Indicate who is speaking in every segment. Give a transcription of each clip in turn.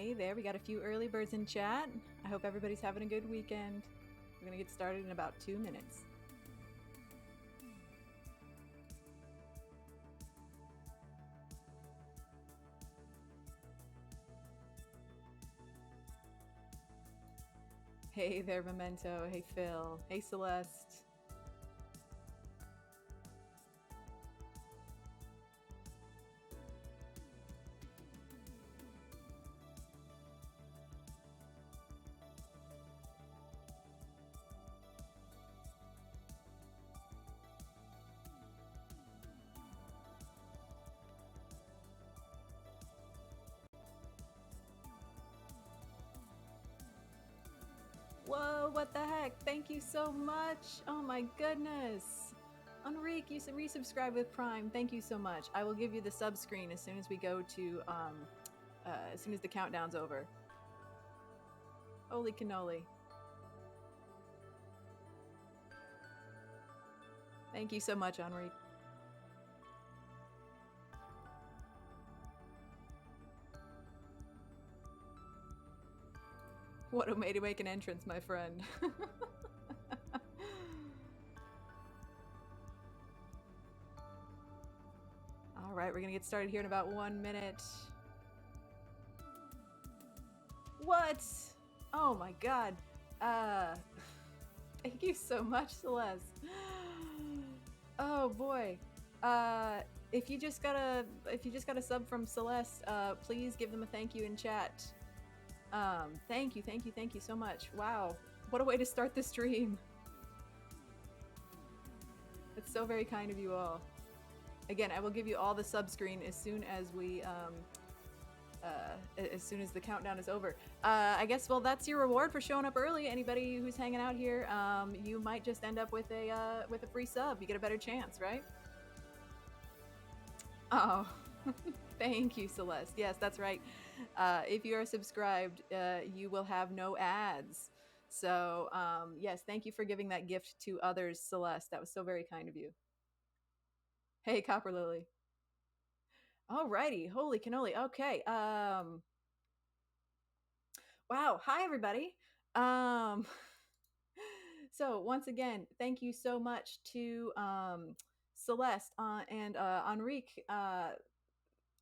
Speaker 1: Hey there, we got a few early birds in chat. I hope everybody's having a good weekend. We're gonna get started in about 2 minutes. Hey there, Memento. Hey, Phil. Hey, Celeste. Whoa, what the heck? Thank you so much. Oh my goodness. Enrique, you resubscribe with Prime. Thank you so much. I will give you the sub screen as soon as we go to, as soon as the countdown's over. Holy cannoli. Thank you so much, Enrique. What a way to make an entrance, my friend. All right, we're gonna get started here in about 1 minute. What? Oh my god. Thank you so much, Celeste. Oh boy. If you just got a sub from Celeste, please give them a thank you in chat. Thank you so much. Wow, what a way to start the stream. That's so very kind of you all. Again, I will give you all the sub screen as soon as we as soon as the countdown is over. I guess, well, that's your reward for showing up early. Anybody who's hanging out here, you might just end up with a free sub. You get a better chance, right? Oh, thank you, Celeste. Yes, that's right. If you are subscribed, you will have no ads. So, yes, thank you for giving that gift to others, Celeste. That was so very kind of you. Hey, Copper Lily. Alrighty, holy cannoli. Okay. Wow. Hi, everybody. So once again, thank you so much to Celeste and Enrique,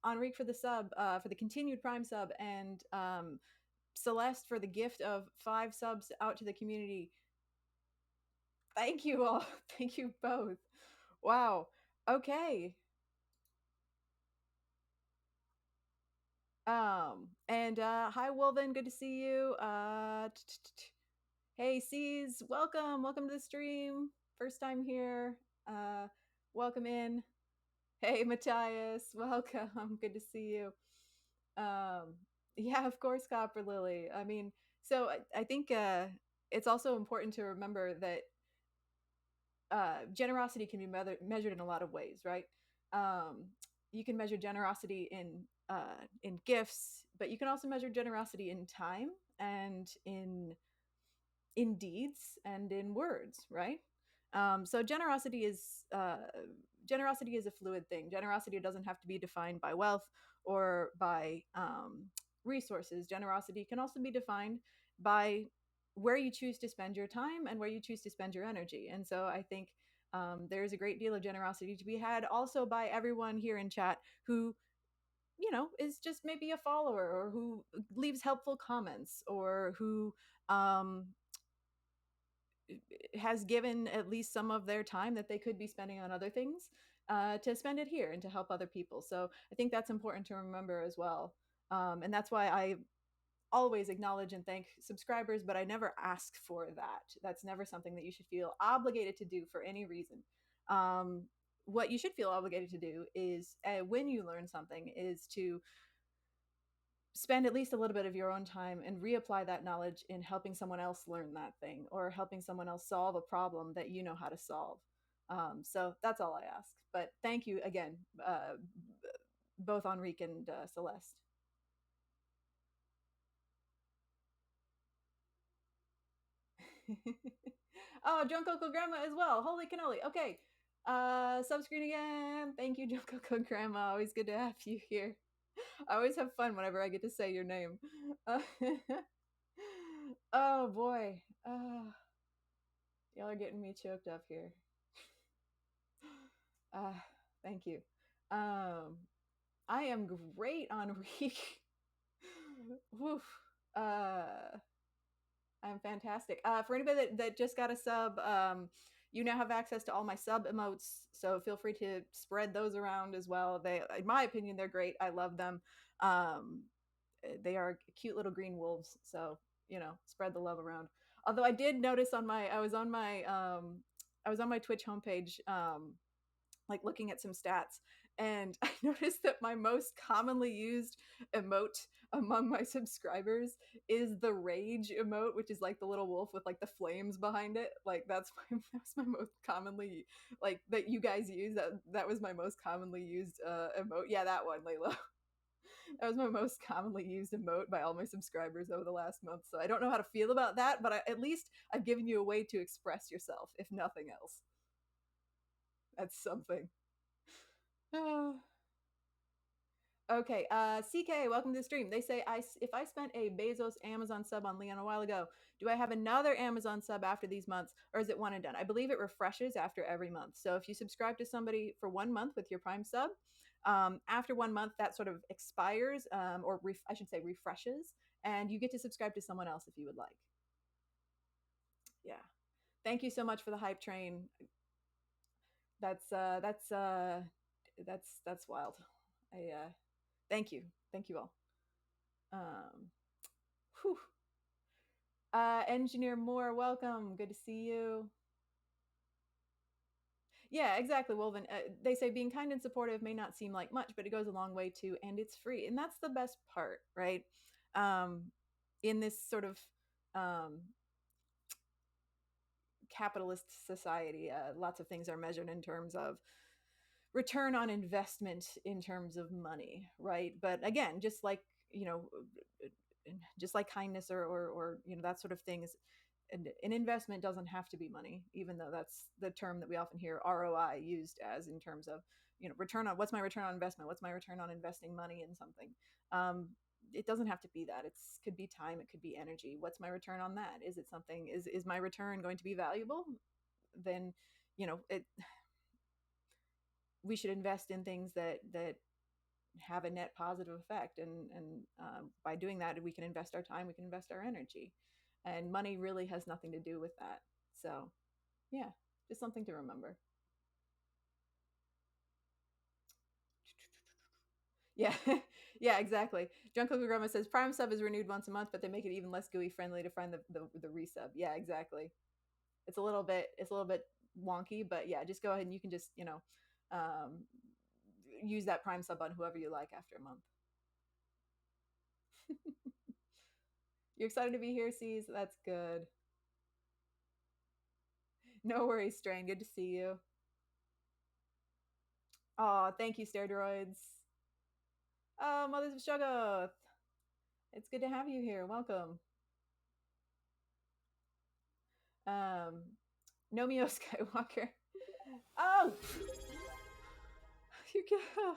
Speaker 1: Enrique for the sub, for the continued Prime sub, and Celeste for the gift of 5 subs out to the community. Thank you all. Thank you both. Wow. Okay. And hi, Wolven. Good to see you. Hey, C's, welcome to the stream. First time here. Welcome in. Hey, Matthias, welcome. Good to see you. Yeah, of course, Copper Lily. I mean, so I think it's also important to remember that generosity can be measured in a lot of ways, right? You can measure generosity in gifts, but you can also measure generosity in time and in deeds and in words, right? So generosity is a fluid thing. Generosity doesn't have to be defined by wealth or by resources. Generosity can also be defined by where you choose to spend your time and where you choose to spend your energy. And so I think there's a great deal of generosity to be had also by everyone here in chat who, you know, is just maybe a follower or who leaves helpful comments or who has given at least some of their time that they could be spending on other things to spend it here and to help other people. So I think that's important to remember as well. And that's why I always acknowledge and thank subscribers, but I never ask for that. That's never something that you should feel obligated to do for any reason. What you should feel obligated to do is when you learn something is to spend at least a little bit of your own time and reapply that knowledge in helping someone else learn that thing or helping someone else solve a problem that you know how to solve. So that's all I ask. But thank you again, both Enrique and Celeste. Oh, Drunk Uncle Grandma as well. Holy cannoli. Okay. Subscreen again. Thank you, Drunk Uncle Grandma. Always good to have you here. I always have fun whenever I get to say your name. Uh, oh boy. Y'all are getting me choked up here. Uh, thank you. Um, I am great on Reek. Woof. Uh, I'm fantastic. For anybody that just got a sub, you now have access to all my sub emotes, so feel free to spread those around as well. They, in my opinion, they're great. I love them. Um, they are cute little green wolves, so spread the love around. Although I did notice I was on my Twitch homepage, like looking at some stats, and I noticed that my most commonly used emote among my subscribers is the rage emote, which is like the little wolf with like the flames behind it. Like that's my most commonly, like, that you guys use. That was my most commonly used emote. Yeah, that one, Layla. That was my most commonly used emote by all my subscribers over the last month. So I don't know how to feel about that, but at least I've given you a way to express yourself, if nothing else. That's something. Okay, CK, welcome to the stream. They say, if I spent a Bezos Amazon sub on Leon a while ago, do I have another Amazon sub after these months, or is it one and done? I believe it refreshes after every month. So if you subscribe to somebody for 1 month with your Prime sub, after 1 month that sort of expires, or I should say refreshes, and you get to subscribe to someone else if you would like. Yeah. Thank you so much for the hype train. That's wild. Thank you. Thank you all. Whew. Engineer Moore, welcome. Good to see you. Yeah, exactly, Wolven. They say being kind and supportive may not seem like much, but it goes a long way too, and it's free. And that's the best part, right? Um, in this sort of um, capitalist society, lots of things are measured in terms of return on investment, in terms of money, right? But again, just like kindness, or that sort of thing is, an investment doesn't have to be money, even though that's the term that we often hear ROI used as, in terms of return on, what's my return on investment, what's my return on investing money in something. It doesn't have to be that. It could be time, it could be energy. What's my return on that? Is it something, is my return going to be valuable? Then it we should invest in things that have a net positive effect, and by doing that, we can invest our time, we can invest our energy, and money really has nothing to do with that. So yeah, just something to remember. Yeah. Yeah, exactly. Drunk Uncle Grandma says Prime sub is renewed once a month, but they make it even less GUI friendly to find the resub. Yeah, exactly. It's a little bit wonky, but yeah, just go ahead and you can just um, use that Prime sub on whoever you like after a month. You're excited to be here, C's? That's good. No worries, Strain. Good to see you. Oh, thank you, Steroids. Oh, Mothers of Shoggoth. It's good to have you here. Welcome. Nomeo Skywalker. Oh, you go.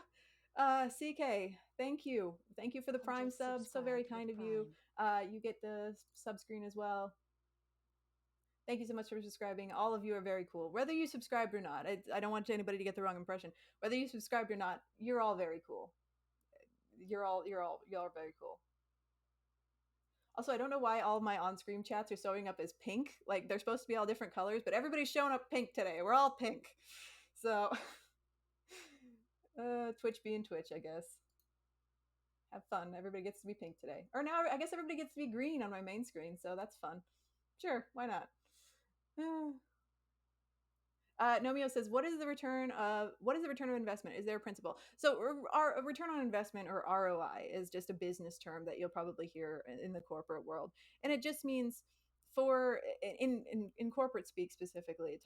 Speaker 1: CK, thank you. Thank you for the Prime sub. So very kind of you. You get the sub screen as well. Thank you so much for subscribing. All of you are very cool. Whether you subscribed or not, I don't want anybody to get the wrong impression. Whether you subscribed or not, you're all very cool. Y'all are very cool. Also, I don't know why all my on-screen chats are showing up as pink. Like, they're supposed to be all different colors, but everybody's showing up pink today. We're all pink. So, Twitch being Twitch, I guess. Have fun. Everybody gets to be pink today. Or now, I guess everybody gets to be green on my main screen, so that's fun. Sure, why not? Nomeo says, "What is the return of investment? Is there a principle?" So, our return on investment, or ROI, is just a business term that you'll probably hear in the corporate world, and it just means, for in corporate speak specifically,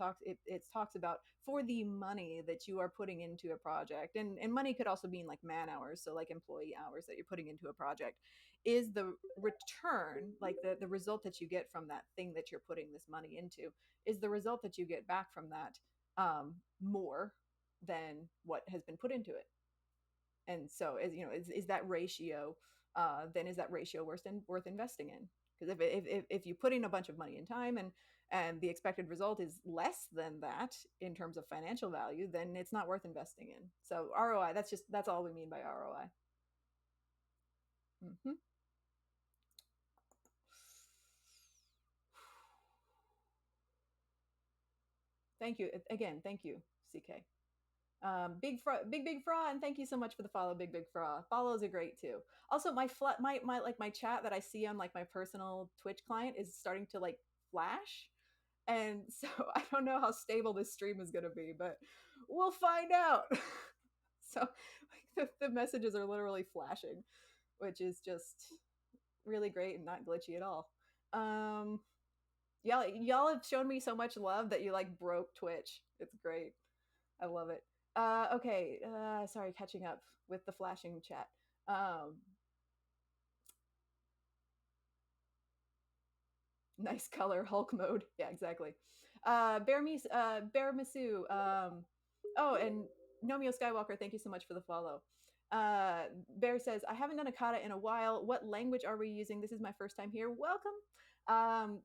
Speaker 1: it talks about for the money that you are putting into a project, and money could also mean like man hours, so like employee hours that you're putting into a project, is the return, like the result that you get from that thing that you're putting this money into, is the result that you get back from that more than what has been put into it. And so, as you know, is that ratio, then is that ratio worth investing in? Because if you put in a bunch of money and time, and the expected result is less than that in terms of financial value, then it's not worth investing in. So ROI, that's all we mean by ROI. Mm-hmm. Thank you again. Thank you, CK. Big Fra, and thank you so much for the follow, Big Fra. Follows are great too. Also, my like my chat that I see on like my personal Twitch client is starting to like flash, and so I don't know how stable this stream is gonna be, but we'll find out. So like, the messages are literally flashing, which is just really great and not glitchy at all. Um, y'all have shown me so much love that you like broke Twitch. It's great. I love it. Okay. Sorry, catching up with the flashing chat. Um, nice color, Hulk mode. Yeah, exactly. Bear Misu. Oh, and Nomio Skywalker, thank you so much for the follow. Bear says, I haven't done a kata in a while. What language are we using? This is my first time here. Welcome.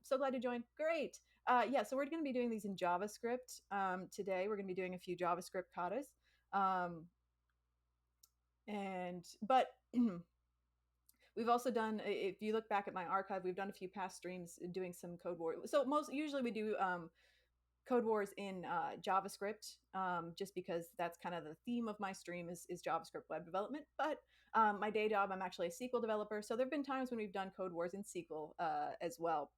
Speaker 1: So glad to join. Great. Yeah, so we're going to be doing these in JavaScript today. We're going to be doing a few JavaScript katas. But we've also done, if you look back at my archive, we've done a few past streams doing some code war. So most usually we do Codewars in JavaScript, just because that's kind of the theme of my stream is JavaScript web development. But my day job, I'm actually a SQL developer, so there have been times when we've done Codewars in SQL as well,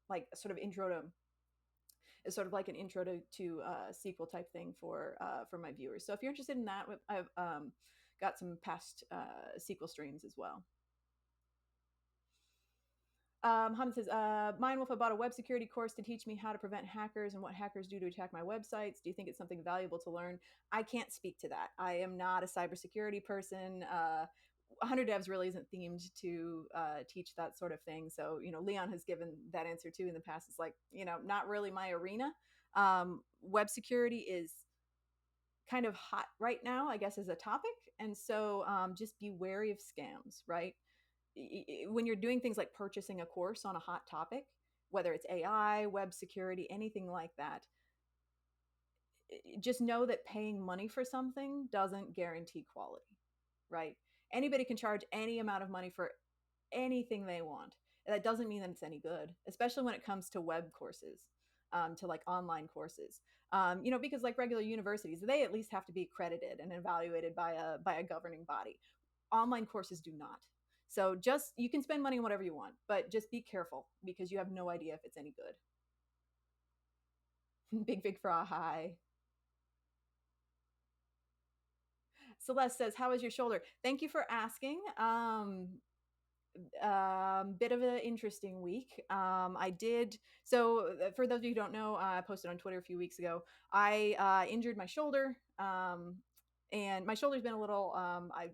Speaker 1: like sort of intro to is sort of like an intro to SQL type thing for my viewers. So if you're interested in that, I've got some past SQL streams as well. Hamid says, Mindwolf, I bought a web security course to teach me how to prevent hackers and what hackers do to attack my websites. Do you think it's something valuable to learn? I can't speak to that. I am not a cybersecurity person. 100 Devs really isn't themed to teach that sort of thing. So, Leon has given that answer too in the past. It's like, not really my arena. Web security is kind of hot right now, I guess, as a topic. And so just be wary of scams, right? When you're doing things like purchasing a course on a hot topic, whether it's AI, web security, anything like that, just know that paying money for something doesn't guarantee quality, right? Anybody can charge any amount of money for anything they want. That doesn't mean that it's any good, especially when it comes to web courses, to like online courses. Because like regular universities, they at least have to be accredited and evaluated by a governing body. Online courses do not. So just you can spend money on whatever you want, but just be careful because you have no idea if it's any good. Big Fra, hi. Celeste says, "How is your shoulder?" Thank you for asking. Bit of an interesting week. I did so. For those of you who don't know, I posted on Twitter a few weeks ago. I injured my shoulder, and my shoulder's been a little. I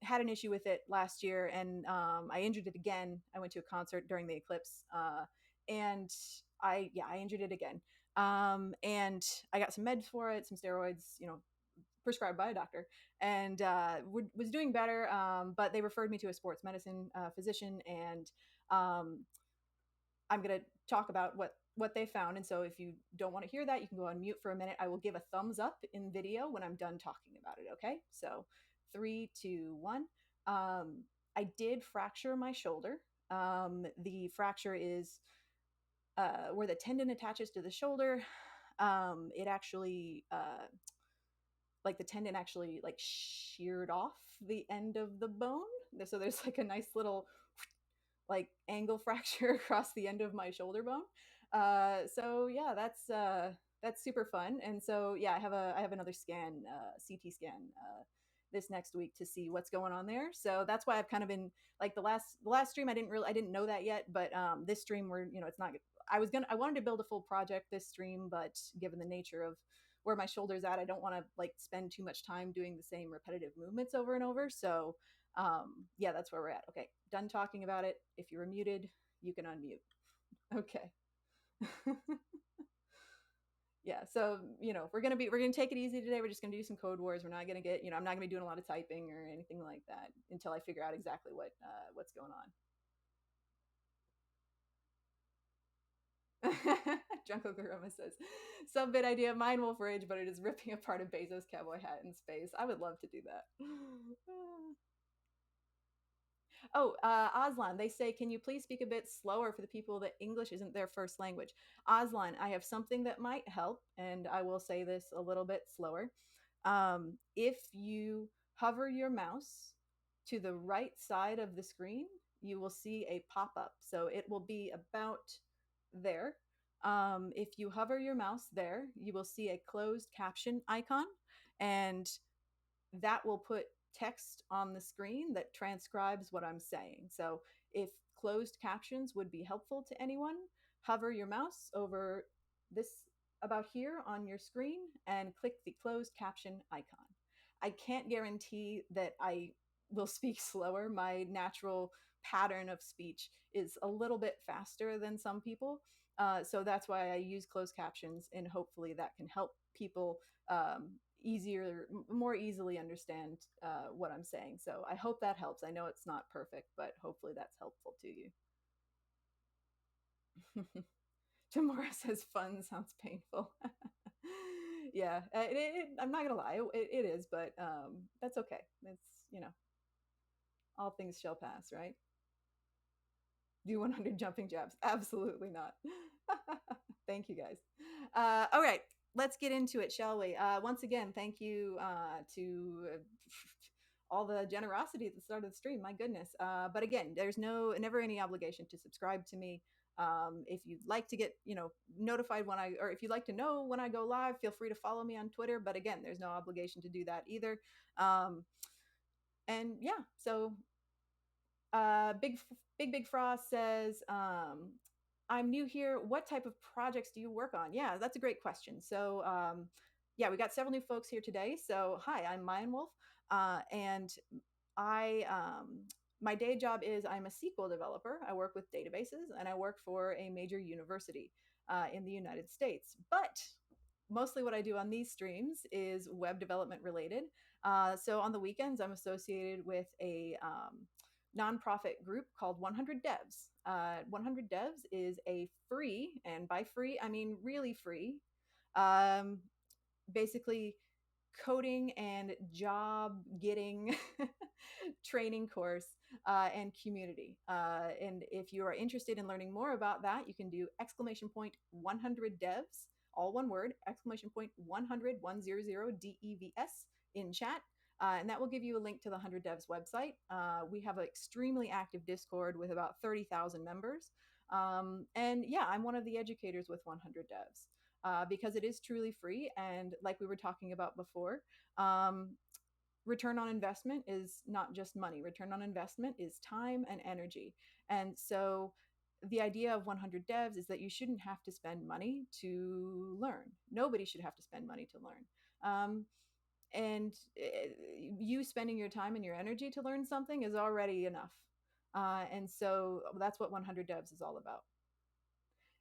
Speaker 1: had an issue with it last year, and I injured it again. I went to a concert during the eclipse, and I injured it again. And I got some meds for it, some steroids, prescribed by a doctor, and was doing better. But they referred me to a sports medicine physician, and I'm going to talk about what they found. And so if you don't want to hear that, you can go on mute for a minute. I will give a thumbs up in video when I'm done talking about it. Okay, so 3, 2, 1. I did fracture my shoulder. The fracture is where the tendon attaches to the shoulder. It actually like the tendon actually like sheared off the end of the bone, so there's like a nice little like angle fracture across the end of my shoulder bone. So yeah, that's super fun. And so yeah, I have another scan, CT scan, this next week to see what's going on there. So that's why I've kind of been like the last stream I didn't know that yet, but this stream where it's not. I wanted to build a full project this stream, but given the nature of where my shoulder's at, I don't want to like spend too much time doing the same repetitive movements over and over. So yeah, that's where we're at. Okay, done talking about it. If you were muted, you can unmute. Okay. Yeah, so we're gonna take it easy today. We're just gonna do some code wars. We're not gonna get, I'm not gonna be doing a lot of typing or anything like that until I figure out exactly what's going on. Junko Garoma says, "Some bit idea, mine Wolf Rage, but it is ripping apart a Bezos cowboy hat in space. I would love to do that." Oh, Aslan, they say, can you please speak a bit slower for the people that English isn't their first language? Aslan, I have something that might help, and I will say this a little bit slower. If you hover your mouse to the right side of the screen, you will see a pop up. So it will be about there. If you hover your mouse there, you will see a closed caption icon, and that will put text on the screen that transcribes what I'm saying. So if closed captions would be helpful to anyone, hover your mouse over this about here on your screen and click the closed caption icon. I can't guarantee that I will speak slower. My natural pattern of speech is a little bit faster than some people. So that's why I use closed captions, and hopefully that can help people more easily understand what I'm saying. So I hope that helps. I know it's not perfect, but hopefully that's helpful to you. Tamora says fun sounds painful. Yeah, I'm not gonna lie, it is, but that's okay. It's all things shall pass, right? Do 100 jumping jabs? Absolutely not. Thank you, guys. All right, let's get into it, shall we? Once again, thank you to all the generosity at the start of the stream. My goodness. But again, there's never any obligation to subscribe to me. If you'd like to get notified or if you'd like to know when I go live, feel free to follow me on Twitter. But again, there's no obligation to do that either. And yeah, so big frost says, I'm new here, what type of projects do you work on? Yeah, that's a great question. So yeah, we got several new folks here today. So hi, I'm Mayan Wolf, and I my day job is I'm a SQL developer. I work with databases, and I work for a major university in the United States. But mostly what I do on these streams is web development related. So on the weekends, I'm associated with a nonprofit group called 100 Devs. 100 Devs is a free, and by free, I mean really free, um, basically coding and job getting training course and community. And if you are interested in learning more about that, you can do exclamation point 100 devs, all one word, exclamation point 100 DEVS in chat. And that will give you a link to the 100 Devs website. We have an extremely active Discord with about 30,000 members. And yeah, I'm one of the educators with 100 Devs because it is truly free. And like we were talking about before, return on investment is not just money. Return on investment is time and energy. And so the idea of 100 devs is that you shouldn't have to spend money to learn. Nobody should have to spend money to learn. And you spending your time and your energy to learn something is already enough. And so that's what 100 devs is all about.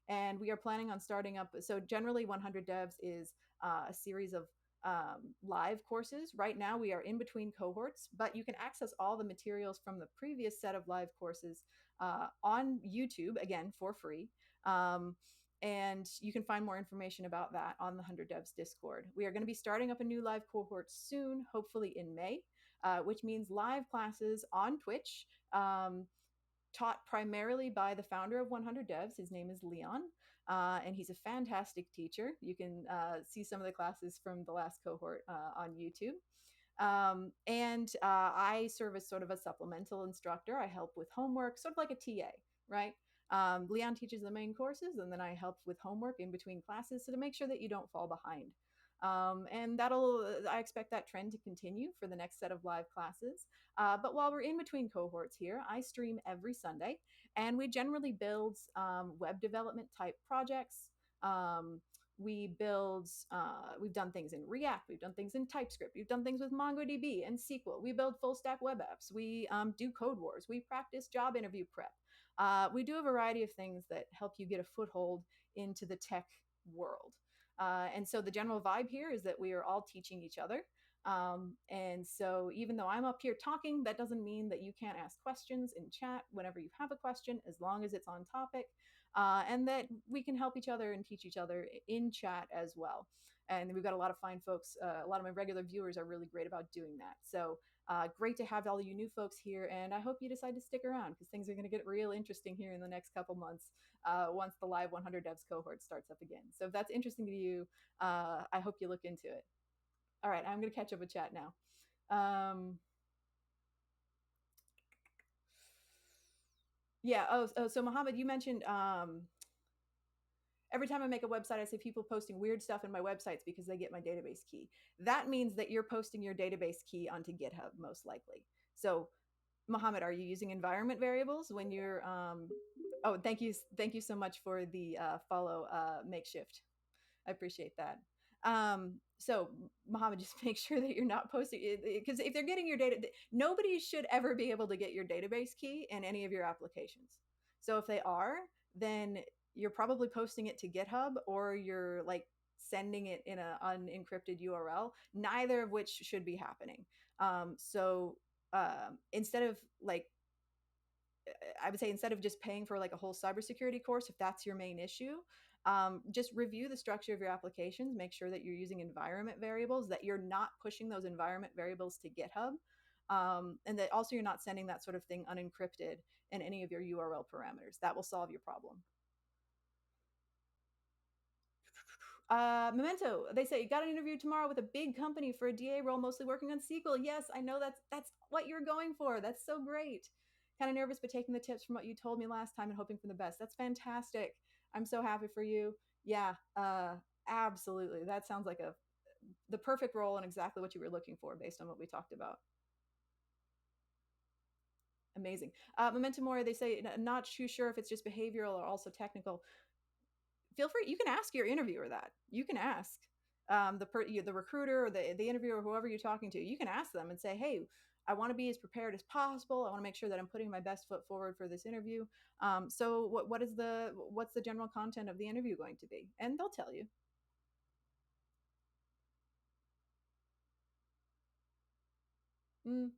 Speaker 1: And we are planning on starting up. So generally, 100 Devs is a series of live courses. Right now, we are in between cohorts, but you can access all the materials from the previous set of live courses on YouTube, again, for free. And you can find more information about that on the 100 Devs Discord. We are going to be starting up a new live cohort soon, hopefully in May, which means live classes on Twitch. Taught primarily by the founder of 100 Devs. His name is Leon, and he's a fantastic teacher. You can see some of the classes from the last cohort on YouTube. And I serve as sort of a supplemental instructor. I help with homework, sort of like a TA, right? Leon teaches the main courses, and then I help with homework in between classes, so to make sure that you don't fall behind. And I expect that trend to continue for the next set of live classes. But while we're in between cohorts here, I stream every Sunday, and we generally build web development type projects. We've done things in React, we've done things in TypeScript, we've done things with MongoDB and SQL. We build full stack web apps. We do Codewars. We practice job interview prep. We do a variety of things that help you get a foothold into the tech world. And so the general vibe here is that we are all teaching each other. And so even though I'm up here talking, that doesn't mean that you can't ask questions in chat whenever you have a question, as long as it's on topic, and that we can help each other and teach each other in chat as well. And we've got a lot of fine folks. A lot of my regular viewers are really great about doing that. So great to have all you new folks here, and I hope you decide to stick around because things are going to get real interesting here in the next couple months once the live 100 devs cohort starts up again. So if that's interesting to you, I hope you look into it. All right, I'm going to catch up with chat now. Yeah. So Mohammed, you mentioned every time I make a website, I say people posting weird stuff in my websites because they get my database key. That means that you're posting your database key onto GitHub, most likely. So, Mohammed, are you using environment variables when you're? Oh, thank you so much for the follow, makeshift. I appreciate that. So, Mohammed, just make sure that you're not posting it because if they're getting your data, nobody should ever be able to get your database key in any of your applications. So, if they are, then you're probably posting it to GitHub or you're like sending it in an unencrypted URL, neither of which should be happening. Instead of like, I would say instead of just paying for like a whole cybersecurity course, if that's your main issue, just review the structure of your applications. Make sure that you're using environment variables, that you're not pushing those environment variables to GitHub, and that also you're not sending that sort of thing unencrypted in any of your URL parameters. That will solve your problem. Memento, they say, got an interview tomorrow with a big company for a DA role, mostly working on SQL. Yes, I know that's what you're going for. That's so great. Kind of nervous, but taking the tips from what you told me last time and hoping for the best. That's fantastic. I'm so happy for you. Yeah, absolutely. That sounds like the perfect role and exactly what you were looking for based on what we talked about. Amazing. Memento Mori, they say, not too sure if it's just behavioral or also technical. Feel free. You can ask your interviewer that. You can ask the recruiter or the interviewer or whoever you're talking to. You can ask them and say, "Hey, I want to be as prepared as possible. I want to make sure that I'm putting my best foot forward for this interview. So what's the general content of the interview going to be?" And they'll tell you. Mm.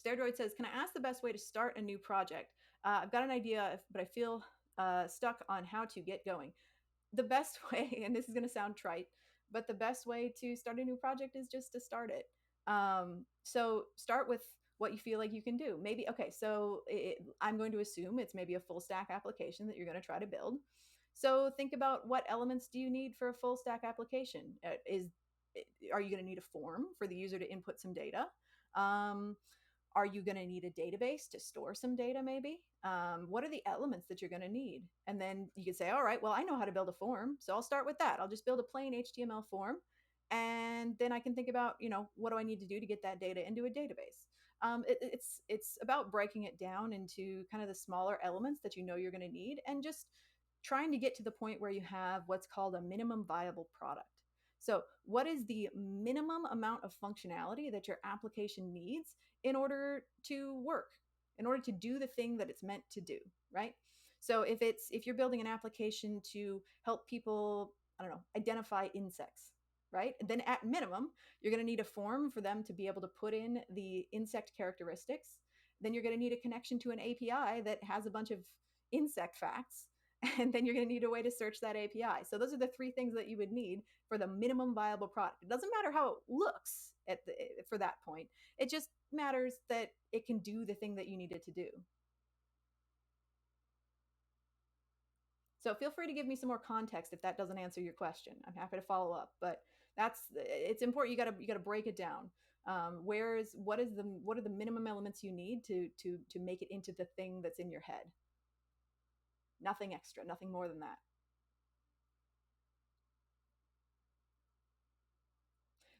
Speaker 1: Steroid says, "Can I ask the best way to start a new project? I've got an idea, but I feel stuck on how to get going." The best way, and this is going to sound trite, but the best way to start a new project is just to start it. So start with what you feel like you can do. Maybe, okay, so I'm going to assume it's maybe a full stack application that you're going to try to build. So think about what elements do you need for a full stack application? Are you going to need a form for the user to input some data? Um, are you going to need a database to store some data, maybe? What are the elements that you're going to need? And then you could say, all right, well, I know how to build a form. So I'll start with that. I'll just build a plain HTML form. And then I can think about, what do I need to do to get that data into a database? It's about breaking it down into kind of the smaller elements that you know you're going to need and just trying to get to the point where you have what's called a minimum viable product. So, what is the minimum amount of functionality that your application needs in order to work, in order to do the thing that it's meant to do, right? So, if you're building an application to help people, I don't know, identify insects, right? Then at minimum, you're going to need a form for them to be able to put in the insect characteristics. Then you're going to need a connection to an API that has a bunch of insect facts, and then you're going to need a way to search that API. So those are the three things that you would need for the minimum viable product. It doesn't matter how it looks for that point. It just matters that it can do the thing that you need it to do. So feel free to give me some more context if that doesn't answer your question. I'm happy to follow up, but it's important. You got to break it down. What are the minimum elements you need to make it into the thing that's in your head? Nothing extra, nothing more than that.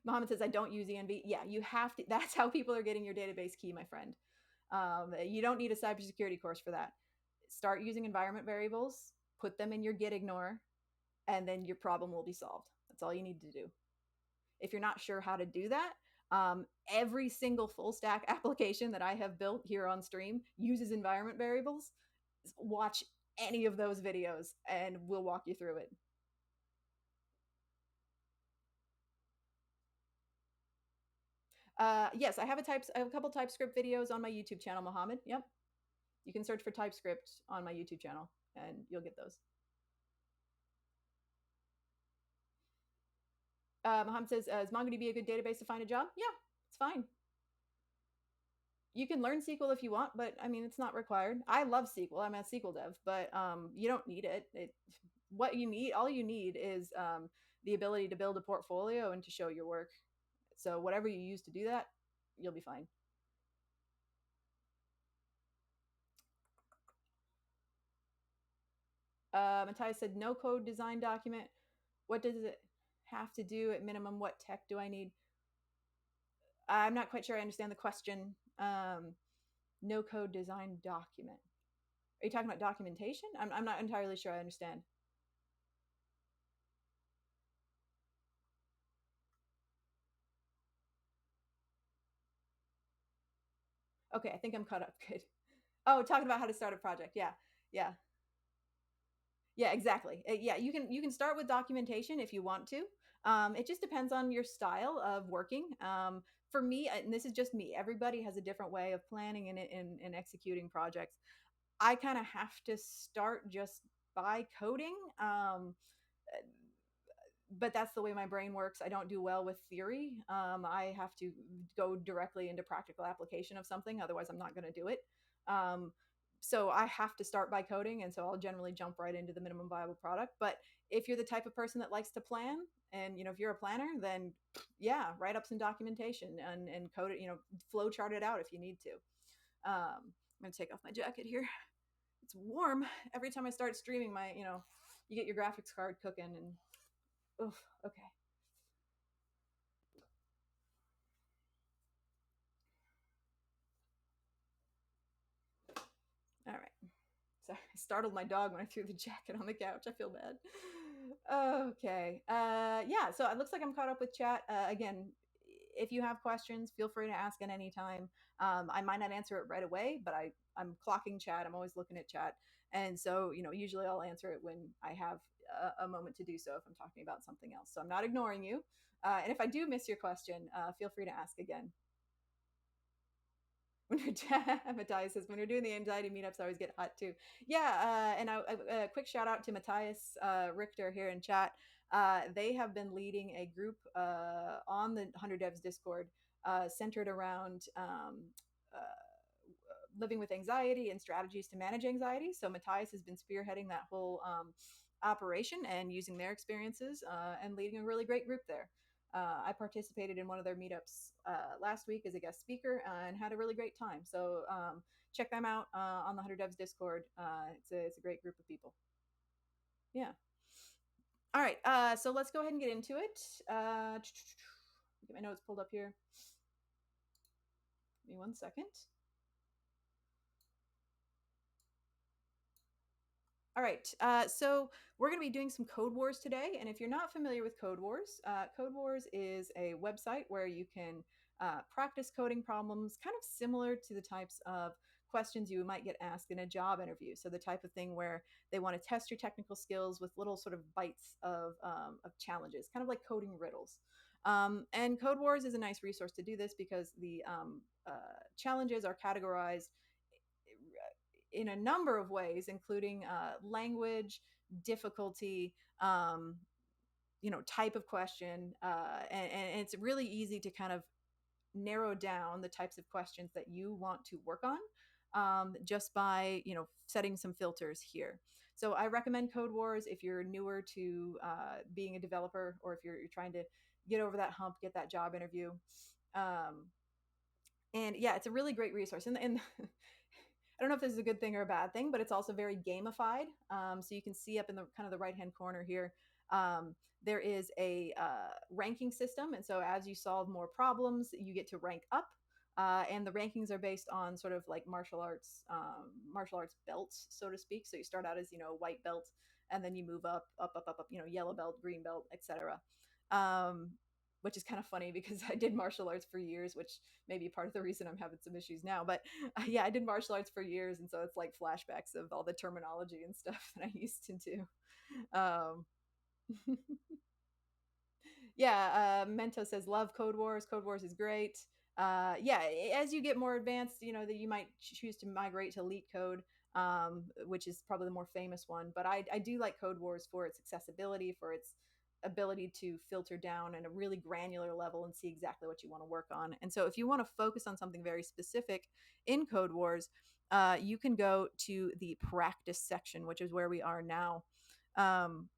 Speaker 1: Mohammed says, I don't use ENV. Yeah, you have to. That's how people are getting your database key, my friend. You don't need a cybersecurity course for that. Start using environment variables, put them in your git ignore, and then your problem will be solved. That's all you need to do. If you're not sure how to do that, every single full stack application that I have built here on stream uses environment variables. Watch any of those videos and we'll walk you through it. Yes, I have a couple TypeScript videos on my YouTube channel, Mohammed. Yep, you can search for TypeScript on my YouTube channel, and you'll get those. Mohammed says, "Is MongoDB a good database to find a job?" Yeah, it's fine. You can learn SQL if you want, but I mean, it's not required. I love SQL. I'm a SQL dev, but you don't need it. What you need, all you need, is the ability to build a portfolio and to show your work. So whatever you use to do that, you'll be fine. Matthias said, "No code design document. What does it have to do at minimum? What tech do I need?" I'm not quite sure I understand the question. No code design document. Are you talking about documentation? I'm not entirely sure I understand. Okay, I think I'm caught up. Good. Oh, talking about how to start a project. Yeah, yeah, yeah. Exactly. Yeah, you can start with documentation if you want to. It just depends on your style of working. For me, and this is just me. Everybody has a different way of planning and executing projects. I kind of have to start just by coding. But that's the way my brain works. I don't do well with theory. I have to go directly into practical application of something. Otherwise, I'm not going to do it. Um, so I have to start by coding. And so I'll generally jump right into the minimum viable product. But if you're the type of person that likes to plan, and if you're a planner, then yeah, write up some documentation and code it, flow chart it out if you need to. I'm going to take off my jacket here. It's warm. Every time I start streaming, you get your graphics card cooking and oof, okay. All right. Sorry, I startled my dog when I threw the jacket on the couch. I feel bad. Okay. Yeah, so it looks like I'm caught up with chat. Again, if you have questions, feel free to ask at any time. I might not answer it right away, but I'm clocking chat. I'm always looking at chat. And so, usually I'll answer it when I have a moment to do so if I'm talking about something else. So I'm not ignoring you. And if I do miss your question, feel free to ask again. When we're Matthias says when we're doing the anxiety meetups, I always get hot too. Yeah, and a quick shout out to Matthias Richter here in chat. They have been leading a group on the 100 Devs Discord centered around living with anxiety and strategies to manage anxiety. So Matthias has been spearheading that whole operation and using their experiences and leading a really great group there. I participated in one of their meetups last week as a guest speaker and had a really great time. So check them out on the 100 Devs Discord. It's a great group of people. Yeah. All right. So let's go ahead and get into it. Get my notes pulled up here. Give me 1 second. All right, so we're going to be doing some Codewars today. And if you're not familiar with Codewars is a website where you can practice coding problems, kind of similar to the types of questions you might get asked in a job interview. So the type of thing where they want to test your technical skills with little sort of bites of challenges, kind of like coding riddles. And Codewars is a nice resource to do this because the challenges are categorized in a number of ways, including language, difficulty, type of question, and it's really easy to kind of narrow down the types of questions that you want to work on just by setting some filters here. So I recommend Codewars if you're newer to being a developer, or if you're trying to get over that hump, get that job interview. And yeah, it's a really great resource. And I don't know if this is a good thing or a bad thing, but it's also very gamified. So you can see up in the kind of the right hand corner here, there is a ranking system, and so as you solve more problems, you get to rank up. And the rankings are based on sort of like martial arts belts, so to speak. So you start out as white belt, and then you move up, up, up, up, up. Yellow belt, green belt, etc. Um, which is kind of funny because I did martial arts for years, which may be part of the reason I'm having some issues now. But yeah, I did martial arts for years, and so it's like flashbacks of all the terminology and stuff that I used to do. Um, yeah, Mento says love Code Wars. Code Wars is great. Yeah, as you get more advanced, that you might choose to migrate to Leet Code, which is probably the more famous one. But I do like Code Wars for its accessibility, for its ability to filter down at a really granular level and see exactly what you want to work on. And so, if you want to focus on something very specific in Code Wars, you can go to the practice section, which is where we are now. Um,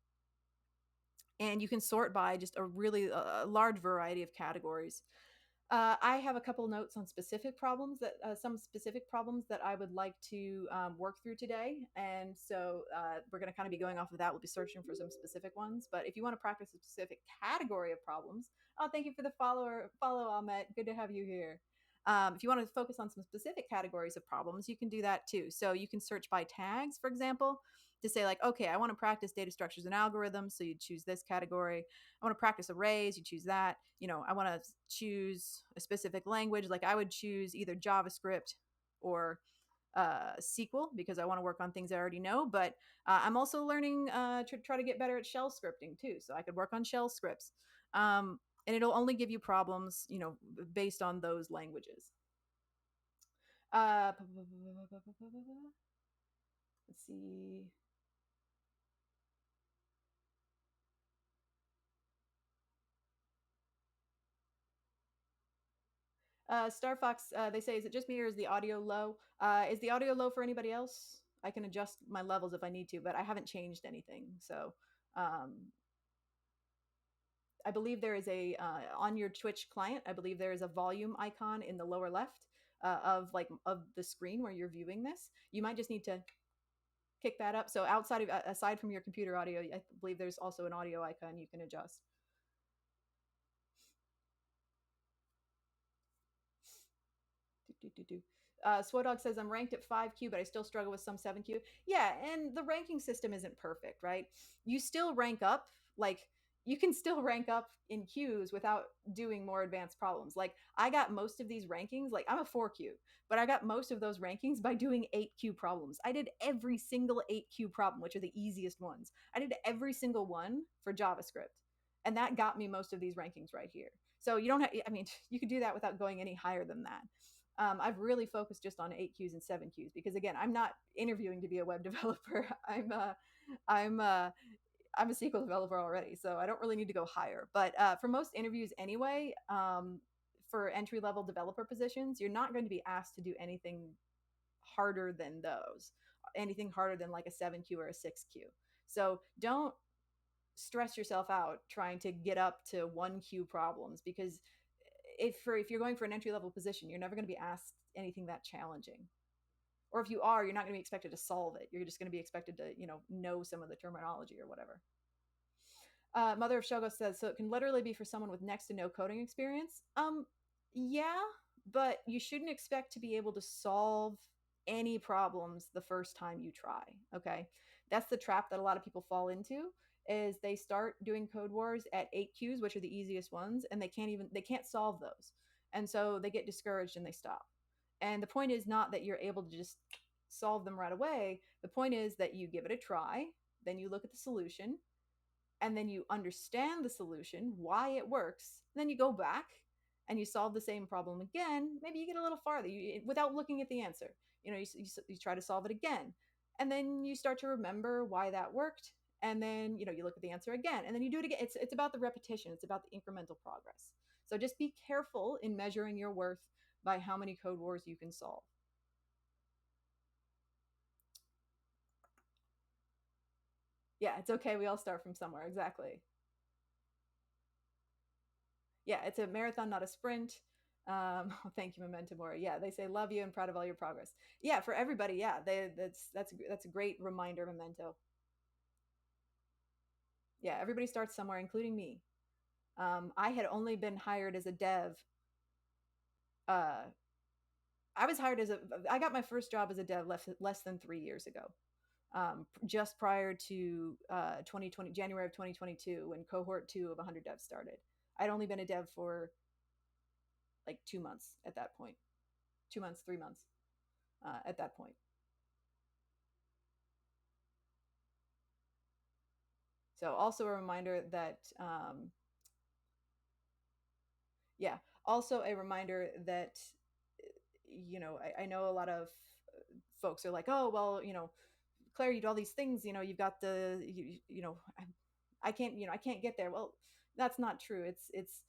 Speaker 1: and you can sort by just a really large variety of categories. I have a couple notes on specific problems that some specific problems that I would like to work through today, and so we're going to kind of be going off of that. We'll be searching for some specific ones, but if you want to practice a specific category of problems, oh, thank you for the follow, Ahmet. Good to have you here. If you want to focus on some specific categories of problems, you can do that too. So you can search by tags, for example, to say like, okay, I want to practice data structures and algorithms, so you choose this category. I want to practice arrays, you choose that. I want to choose a specific language, like I would choose either JavaScript or SQL because I want to work on things I already know. But I'm also learning to try to get better at shell scripting too, so I could work on shell scripts. And it'll only give you problems, based on those languages. Let's see. Star Fox, they say, is it just me or is the audio low? Is the audio low for anybody else? I can adjust my levels if I need to, but I haven't changed anything. So um, I believe there is on your Twitch client, I believe there is a volume icon in the lower left of the screen where you're viewing this. You might just need to kick that up. So aside from your computer audio, I believe there's also an audio icon you can adjust. Swodog says I'm ranked at 5Q, but I still struggle with some 7Q. Yeah, and the ranking system isn't perfect, right? You still rank up, like you can still rank up in queues without doing more advanced problems. Like I got most of these rankings, like I'm a 4Q, but I got most of those rankings by doing 8Q problems. I did every single 8Q problem, which are the easiest ones. I did every single one for JavaScript. And that got me most of these rankings right here. So you don't have, I mean, you could do that without going any higher than that. I've really focused just on 8Qs and 7Qs because again, I'm not interviewing to be a web developer. I'm I'm a SQL developer already, so I don't really need to go higher. But for most interviews anyway, for entry level developer positions, you're not going to be asked to do anything harder than those, anything harder than like a 7Q or a 6Q. So don't stress yourself out trying to get up to 1Q problems because if you're going for an entry level position, you're never going to be asked anything that challenging. Or if you are, you're not going to be expected to solve it. You're just going to be expected to, know some of the terminology or whatever. Mother of Shogo says, so it can literally be for someone with next to no coding experience. Yeah, but you shouldn't expect to be able to solve any problems the first time you try. Okay, that's the trap that a lot of people fall into. Is they start doing code wars at 8Qs, which are the easiest ones, and they can't solve those, and so they get discouraged and they stop. And the point is not that you're able to just solve them right away. The point is that you give it a try, then you look at the solution, and then you understand the solution, why it works, and then you go back and you solve the same problem again. Maybe you get a little farther without looking at the answer. You try to solve it again, and then you start to remember why that worked, and then you look at the answer again, and then you do it again. It's about the repetition. It's about the incremental progress. So just be careful in measuring your worth by how many code wars you can solve. Yeah, it's okay. We all start from somewhere. Exactly. Yeah, it's a marathon, not a sprint. Thank you, Memento Mori. Yeah, they say love you and proud of all your progress. Yeah, for everybody. Yeah, that's a great reminder, Memento. Yeah, everybody starts somewhere, including me. I had only been hired as a dev. Uh, I was hired as a. I got my first job as a dev less than 3 years ago. Just prior to 2020, January of 2022, when cohort 2 of 100 devs started. I'd only been a dev for like 2 months at that point. 2 months, 3 months at that point. So also a reminder that, yeah, Also, a reminder that, I know a lot of folks are like, oh, well, Claire, you do all these things, you've got I can't, I can't get there. Well, that's not true. It's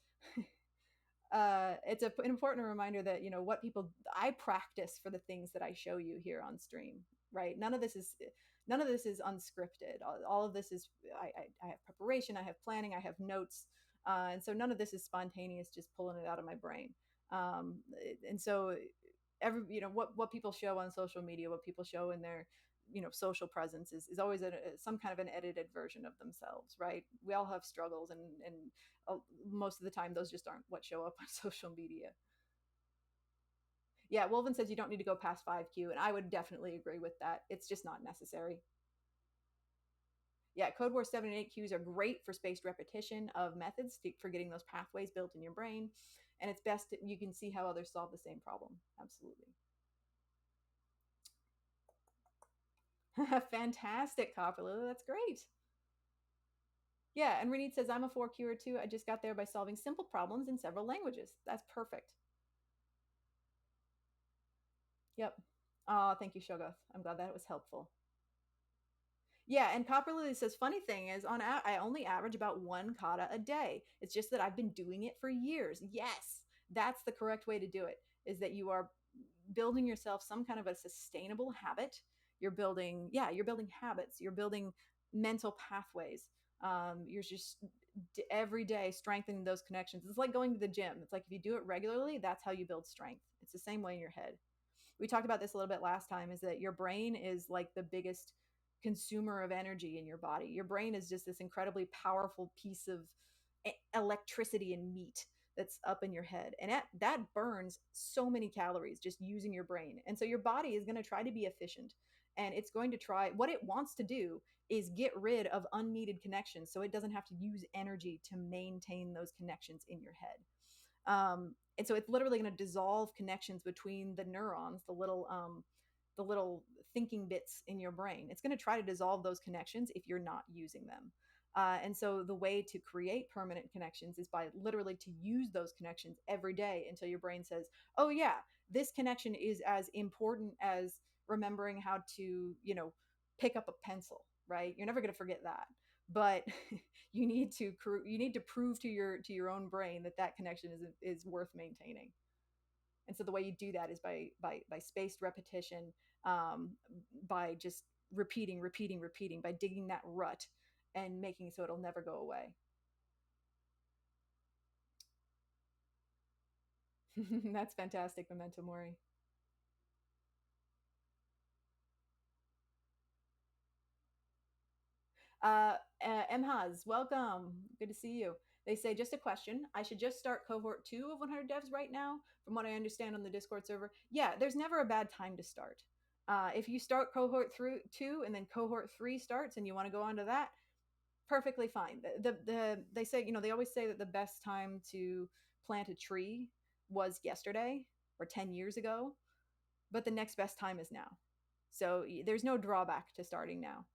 Speaker 1: an important reminder that what people I practice for the things that I show you here on stream, right? None of this is unscripted. All of this is I have preparation, I have planning, I have notes, and so none of this is spontaneous, just pulling it out of my brain. Um, and so what people show on social media, what people show in their social presence is always some kind of an edited version of themselves, right? We all have struggles, and most of the time those just aren't what show up on social media. Yeah, Wolven says you don't need to go past 5Q, and I would definitely agree with that. It's just not necessary. Yeah, Codewars 7 and 8 Qs are great for spaced repetition of methods for getting those pathways built in your brain, and it's best you can see how others solve the same problem. Absolutely. Fantastic, Copperlily. That's great. Yeah, and Renee says, I'm a 4Qer too. I just got there by solving simple problems in several languages. That's perfect. Yep. Oh, thank you, Shogoth. I'm glad that was helpful. Yeah, and Copper Lily says, funny thing is, I only average about one kata a day. It's just that I've been doing it for years. Yes, that's the correct way to do it. Is that you are building yourself some kind of a sustainable habit. You're building habits. You're building mental pathways. You're just every day strengthening those connections. It's like going to the gym. It's like if you do it regularly, that's how you build strength. It's the same way in your head. We talked about this a little bit last time, is that your brain is like the biggest consumer of energy in your body. Your brain is just this incredibly powerful piece of electricity and meat that's up in your head, and that burns so many calories just using your brain. And so your body is going to try to be efficient, and it's going to try, what it wants to do is get rid of unneeded connections so it doesn't have to use energy to maintain those connections in your head. And so it's literally going to dissolve connections between the neurons, the little thinking bits in your brain. It's going to try to dissolve those connections if you're not using them. And so the way to create permanent connections is by literally to use those connections every day until your brain says, oh yeah, this connection is as important as remembering how to, pick up a pencil, right? You're never going to forget that. But you need to prove to your own brain that that connection is worth maintaining. And so the way you do that is by spaced repetition, um, by just repeating, by digging that rut and making so it'll never go away. That's fantastic, Memento Mori. Mhaz, welcome. Good to see you. They say, just a question. I should just start cohort 2 of 100 devs right now, from what I understand on the Discord server. Yeah, there's never a bad time to start. If you start cohort 2 and then cohort 3 starts and you want to go on to that, perfectly fine. They say, they always say that the best time to plant a tree was yesterday or 10 years ago, but the next best time is now. So there's no drawback to starting now.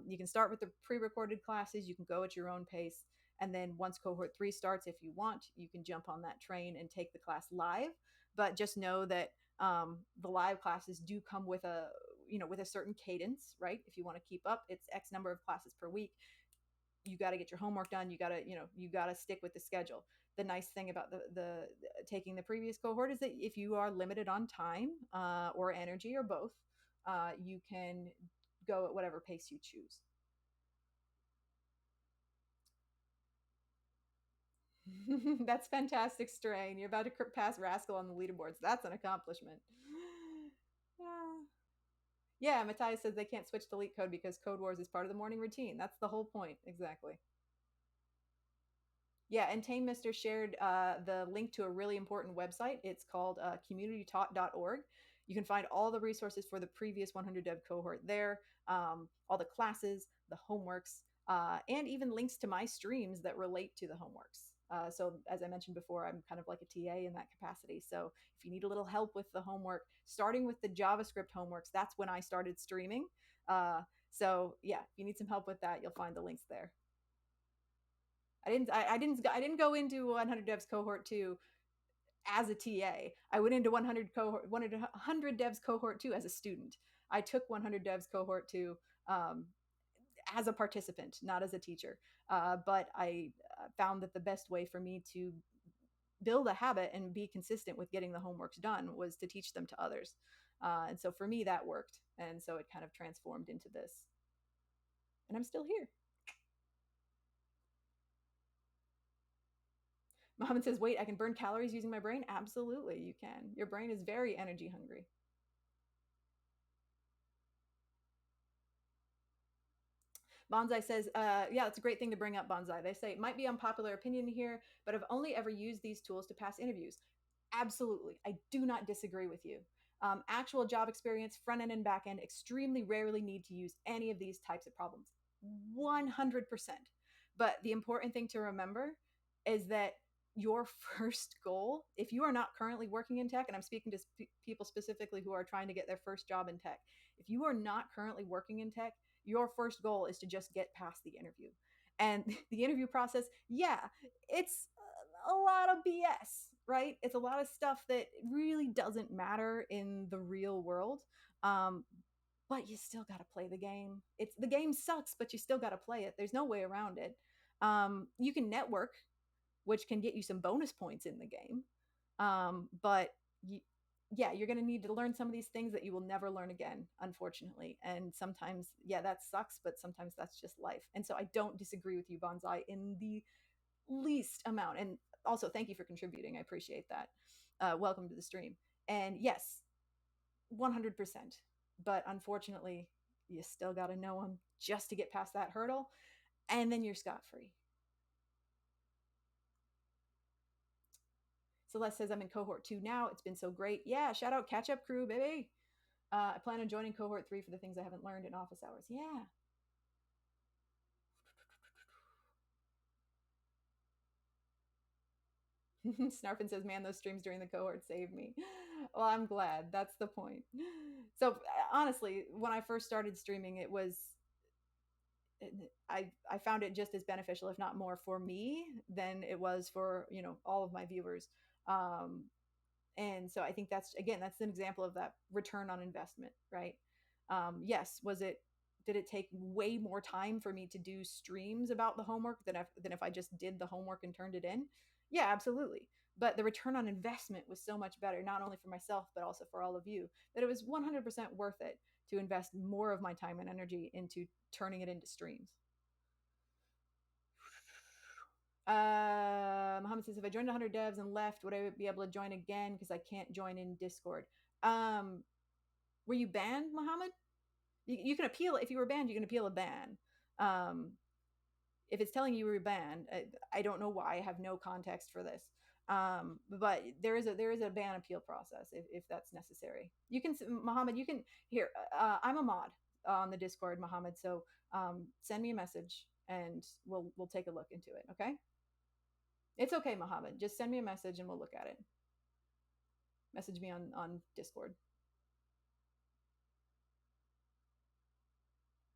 Speaker 1: You can start with the pre-recorded classes. You can go at your own pace, and then once cohort 3 starts, if you want, you can jump on that train and take the class live. But just know that the live classes do come with a certain cadence, right? If you want to keep up, it's X number of classes per week. You got to get your homework done. You got to stick with the schedule. The nice thing about the taking the previous cohort is that if you are limited on time or energy or both, you can go at whatever pace you choose. That's fantastic, Strain. You're about to pass Rascal on the leaderboards. That's an accomplishment. Yeah, Matthias says they can't switch to Elite Code because Codewars is part of the morning routine. That's the whole point. Exactly. Yeah, and Tame Mister shared the link to a really important website. It's called communitytaught.org. You can find all the resources for the previous 100 Dev cohort there, all the classes, the homeworks, and even links to my streams that relate to the homeworks. So, as I mentioned before, I'm kind of like a TA in that capacity. So, if you need a little help with the homework, starting with the JavaScript homeworks, that's when I started streaming. So, yeah, if you need some help with that, you'll find the links there. I didn't go into 100 devs cohort 2 as a TA. I went into 100 devs cohort 2 as a student. I took 100 devs cohort 2 um, as a participant, not as a teacher. But I found that the best way for me to build a habit and be consistent with getting the homeworks done was to teach them to others. And so for me, that worked. And so it kind of transformed into this. And I'm still here. Mohammed says, wait, I can burn calories using my brain? Absolutely, you can. Your brain is very energy hungry. Bonsai says, yeah, it's a great thing to bring up, Bonsai. They say, it might be unpopular opinion here, but I've only ever used these tools to pass interviews. Absolutely. I do not disagree with you. Actual job experience, front end and back end, extremely rarely need to use any of these types of problems. 100%. But the important thing to remember is that your first goal, if you are not currently working in tech, and I'm speaking to people specifically who are trying to get their first job in tech, if you are not currently working in tech, your first goal is to just get past the interview. And the interview process, yeah, it's a lot of BS, right? It's a lot of stuff that really doesn't matter in the real world. Um, but you still got to play the game. It's the game sucks, but you still got to play it. There's no way around it. You can network, which can get you some bonus points in the game. But yeah, you're going to need to learn some of these things that you will never learn again, unfortunately. And sometimes, yeah, that sucks, but sometimes that's just life. And so I don't disagree with you, Bonsai, in the least amount. And also, thank you for contributing. I appreciate that. Welcome to the stream. And yes, 100%. But unfortunately, you still got to know them just to get past that hurdle. And then you're scot free. Celeste says, I'm in cohort 2 now. It's been so great. Yeah, shout out Catch Up Crew, baby. I plan on joining cohort 3 for the things I haven't learned in office hours. Yeah. Snarfin says, man, those streams during the cohort saved me. Well, I'm glad. That's the point. So honestly, when I first started streaming, it was I found it just as beneficial, if not more, for me than it was for all of my viewers. Um, and so I think that's an example of that return on investment, right? Yes, did it take way more time for me to do streams about the homework than if I just did the homework and turned it in? Yeah, absolutely. But the return on investment was so much better, not only for myself but also for all of you, that it was 100% worth it to invest more of my time and energy into turning it into streams. Muhammad says, if I joined 100 devs and left, would I be able to join again? Because I can't join in Discord. Were you banned, Muhammad? You can appeal. If you were banned, you can appeal a ban. Um, if it's telling you were banned, I don't know why. I have no context for this. But there is a ban appeal process if that's necessary. You can, Muhammad. You can here. I'm a mod on the Discord, Muhammad. So send me a message and we'll take a look into it. Okay. It's okay, Muhammad. Just send me a message and we'll look at it. Message me on Discord.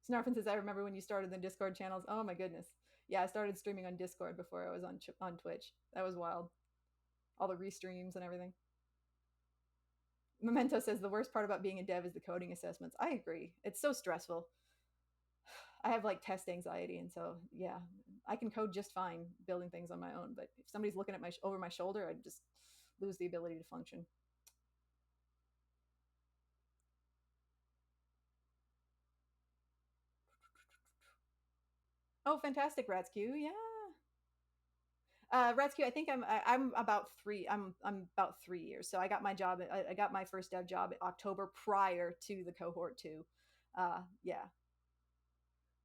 Speaker 1: Snarfin says, I remember when you started the Discord channels. Oh my goodness. Yeah, I started streaming on Discord before I was on Twitch. That was wild. All the restreams and everything. Memento says the worst part about being a dev is the coding assessments. I agree. It's so stressful. I have like test anxiety, and so yeah, I can code just fine building things on my own. But if somebody's looking at over my shoulder, I just lose the ability to function. Oh, fantastic, Ratsq. Yeah. Ratsq, I think I'm about three. I'm about 3 years. So I got my job. I got my first dev job in October prior to the cohort 2. Yeah.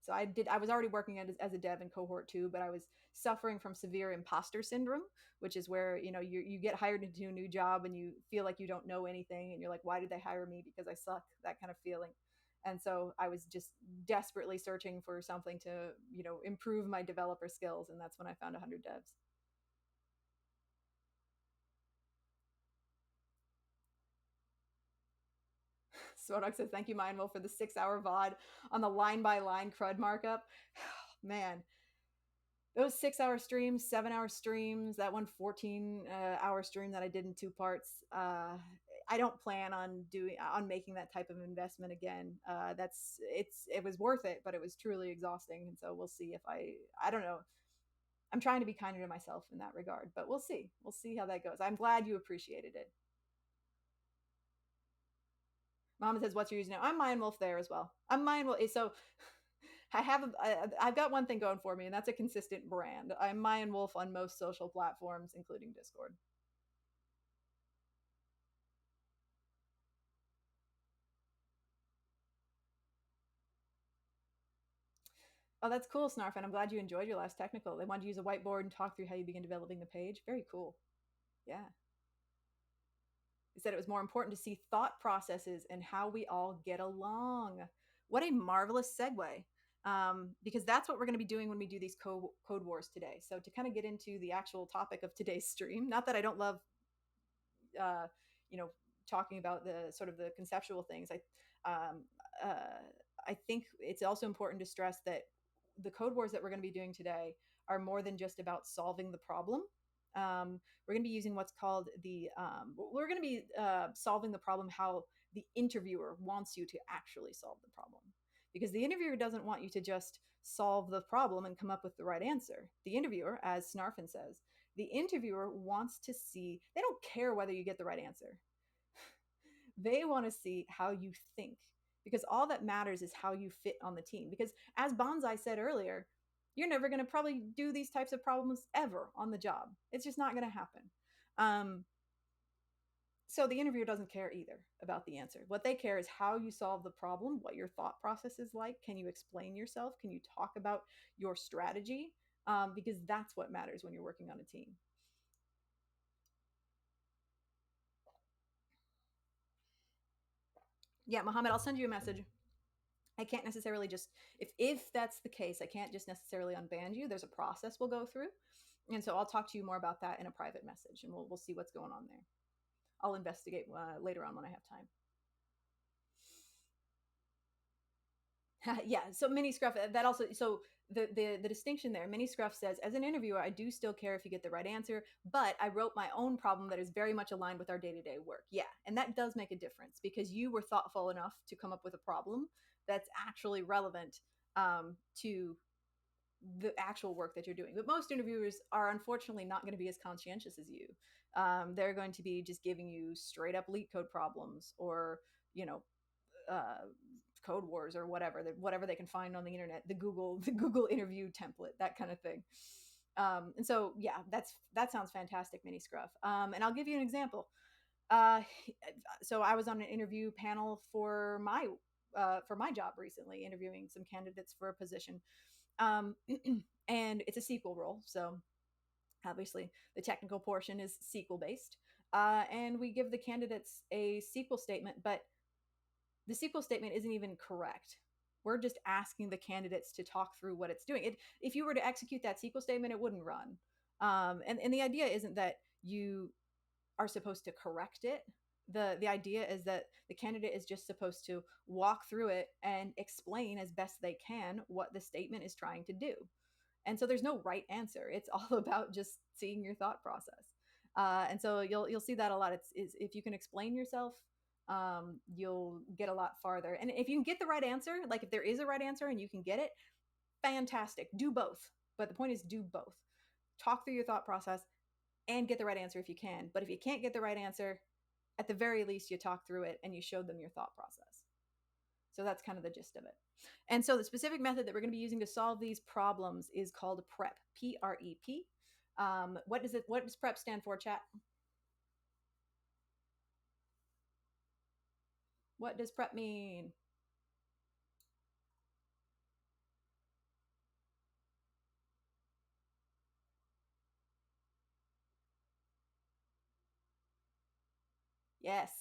Speaker 1: So I was already working as a dev in cohort 2, but I was suffering from severe imposter syndrome, which is where you get hired into a new job and you feel like you don't know anything, and you're like, why did they hire me? Because I suck. That kind of feeling. And so I was just desperately searching for something to improve my developer skills, and that's when I found 100 devs. Swodog says, thank you, Mindful, for the 6-hour VOD on the line by line CRUD markup. Man, those 6 hour streams, 7 hour streams, that one 14 hour stream that I did in two parts. I don't plan on making that type of investment again. It was worth it, but it was truly exhausting. And so we'll see if I don't know. I'm trying to be kinder to myself in that regard, but we'll see. We'll see how that goes. I'm glad you appreciated it. Mama says, "What's your username?" I'm Mayan Wolf there as well. I'm Mayan Wolf. So I've got one thing going for me, and that's a consistent brand. I'm Mayan Wolf on most social platforms, including Discord. Oh, that's cool, Snarf, and I'm glad you enjoyed your last technical. They wanted to use a whiteboard and talk through how you begin developing the page. Very cool. Yeah. They said it was more important to see thought processes and how we all get along. What a marvelous segue. Because that's what we're going to be doing when we do these code wars today. So to kind of get into the actual topic of today's stream, not that I don't love, uh, you know, talking about the sort of the conceptual things. Um, uh, I think it's also important to stress that the code wars that we're going to be doing today are more than just about solving the problem. We're going to be using what's called we're going to be solving the problem how the interviewer wants you to actually solve the problem. Because the interviewer doesn't want you to just solve the problem and come up with the right answer. The interviewer, as Snarfin says, the interviewer wants to see, they don't care whether you get the right answer. They want to see how you think, because all that matters is how you fit on the team. Because as Bonsai said earlier, you're never going to probably do these types of problems ever on the job. It's just not going to happen. So the interviewer doesn't care either about the answer. What they care is how you solve the problem, what your thought process is like. Can you explain yourself? Can you talk about your strategy? Because that's what matters when you're working on a team. Yeah, Mohammed, I'll send you a message. I can't necessarily just if that's the case, I can't just necessarily unban you. There's a process we'll go through, and so I'll talk to you more about that in a private message, and we'll see what's going on there. I'll investigate later on when I have time. Yeah, so mini scruff that also so the distinction there, mini scruff says, as an interviewer, I do still care if you get the right answer, but I wrote my own problem that is very much aligned with our day-to-day work. Yeah, and that does make a difference because you were thoughtful enough to come up with a problem that's actually relevant to the actual work that you're doing. But most interviewers are unfortunately not going to be as conscientious as you. They're going to be just giving you straight up leak code problems, or you know, Codewars or whatever they can find on the internet, the Google interview template, that kind of thing. And so yeah, that sounds fantastic, Mini Scruff. And I'll give you an example. Uh, so I was on an interview panel for my job recently, interviewing some candidates for a position, and it's a SQL role. So obviously, the technical portion is SQL based, and we give the candidates a SQL statement, but the SQL statement isn't even correct. We're just asking the candidates to talk through what it's doing. If you were to execute that SQL statement, it wouldn't run. And the idea isn't that you are supposed to correct it. The idea is that the candidate is just supposed to walk through it and explain as best they can what the statement is trying to do. And so there's no right answer. It's all about just seeing your thought process. And so you'll see that a lot. It's if you can explain yourself, you'll get a lot farther. And if you can get the right answer, like if there is a right answer and you can get it, fantastic. Do both. But the point is, do both. Talk through your thought process and get the right answer if you can. But if you can't get the right answer, at the very least, you talk through it and you show them your thought process. So that's kind of the gist of it. And so the specific method that we're going to be using to solve these problems is called PREP, P-R-E-P. What does PREP stand for, chat? What does PREP mean? Yes.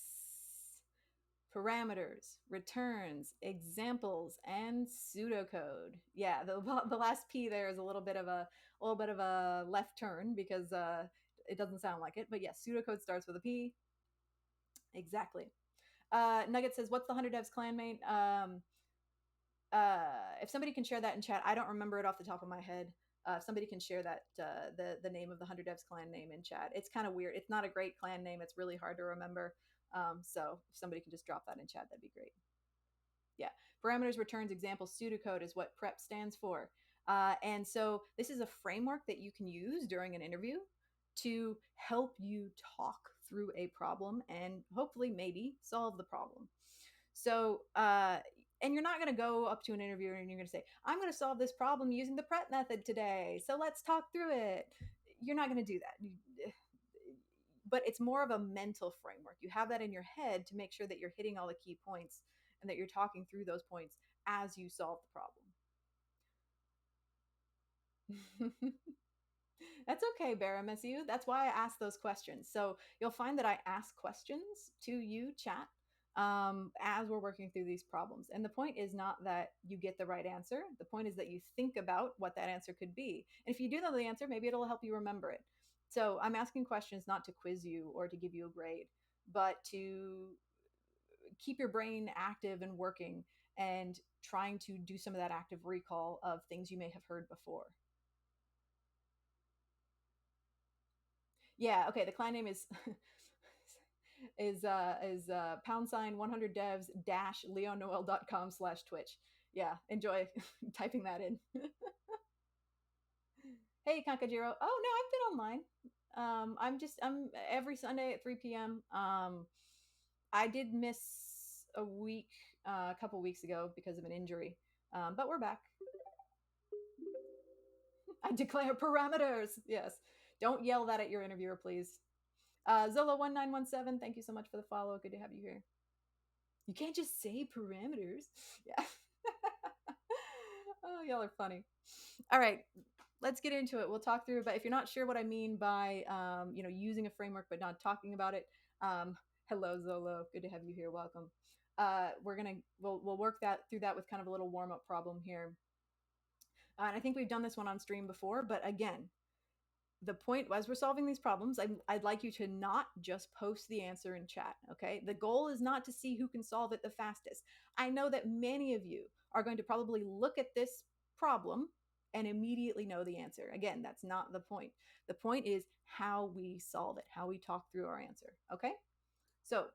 Speaker 1: Parameters, returns, examples, and pseudocode. Yeah, the last P there is a little bit of a left turn because it doesn't sound like it. But yes, pseudocode starts with a P. Exactly. Nugget says, "What's the 100 devs clan mate?" If somebody can share that in chat, I don't remember it off the top of my head. Somebody can share that the name of the 100 devs clan name in chat. It's kind of weird. It's not a great clan name. It's really hard to remember. So if somebody can just drop that in chat, that'd be great. Yeah. Parameters returns example pseudocode is what PrEP stands for. And so this is a framework that you can use during an interview to help you talk through a problem and hopefully maybe solve the problem. So, and you're not going to go up to an interviewer and you're going to say, I'm going to solve this problem using the PrEP method today. So let's talk through it. You're not going to do that. But it's more of a mental framework. You have that in your head to make sure that you're hitting all the key points and that you're talking through those points as you solve the problem. That's okay, Bear MSU. That's why I ask those questions. So you'll find that I ask questions to you, chat, as we're working through these problems. And the point is not that you get the right answer. The point is that you think about what that answer could be. And if you do know the answer, maybe it'll help you remember it. So I'm asking questions not to quiz you or to give you a grade, but to keep your brain active and working and trying to do some of that active recall of things you may have heard before. Yeah, okay, the clan name is is pound sign 100 devs dash leonnoel.com/twitch. Yeah, enjoy typing that in. Hey Kankajiro. Oh no, I've been online. I'm every Sunday at 3 p.m. I did miss a week a couple weeks ago because of an injury. But we're back. I declare parameters. Yes. Don't yell that at your interviewer, please. Zola1917, thank you so much for the follow. Good to have you here. You can't just say parameters. Yeah. Oh, y'all are funny. All right, let's get into it. We'll talk through. But if you're not sure what I mean by, using a framework but not talking about it, hello Zolo. Good to have you here. Welcome. We'll work that through that with kind of a little warm up problem here. And I think we've done this one on stream before, but again, the point as we're solving these problems, I'd like you to not just post the answer in chat. Okay, the goal is not to see who can solve it the fastest. I know that many of you are going to probably look at this problem and immediately know the answer. Again, that's not the point. The point is how we solve it, how we talk through our answer. Okay, so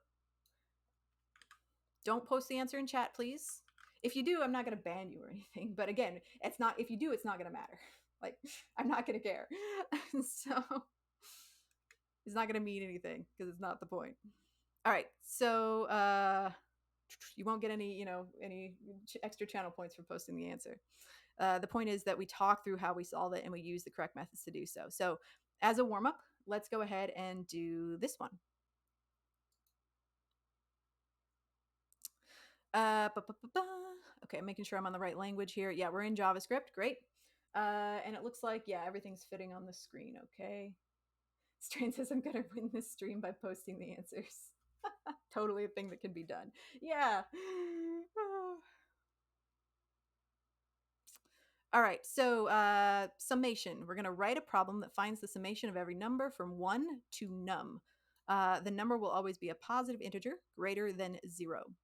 Speaker 1: don't post the answer in chat, please. If you do, I'm not going to ban you or anything. But again, it's not. If you do, it's not going to matter. Like, I'm not going to care. So it's not going to mean anything because it's not the point. All right. So you won't get any extra channel points for posting the answer. The point is that we talk through how we solve it and we use the correct methods to do so. So as a warm up, let's go ahead and do this one. Okay, I'm making sure I'm on the right language here. Yeah, we're in JavaScript. Great. And it looks like, yeah, everything's fitting on the screen. Okay. Strain says I'm going to win this stream by posting the answers. Totally a thing that can be done. Yeah. All right, so summation. We're going to write a problem that finds the summation of every number from 1 to num. The number will always be a positive integer greater than 0.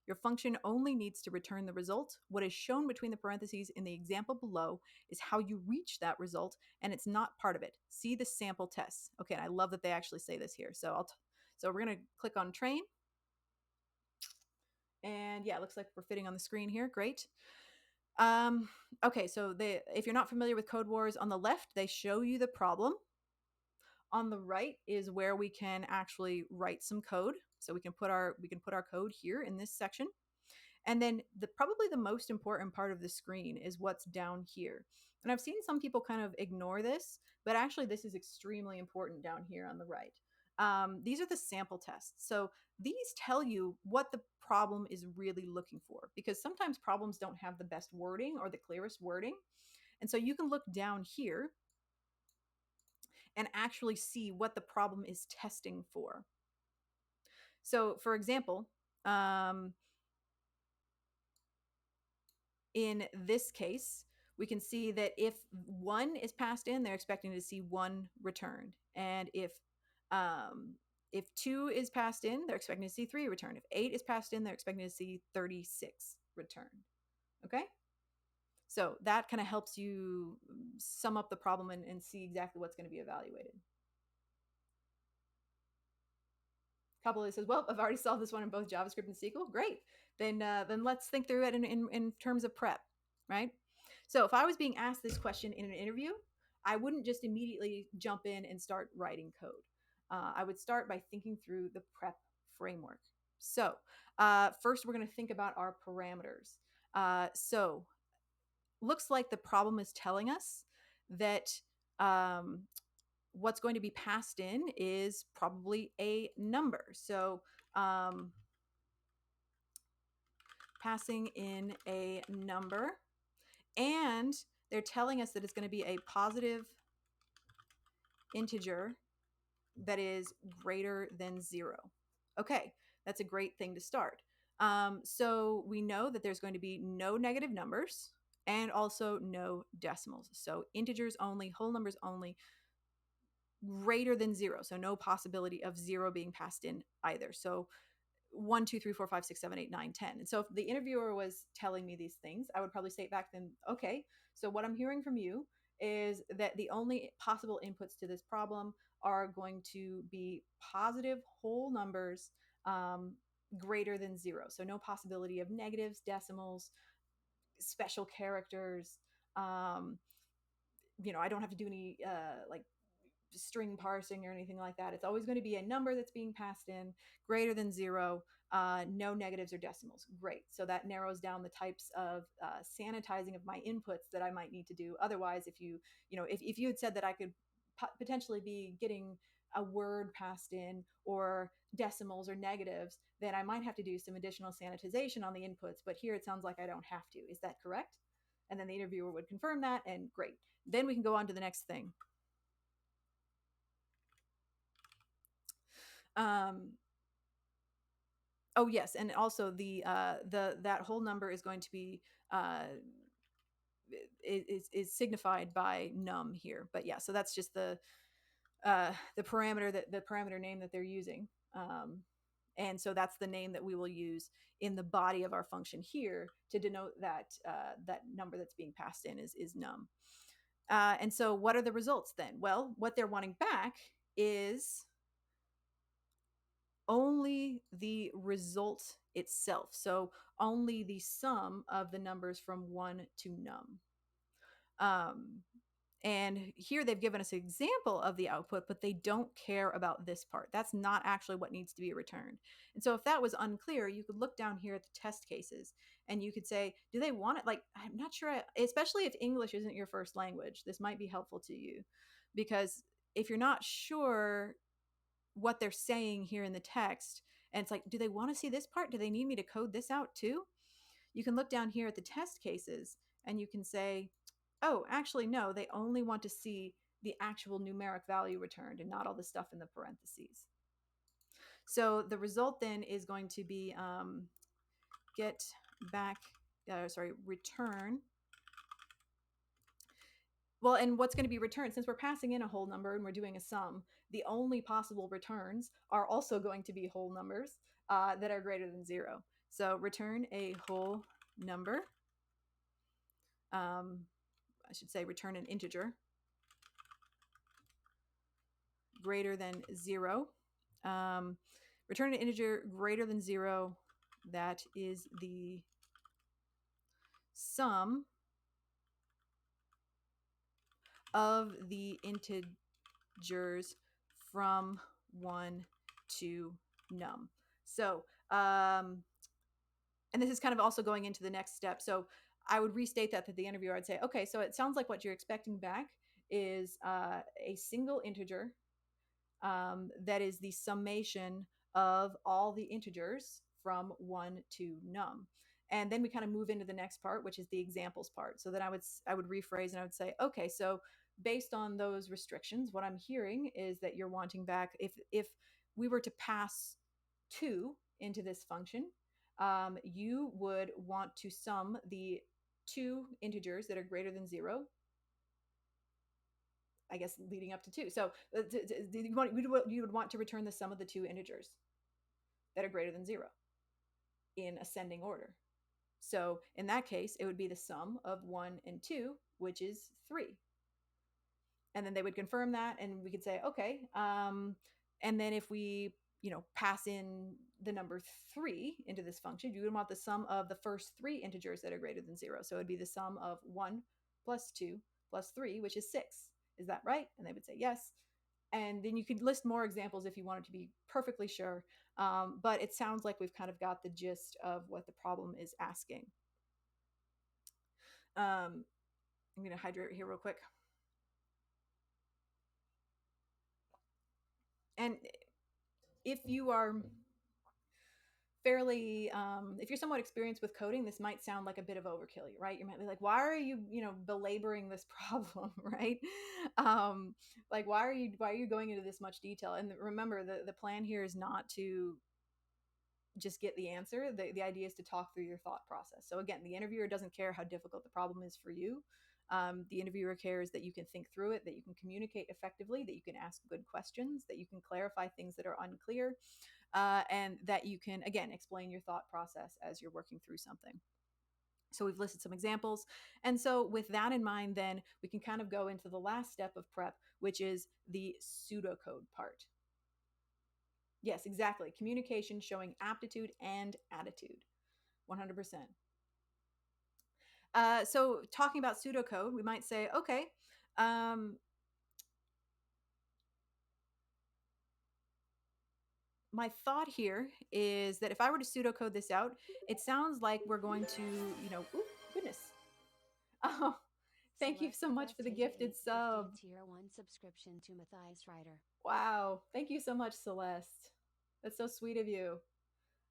Speaker 1: Your function only needs to return the result. What is shown between the parentheses in the example below is how you reach that result, and it's not part of it. See the sample tests. Okay, and I love that they actually say this here. So we're going to click on train. And yeah, it looks like we're fitting on the screen here. Great. Okay, so if you're not familiar with Codewars, on the left, they show you the problem. On the right is where we can actually write some code. So we can put our code here in this section. And then probably the most important part of the screen is what's down here. And I've seen some people kind of ignore this, but actually this is extremely important down here on the right. These are the sample tests. So these tell you what the problem is really looking for, because sometimes problems don't have the best wording or the clearest wording. And so you can look down here and actually see what the problem is testing for. So for example, in this case, we can see that if 1 is passed in, they're expecting to see 1 returned. And if 2 is passed in, they're expecting to see 3 returned. If 8 is passed in, they're expecting to see 36 returned. Okay? So that kind of helps you sum up the problem and see exactly what's going to be evaluated. Kabbalah says, well, I've already solved this one in both JavaScript and SQL. Great. Then let's think through it in terms of prep, right? So if I was being asked this question in an interview, I wouldn't just immediately jump in and start writing code. I would start by thinking through the prep framework. So first, we're going to think about our parameters. So looks like the problem is telling us that um, what's going to be passed in is probably a number. So passing in a number, and they're telling us that it's going to be a positive integer that is greater than 0. Okay, that's a great thing to start. So we know that there's going to be no negative numbers and also no decimals. So integers only, whole numbers only, greater than 0. So no possibility of 0 being passed in either. So 1, 2, 3, 4, 5, 6, 7, 8, 9, 10. And so if the interviewer was telling me these things, I would probably say back then, okay, so what I'm hearing from you is that the only possible inputs to this problem are going to be positive whole numbers greater than 0. So no possibility of negatives, decimals, special characters. Um, I don't have to do any like string parsing or anything like that. It's always going to be a number that's being passed in greater than 0, no negatives or decimals. Great. So that narrows down the types of sanitizing of my inputs that I might need to do. Otherwise, if you had said that I could potentially be getting a word passed in or decimals or negatives, then I might have to do some additional sanitization on the inputs. But here it sounds like I don't have to. Is that correct? And then the interviewer would confirm that, and great. Then we can go on to the next thing. Um, oh yes, and also the that whole number is going to be is signified by num here. But yeah, so that's just the parameter that the parameter name that they're using. And so that's the name that we will use in the body of our function here to denote that that number that's being passed in is num. And so what are the results then? Well, what they're wanting back is only the result itself. So only the sum of the numbers from 1 to num. Um, and here they've given us an example of the output, but they don't care about this part. That's not actually what needs to be returned. And so if that was unclear, you could look down here at the test cases and you could say, do they want it? Like, I'm not sure, especially if English isn't your first language, this might be helpful to you, because if you're not sure what they're saying here in the text, and it's like, do they want to see this part? Do they need me to code this out too? You can look down here at the test cases and you can say, oh, actually, no, they only want to see the actual numeric value returned and not all the stuff in the parentheses. So the result then is going to be get back, return. Well, and what's going to be returned, since we're passing in a whole number and we're doing a sum, the only possible returns are also going to be whole numbers that are greater than 0. So return a whole number. I should say return an integer greater than 0. Return an integer greater than 0 that is the sum of the integers from 1 to num. So, and this is kind of also going into the next step. So I would restate that to the interviewer. I'd say, okay, so it sounds like what you're expecting back is a single integer that is the summation of all the integers from 1 to num. And then we kind of move into the next part, which is the examples part. So then I would rephrase and I would say, okay, so based on those restrictions, what I'm hearing is that you're wanting back, if we were to pass 2 into this function, you would want to sum the 2 integers that are greater than 0, I guess, leading up to 2. So you would want to return the sum of the 2 integers that are greater than 0 in ascending order. So in that case, it would be the sum of 1 and 2, which is 3. And then they would confirm that, and we could say, okay. And then if we, pass in the number 3 into this function, you would want the sum of the first 3 integers that are greater than 0. So it would be the sum of 1 plus 2 plus 3, which is 6. Is that right? And they would say yes. And then you could list more examples if you wanted to be perfectly sure. But it sounds like we've kind of got the gist of what the problem is asking. I'm going to hydrate here real quick. And if you are fairly if you're somewhat experienced with coding, this might sound like a bit of overkill, right? You might be like, why are you belaboring this problem? Right? Like, why are you going into this much detail? And remember, the plan here is not to just get the answer. The idea is to talk through your thought process. So again, the interviewer doesn't care how difficult the problem is for you. The interviewer cares that you can think through it, that you can communicate effectively, that you can ask good questions, that you can clarify things that are unclear, and that you can, again, explain your thought process as you're working through something. So we've listed some examples. And so with that in mind, then we can kind of go into the last step of prep, which is the pseudocode part. Yes, exactly. Communication showing aptitude and attitude. 100%. So talking about pseudocode, we might say, okay, my thought here is that if I were to pseudocode this out, it sounds like we're going to, ooh, goodness. Oh, thank you so much for the gifted sub.
Speaker 2: Tier 1 subscription to Matthias Ryder.
Speaker 1: Wow. Thank you so much, Celeste. That's so sweet of you.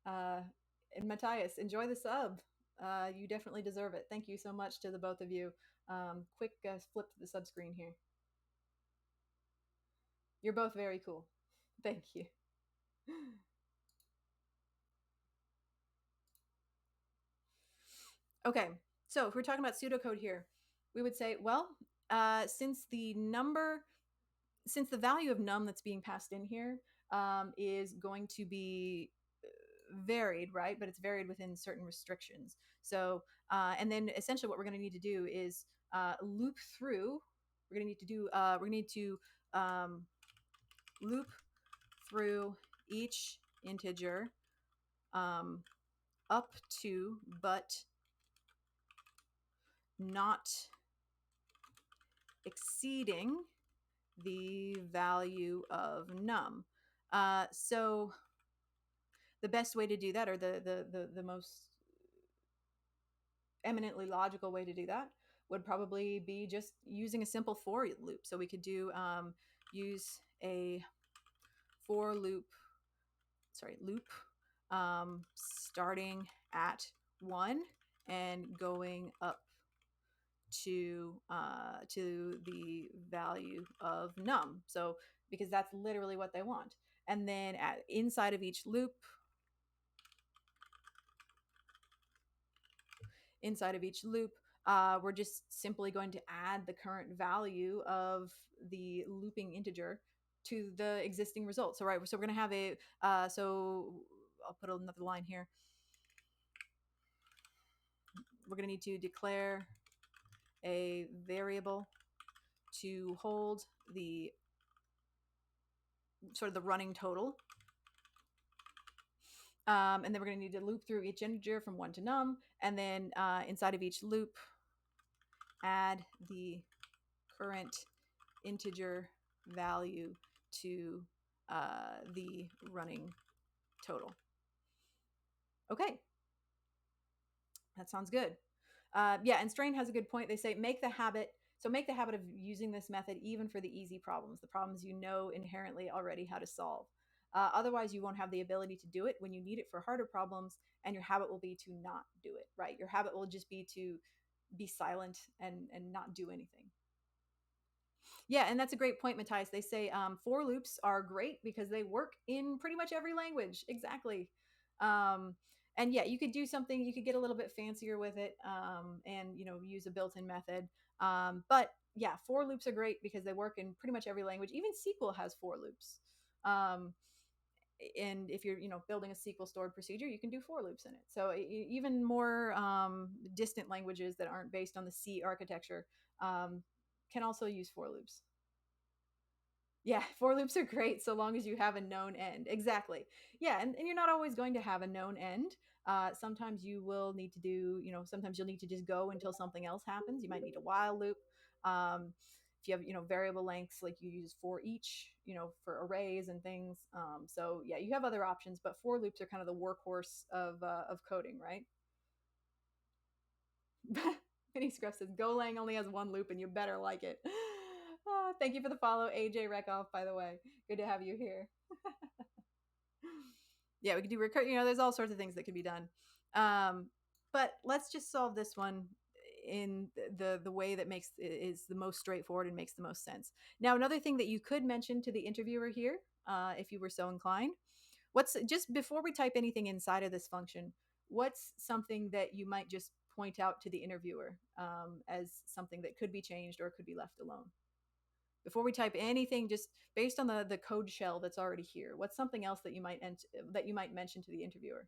Speaker 1: And Matthias, enjoy the sub. You definitely deserve it. Thank you so much to the both of you. Quick flip to the sub screen here. You're both very cool. Thank you. Okay, so if we're talking about pseudocode here, we would say, well, since the value of num that's being passed in here is going to be varied, right? But it's varied within certain restrictions. So, and then essentially what we're going to need to do is loop through. We're going to need to do. We're going to need to loop through each integer up to, but not exceeding the value of num. So the best way to do that, or the most eminently logical way to do that, would probably be just using a simple for loop. So we could do use a for loop, starting at 1 and going up to the value of num. So because that's literally what they want. And then inside of each loop, we're just simply going to add the current value of the looping integer to the existing result. So right, so we're going to have so I'll put another line here. We're going to need to declare a variable to hold the sort of the running total. And then we're going to need to loop through each integer from 1 to num, and then inside of each loop, add the current integer value to the running total. Okay, that sounds good. Yeah, and Strain has a good point. They say make the habit of using this method even for the easy problems, the problems you know inherently already how to solve. Otherwise, you won't have the ability to do it when you need it for harder problems, and your habit will be to not do it, right? Your habit will just be to be silent and not do anything. Yeah, and that's a great point, Matthias. They say for loops are great because they work in pretty much every language. Exactly. And yeah, you could do something, you could get a little bit fancier with it and, use a built-in method. But yeah, for loops are great because they work in pretty much every language. Even SQL has for loops. And if you're building a SQL stored procedure, you can do for loops in it. So even more distant languages that aren't based on the C architecture um, can also use for loops. Yeah, for loops are great so long as you have a known end. Exactly. Yeah, and you're not always going to have a known end. Sometimes you will need to do, sometimes you'll need to just go until something else happens. You might need a while loop. Um, if you have, variable lengths, like you use for each, for arrays and things. So yeah, you have other options, but for loops are kind of the workhorse of coding, right? Penny Scruff says Golang only has one loop, and you better like it. Oh, thank you for the follow, AJ Reckoff. By the way, good to have you here. Yeah, we could do recur. There's all sorts of things that could be done. Um, but let's just solve this one in the way that makes is the most straightforward and makes the most sense. Now, another thing that you could mention to the interviewer here, if you were so inclined, what's just before we type anything inside of this function, what's something that you might just point out to the interviewer as something that could be changed or could be left alone? Before we type anything, just based on the code shell that's already here, what's something else that you might mention to the interviewer?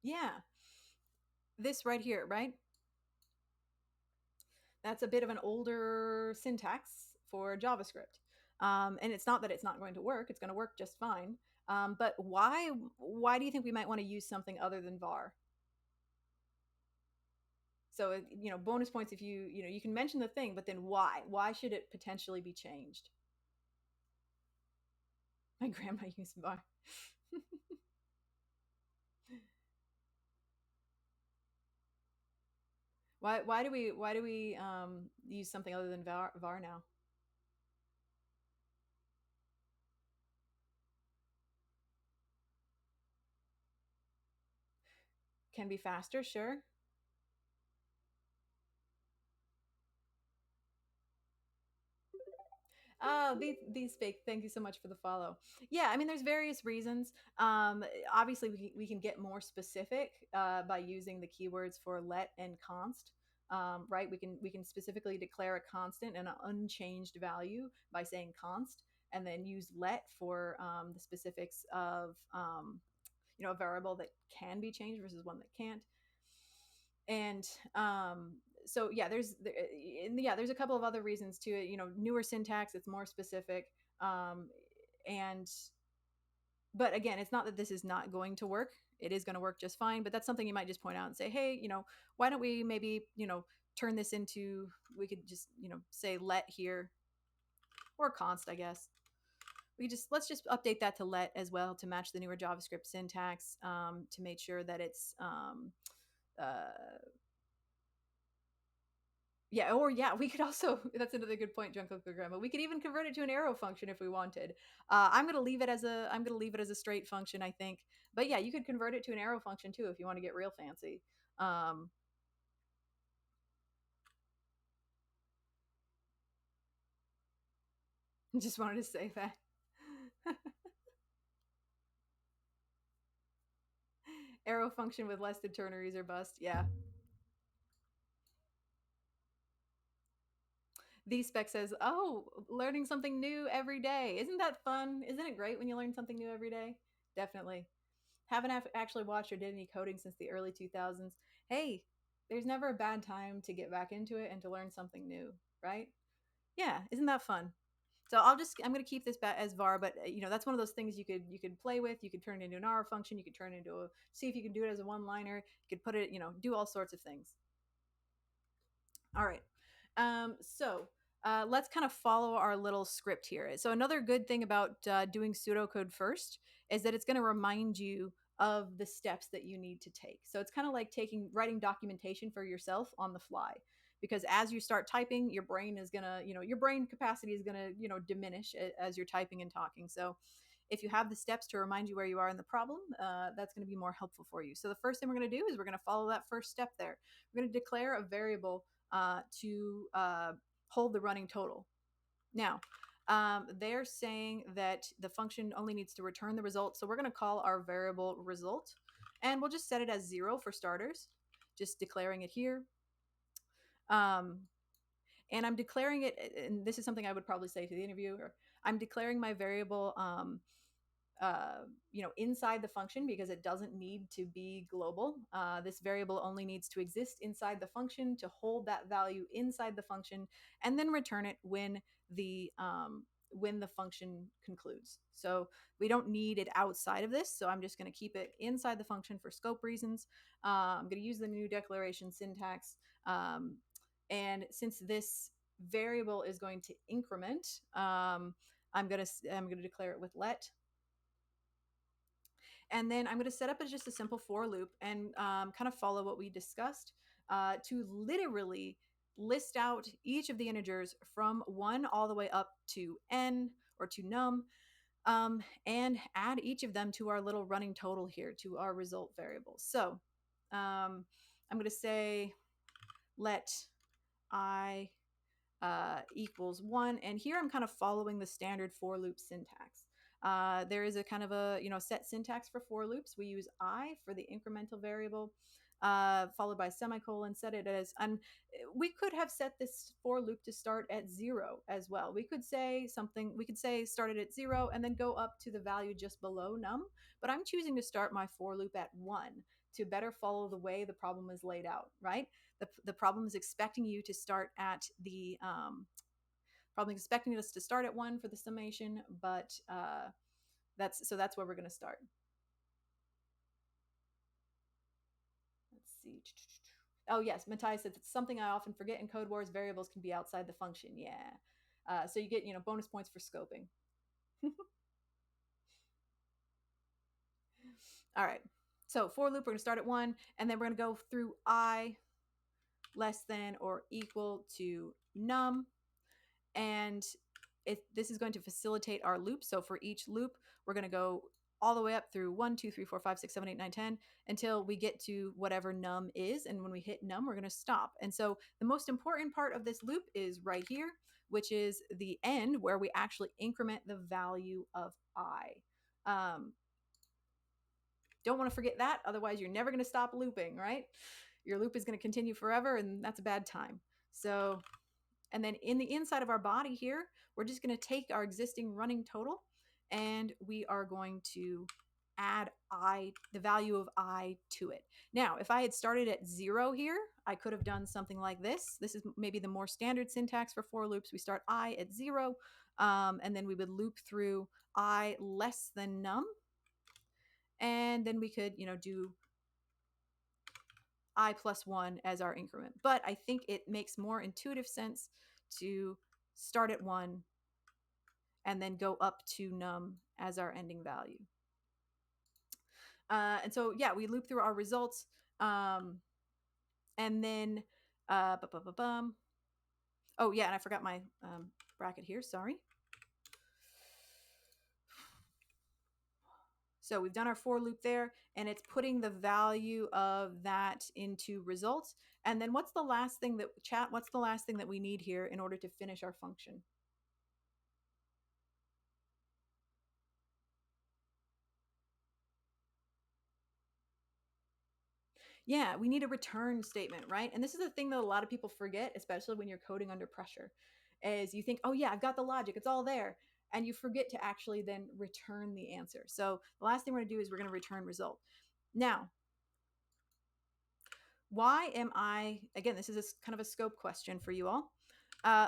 Speaker 1: Yeah, this right here, right? That's a bit of an older syntax for JavaScript. And it's not that it's not going to work; it's going to work just fine. But why do you think we might want to use something other than var? So bonus points if you can mention the thing, but then why? Why should it potentially be changed? My grandma used var. Why do we use something other than var now? Can be faster, sure. Oh, these fake. Thank you so much for the follow. Yeah, I mean, there's various reasons. Obviously, we can get more specific by using the keywords for let and const. Right, we can specifically declare a constant and an unchanged value by saying const, and then use let for the specifics of a variable that can be changed versus one that can't. And so yeah, there's a couple of other reasons to it. Newer syntax, it's more specific. And but again, it's not that this is not going to work. It is going to work just fine, but that's something you might just point out and say, hey, why don't we maybe turn this into, we could just say let here, or const, I guess. Let's just update that to let as well to match the newer JavaScript syntax, to make sure that it's uh, yeah, or yeah, we could also, that's another good point, Drunk Uncle Grandma. We could even convert it to an arrow function if we wanted. I'm gonna leave it as a straight function, I think. But yeah, you could convert it to an arrow function too if you want to get real fancy. Um, just wanted to say that. Arrow function with less than ternaries or bust. Yeah. The spec says, "Oh, learning something new every day. Isn't that fun? Isn't it great when you learn something new every day?" Definitely. Haven't actually watched or did any coding since the early 2000s. Hey, there's never a bad time to get back into it and to learn something new, right? Yeah, isn't that fun? So I'm going to keep this as var, but that's one of those things you could play with. You could turn it into an R function. You could turn it into see if you can do it as a one liner. You could put it, do all sorts of things. All right. So let's kind of follow our little script here. So another good thing about doing pseudocode first is that it's going to remind you of the steps that you need to take. So it's kind of like writing documentation for yourself on the fly, because as you start typing, your brain is gonna, your brain capacity is gonna, diminish as you're typing and talking. So if you have the steps to remind you where you are in the problem, that's going to be more helpful for you. So the first thing we're going to do is we're going to follow that first step there. We're going to declare a variable to hold the running total. Now, they're saying that the function only needs to return the result. So we're going to call our variable result. And we'll just set it as 0 for starters, just declaring it here. Um, and I'm declaring it, and this is something I would probably say to the interviewer, I'm declaring my variable uh, inside the function because it doesn't need to be global. This variable only needs to exist inside the function to hold that value inside the function and then return it when the function concludes. So we don't need it outside of this. So I'm just going to keep it inside the function for scope reasons. I'm going to use the new declaration syntax. And since this variable is going to increment, I'm going to declare it with let. And then I'm going to set up as just a simple for loop and kind of follow what we discussed to literally list out each of the integers from 1 all the way up to n or to num, and add each of them to our little running total here, to our result variable. So I'm going to say let I equals 1. And here I'm kind of following the standard for loop syntax. There is a kind of a set syntax for for loops. We use I for the incremental variable, followed by semicolon. Set it as, and we could have set this for loop to start at 0 as well. We could say something. We could say start it at 0 and then go up to the value just below num. But I'm choosing to start my for loop at 1 to better follow the way the problem is laid out. Right. The problem is expecting you to start at the probably expecting us to start at 1 for the summation, but that's where we're going to start. Let's see. Oh yes, Matthias said it's something I often forget in Codewars. Variables can be outside the function. Yeah. So you get bonus points for scoping. All right. So for loop, we're going to start at 1, and then we're going to go through I less than or equal to num. And this is going to facilitate our loop. So for each loop, we're going to go all the way up through 1, 2, 3, 4, 5, 6, 7, 8, 9, 10 until we get to whatever num is. And when we hit num, we're going to stop. And so the most important part of this loop is right here, which is the end where we actually increment the value of I. Don't want to forget that. Otherwise, you're never going to stop looping, right? Your loop is going to continue forever, and that's a bad time. So, and then in the inside of our body here, we're just going to take our existing running total and we are going to add the value of I to it. Now, if I had started at 0 here, I could have done something like this. This is maybe the more standard syntax for loops. We start I at 0, and then we would loop through I less than num. And then we could, do I plus 1 as our increment. But I think it makes more intuitive sense to start at 1 and then go up to num as our ending value. And so, yeah, we loop through our results. And then, oh, yeah, and I forgot my bracket here. Sorry. So we've done our for loop there, and it's putting the value of that into results. And then what's the last thing that we need here in order to finish our function? Yeah, we need a return statement, right? And this is the thing that a lot of people forget, especially when you're coding under pressure, is you think, oh yeah, I've got the logic, it's all there. And you forget to actually then return the answer. So the last thing we're gonna do is we're gonna return result. Now, why am I, again, this is kind of a scope question for you all.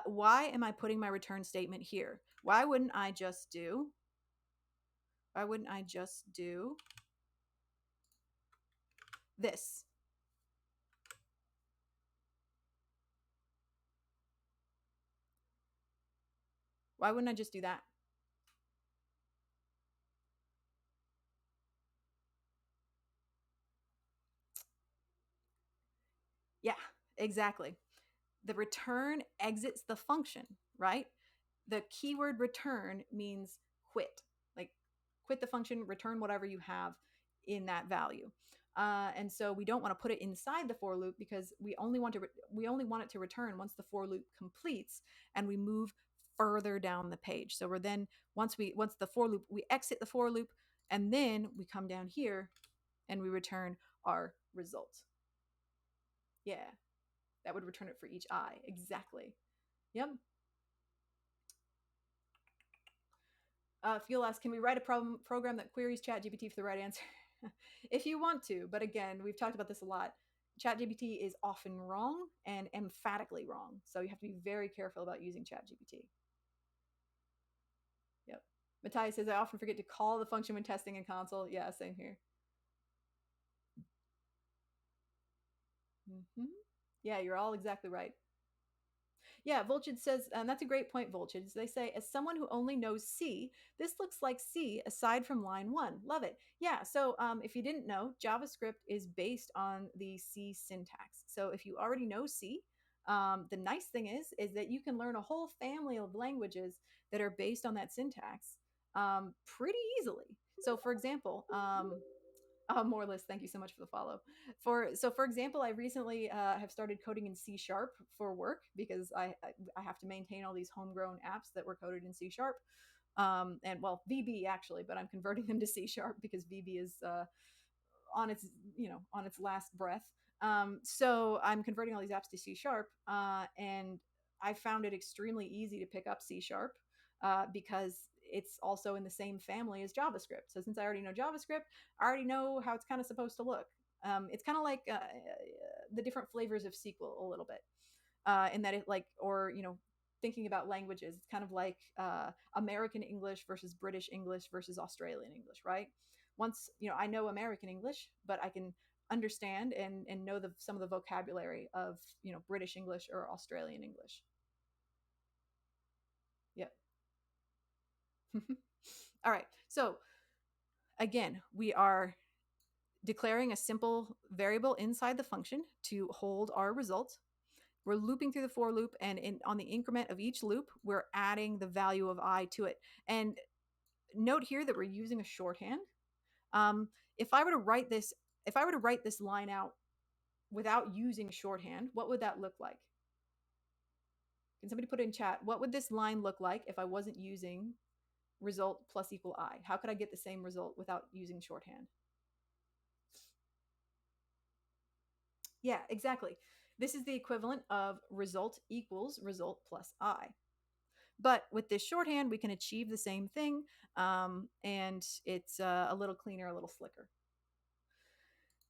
Speaker 1: Why am I putting my return statement here? Why wouldn't I just do this? Why wouldn't I just do that? Yeah, exactly. The return exits the function, right? The keyword return means quit, like quit the function, return whatever you have in that value. And so we don't want to put it inside the for loop because we only want it to return once the for loop completes and we move further down the page. So we're then once the for loop, we exit the for loop and then we come down here and we return our result. Yeah, that would return it for each I. Exactly. Yep. Fuel asks, can we write a program that queries ChatGPT for the right answer? If you want to, but again, we've talked about this a lot. ChatGPT is often wrong and emphatically wrong, so you have to be very careful about using ChatGPT. Yep. Matthias says, I often forget to call the function when testing in console. Yeah, same here. Mm-hmm. Yeah, you're all exactly right. Yeah, Volchid says, and that's a great point, Volchid. They say, as someone who only knows C, this looks like C aside from line one. Love it. Yeah, so if you didn't know, JavaScript is based on the C syntax. So if you already know C, the nice thing is that you can learn a whole family of languages that are based on that syntax pretty easily. So, for example, Moreless, thank you so much for the follow. For example, I recently have started coding in C sharp for work because I have to maintain all these homegrown apps that were coded in C sharp, and well VB actually, but I'm converting them to C sharp because VB is on its on its last breath. So I'm converting all these apps to C sharp, and I found it extremely easy to pick up C sharp because it's also in the same family as JavaScript. So since I already know JavaScript, I already know how it's kind of supposed to look. It's kind of like the different flavors of SQL a little bit, in that it like, or thinking about languages, it's kind of like American English versus British English versus Australian English, right? Once I know American English, but I can understand and know some of the vocabulary of British English or Australian English. Yep. All right. So again, we are declaring a simple variable inside the function to hold our result. We're looping through the for loop, and on the increment of each loop, we're adding the value of I to it. And note here that we're using a shorthand. Um, if I were to write this, if I were to write this line out without using shorthand, what would that look like? Can somebody put in chat? What would this line look like if I wasn't using result plus equal I? How could I get the same result without using shorthand? Yeah, exactly. This is the equivalent of result equals result plus I. But with this shorthand, we can achieve the same thing, and it's a little cleaner, a little slicker.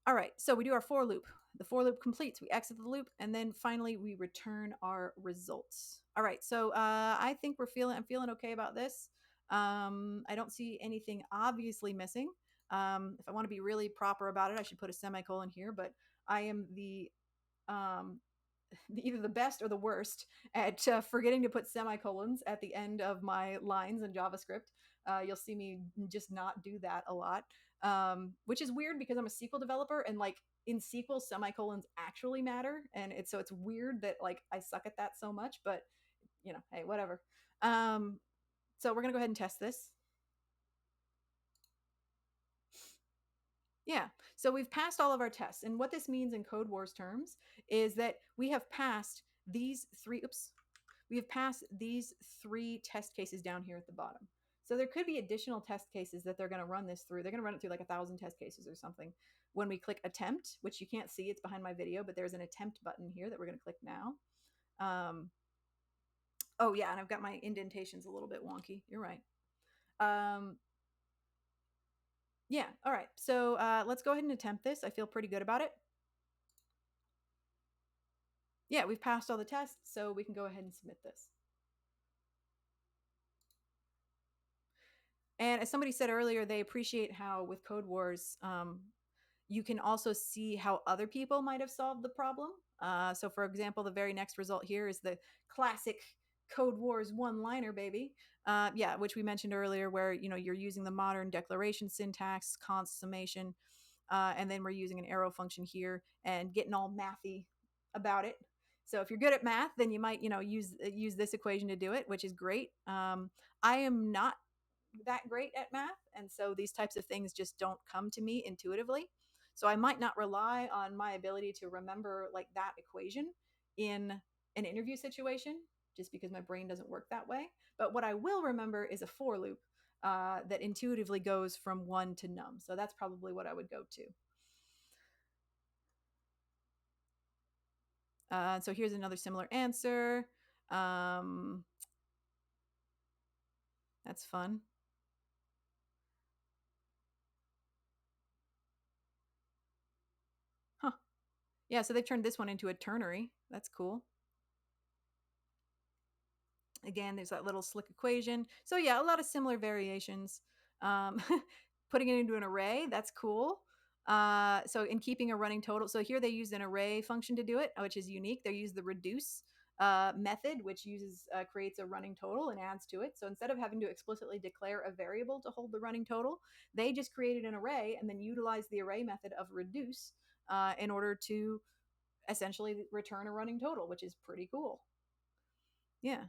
Speaker 1: All right, so we do our for loop. The for loop completes. We exit the loop, and then finally we return our results. All right, so I think I'm feeling okay about this. I don't see anything obviously missing. If I want to be really proper about it, I should put a semicolon here, but I am um, either the best or the worst at forgetting to put semicolons at the end of my lines in JavaScript. You'll see me just not do that a lot, which is weird because I'm a SQL developer, and like in SQL, semicolons actually matter, and it's weird that like I suck at that so much. But hey, whatever. So we're gonna go ahead and test this. Yeah. So we've passed all of our tests. And what this means in Codewars terms is that we have passed these three, oops, we have passed these three test cases down here at the bottom. So there could be additional test cases that they're going to run this through. They're going to run it through like 1,000 test cases or something. When we click attempt, which you can't see, it's behind my video, but there's an attempt button here that we're going to click now. Oh yeah, and I've got my indentations a little bit wonky. You're right. Yeah, all right. So let's go ahead and attempt this. I feel pretty good about it. Yeah, we've passed all the tests, so we can go ahead and submit this. And as somebody said earlier, they appreciate how with Codewars, you can also see how other people might have solved the problem. So, for example, the very next result here is the classic Codewars one-liner, baby. Yeah, which we mentioned earlier, where you're using the modern declaration syntax, const summation, and then we're using an arrow function here and getting all mathy about it. So if you're good at math, then you might use this equation to do it, which is great. I am not that great at math, and so these types of things just don't come to me intuitively. So I might not rely on my ability to remember like that equation in an interview situation, just because my brain doesn't work that way. But what I will remember is a for loop, that intuitively goes from one to num. So that's probably what I would go to. So here's another similar answer. Um, that's fun. Huh. Yeah, so they've turned this one into a ternary. That's cool. Again, there's that little slick equation. So yeah, a lot of similar variations. Um, putting it into an array, that's cool. So in keeping a running total, so here they used an array function to do it, which is unique. They use the reduce method, which uses creates a running total and adds to it. So instead of having to explicitly declare a variable to hold the running total, they just created an array and then utilized the array method of reduce in order to essentially return a running total, which is pretty cool. Yeah.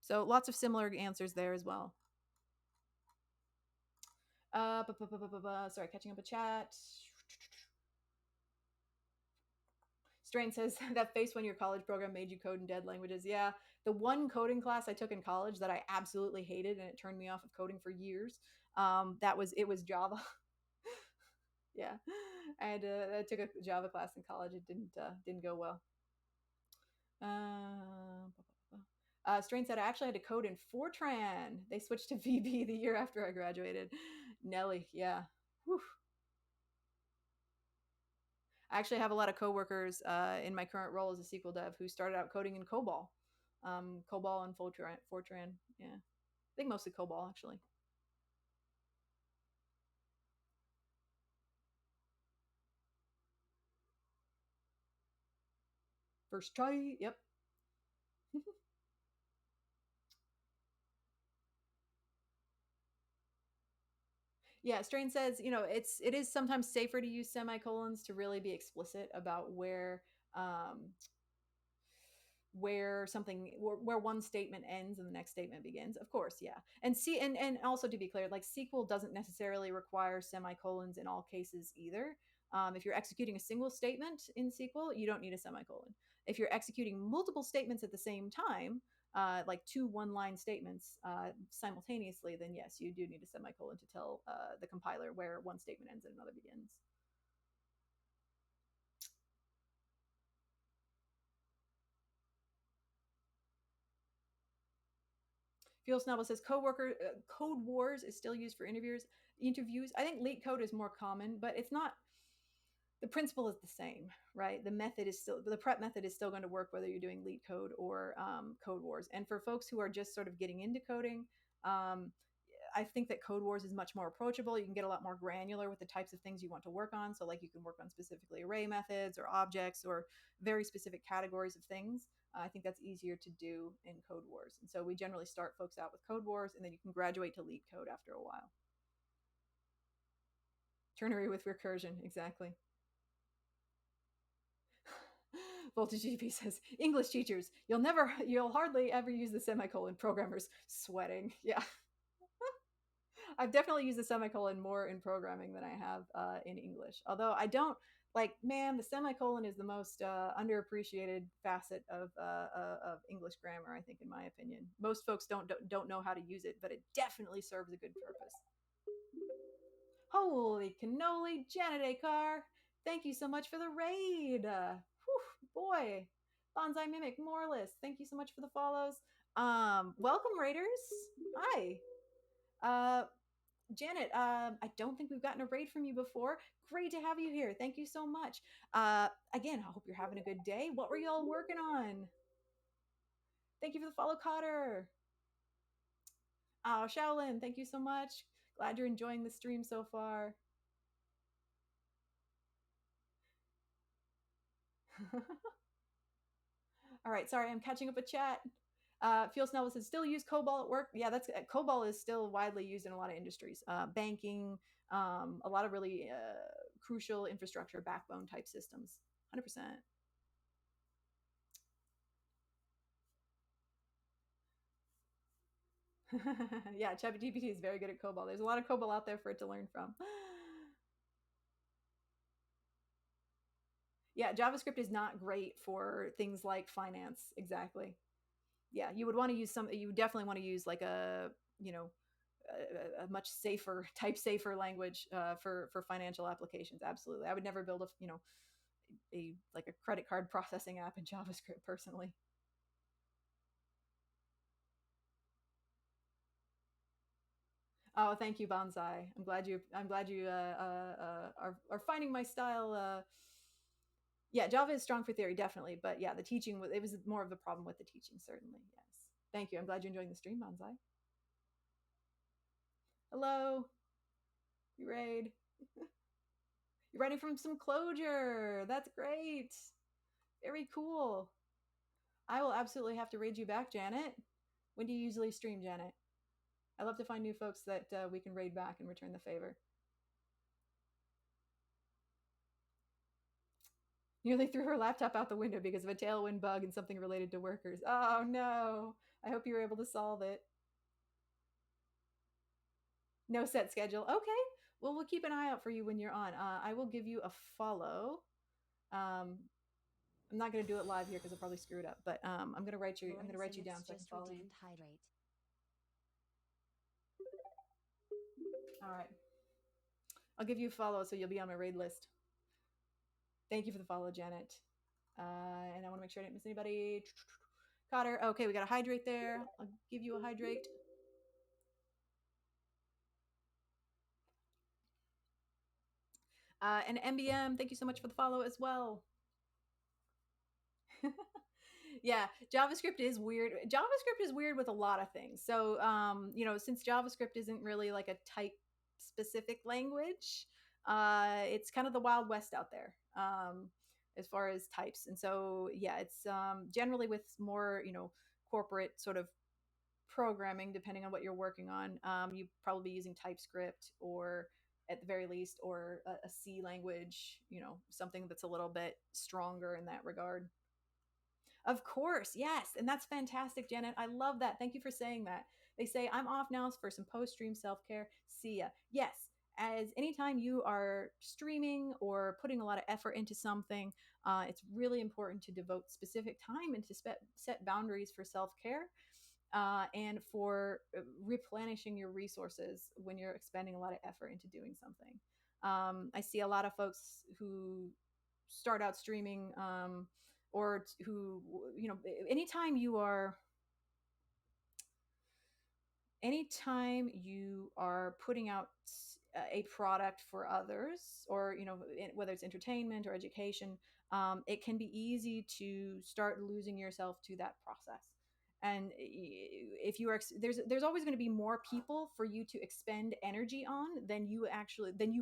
Speaker 1: So lots of similar answers there as well. Sorry, catching up a chat. Strain says that face when your college program made you code in dead languages. Yeah, the one coding class I took in college that I absolutely hated and it turned me off of coding for years. It was Java. Yeah, and I took a Java class in college. It didn't go well. Uh, Strain said I actually had to code in Fortran. They switched to VB the year after I graduated. Nelly, yeah. Whew. I actually have a lot of coworkers in my current role as a SQL dev who started out coding in COBOL, COBOL and Fortran. Yeah, I think mostly COBOL actually. First try. Yep. Yeah, Strain says, it is sometimes safer to use semicolons to really be explicit about um, where one statement ends and the next statement begins. Of course, yeah. And see and also to be clear, like SQL doesn't necessarily require semicolons in all cases either. If you're executing a single statement in SQL, you don't need a semicolon. If you're executing multiple statements at the same time, like two one-line statements simultaneously, then yes, you do need a semicolon to tell the compiler where one statement ends and another begins. Fuel Snobble says Code Wars is still used for interviews. Interviews. I think Leak Code is more common, but it's not. The principle is the same, right? The prep method is still going to work whether you're doing Leak Code or Code Wars. And for folks who are just sort of getting into coding, um, I think that Code Wars is much more approachable. You can get a lot more granular with the types of things you want to work on. So, like, you can work on specifically array methods or objects or very specific categories of things. I think that's easier to do in Code Wars. And so we generally start folks out with Code Wars, and then you can graduate to Leak Code after a while. Ternary with recursion, exactly. Voltage GP says, English teachers, you'll hardly ever use the semicolon. Programmers sweating. Yeah. I've definitely used the semicolon more in programming than I have in English. Although I don't man, the semicolon is the most underappreciated facet of English grammar. I think, in my opinion, most folks don't know how to use it, but it definitely serves a good purpose. Holy cannoli, Janet Akar! Thank you so much for the raid. Boy, Bonsai Mimic, Morless, thank you so much for the follows. Welcome, raiders. Hi. Uh, Janet, I don't think we've gotten a raid from you before. Great to have you here. Thank you so much. Again, I hope you're having a good day. What were y'all working on? Thank you for the follow, Cotter. Oh, Shaolin, thank you so much. Glad you're enjoying the stream so far. All right, sorry, I'm catching up with chat. Fuel Snell says still use COBOL at work. Yeah, that's COBOL is still widely used in a lot of industries, banking, a lot of really crucial infrastructure backbone type systems. 100%. Yeah, ChatGPT is very good at COBOL. There's a lot of COBOL out there for it to learn from. Yeah, JavaScript is not great for things like finance. Exactly. Yeah, you would want to use you would definitely want to use like a, a much safer, type safer language for financial applications. Absolutely, I would never build a like a credit card processing app in JavaScript personally. Oh, thank you, Bonsai. I'm glad you are finding my style. Yeah, Java is strong for theory, definitely, but yeah, the teaching it was more of the problem with the teaching, certainly. Yes. Thank you. I'm glad you're enjoying the stream, Bonsai. Hello, you raid. You're writing from some closure. That's great. Very cool. I will absolutely have to raid you back, Janet. When do you usually stream, Janet? I love to find new folks that we can raid back and return the favor. Nearly threw her laptop out the window because of a tailwind bug and something related to workers. Oh no. I hope you were able to solve it. No set schedule. Okay. Well, we'll keep an eye out for you when you're on. I will give you a follow. Um, I'm not going to do it live here because I'll probably screw it up. But I'm going to write you. I'm going to write you down so I can follow you.
Speaker 2: Hydrate.
Speaker 1: All right. I'll give you a follow so you'll be on my raid list. Thank you for the follow, Janet. And I want to make sure I didn't miss anybody. Cotter. Okay, we got a hydrate there. I'll give you a hydrate. And MBM, thank you so much for the follow as well. Yeah, JavaScript is weird. JavaScript is weird with a lot of things. So, since JavaScript isn't really like a type specific language, it's kind of the Wild West out there as far as types. And so, yeah, it's generally with more, corporate sort of programming, depending on what you're working on. You probably be using TypeScript or at the very least, or a C language, something that's a little bit stronger in that regard. Of course, yes. And that's fantastic, Janet. I love that. Thank you for saying that. They say, I'm off now for some post stream self care. See ya. Yes. As anytime you are streaming or putting a lot of effort into something, it's really important to devote specific time and to set boundaries for self care and for replenishing your resources when you're expending a lot of effort into doing something. I see a lot of folks who start out streaming or who, anytime you are putting out a product for others, or whether it's entertainment or education, it can be easy to start losing yourself to that process. And if you are there's always going to be more people for you to expend energy on than you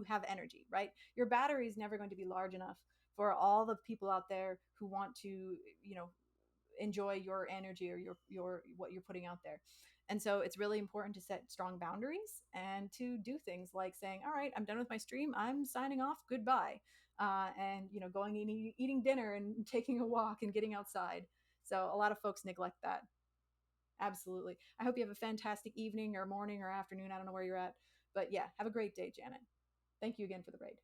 Speaker 1: have energy, right? Your battery is never going to be large enough for all the people out there who want to enjoy your energy or your what you're putting out there. And so it's really important to set strong boundaries and to do things like saying, all right, I'm done with my stream, I'm signing off, goodbye. And going and eating dinner and taking a walk and getting outside. So a lot of folks neglect that. Absolutely. I hope you have a fantastic evening or morning or afternoon. I don't know where you're at, but yeah, have a great day, Janet. Thank you again for the raid.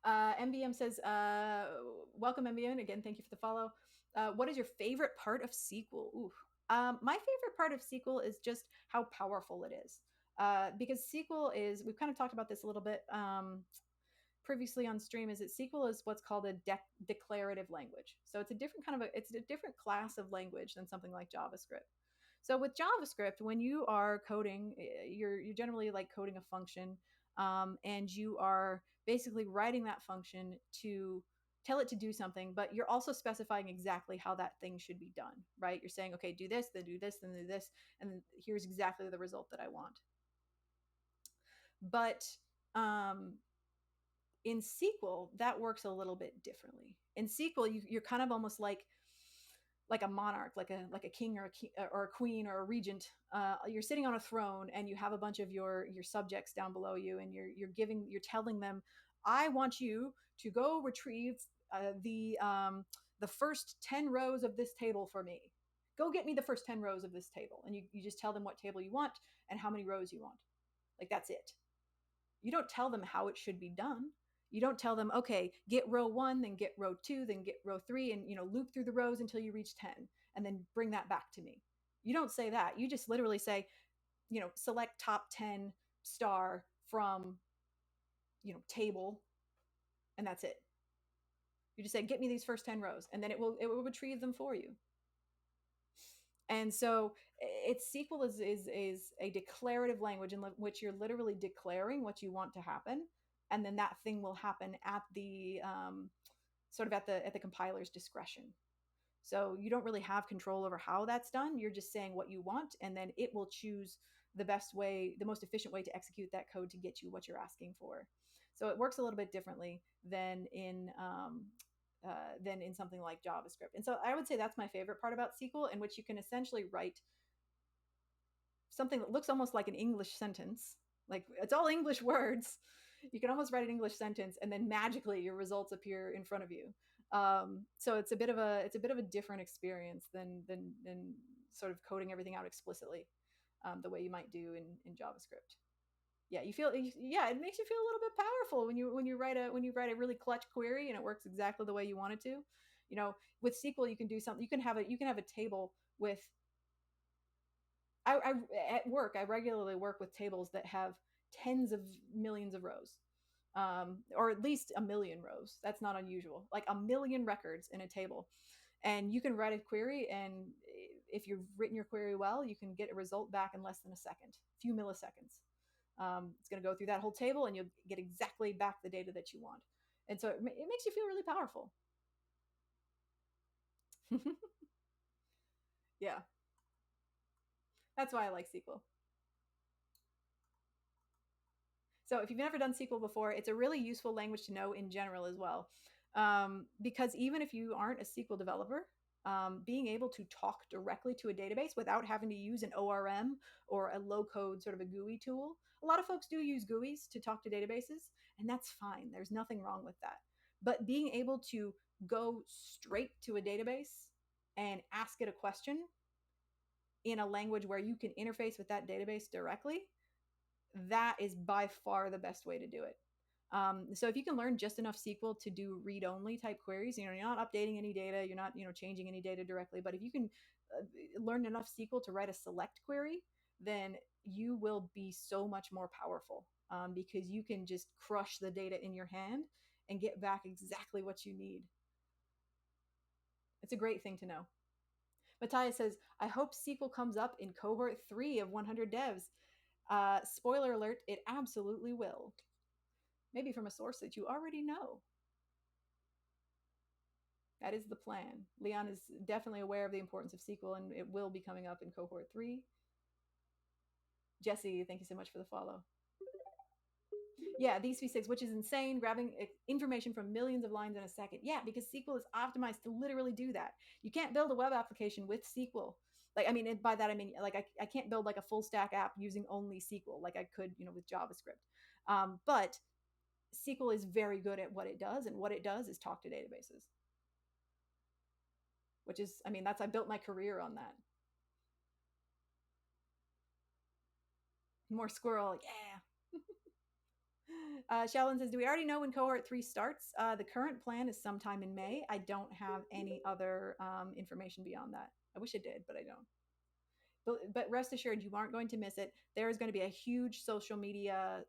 Speaker 1: MBM says, welcome, MBM. Again, thank you for the follow. What is your favorite part of SQL? Ooh. My favorite part of SQL is just how powerful it is. Because SQL is, we've kind of talked about this a little bit previously on stream, is that SQL is what's called a declarative language. So it's a different class of language than something like JavaScript. So with JavaScript, when you are coding, you're generally like coding a function, and you are basically writing that function to tell it to do something, but you're also specifying exactly how that thing should be done, right? You're saying, okay, do this, then do this, then do this, and here's exactly the result that I want. But in SQL, that works a little bit differently. In SQL, you're kind of almost like a monarch, like a king or a queen or a regent. You're sitting on a throne, and you have a bunch of your subjects down below you, and you're telling them, I want you to go retrieve the first 10 rows of this table for me. Go get me the first 10 rows of this table, and you just tell them what table you want and how many rows you want. Like, that's it. You don't tell them how it should be done. You don't tell them, okay, get row one, then get row two, then get row three, and loop through the rows until you reach 10, and then bring that back to me. You don't say that. You just literally say, select top 10 star from, table, and that's it. You just say, get me these first 10 rows, and then it will retrieve them for you. And so its SQL is a declarative language in which you're literally declaring what you want to happen, and then that thing will happen at the sort of at the compiler's discretion. So you don't really have control over how that's done. You're just saying what you want, and then it will choose the best way, the most efficient way to execute that code to get you what you're asking for. So it works a little bit differently than in something like JavaScript. And so I would say that's my favorite part about SQL, in which you can essentially write something that looks almost like an English sentence. Like, it's all English words. You can almost write an English sentence, and then magically your results appear in front of you. So it's a bit of a different experience than sort of coding everything out explicitly, the way you might do in JavaScript. Yeah, it makes you feel a little bit powerful when you write a really clutch query and it works exactly the way you want it to. With SQL you can do something. You can have a table with. I at work I regularly work with tables that have tens of millions of rows, or at least a million rows. That's not unusual. Like a million records in a table, and you can write a query, and if you've written your query well, you can get a result back in less than a second, a few milliseconds. It's going to go through that whole table, and you'll get exactly back the data that you want. And so it makes you feel really powerful. Yeah, that's why I like SQL. So if you've never done SQL before, it's a really useful language to know in general as well. Because even if you aren't a SQL developer, being able to talk directly to a database without having to use an ORM or a low code sort of a GUI tool. A lot of folks do use GUIs to talk to databases, and that's fine. There's nothing wrong with that. But being able to go straight to a database and ask it a question in a language where you can interface with that database directly, that is by far the best way to do it. So if you can learn just enough SQL to do read-only type queries, you're not updating any data, you're not changing any data directly, but if you can learn enough SQL to write a select query, then you will be so much more powerful, because you can just crush the data in your hand and get back exactly what you need. It's a great thing to know. Matthias says, I hope SQL comes up in cohort 3 of 100 devs. Spoiler alert, it absolutely will. Maybe from a source that you already know. That is the plan. Leon is definitely aware of the importance of SQL, and it will be coming up in cohort 3. Jesse, thank you so much for the follow. Yeah, these v6, which is insane, grabbing information from millions of lines in a second. Yeah, because SQL is optimized to literally do that. You can't build a web application with SQL. By that I mean, I can't build like a full stack app using only SQL like I could, with JavaScript. But SQL is very good at what it does, and what it does is talk to databases. Which is, I built my career on that. More squirrel, yeah. Shaolin says, do we already know when cohort 3 starts? The current plan is sometime in May. I don't have any other information beyond that. I wish I did, but I don't. But rest assured, you aren't going to miss it. There is going to be a huge social media,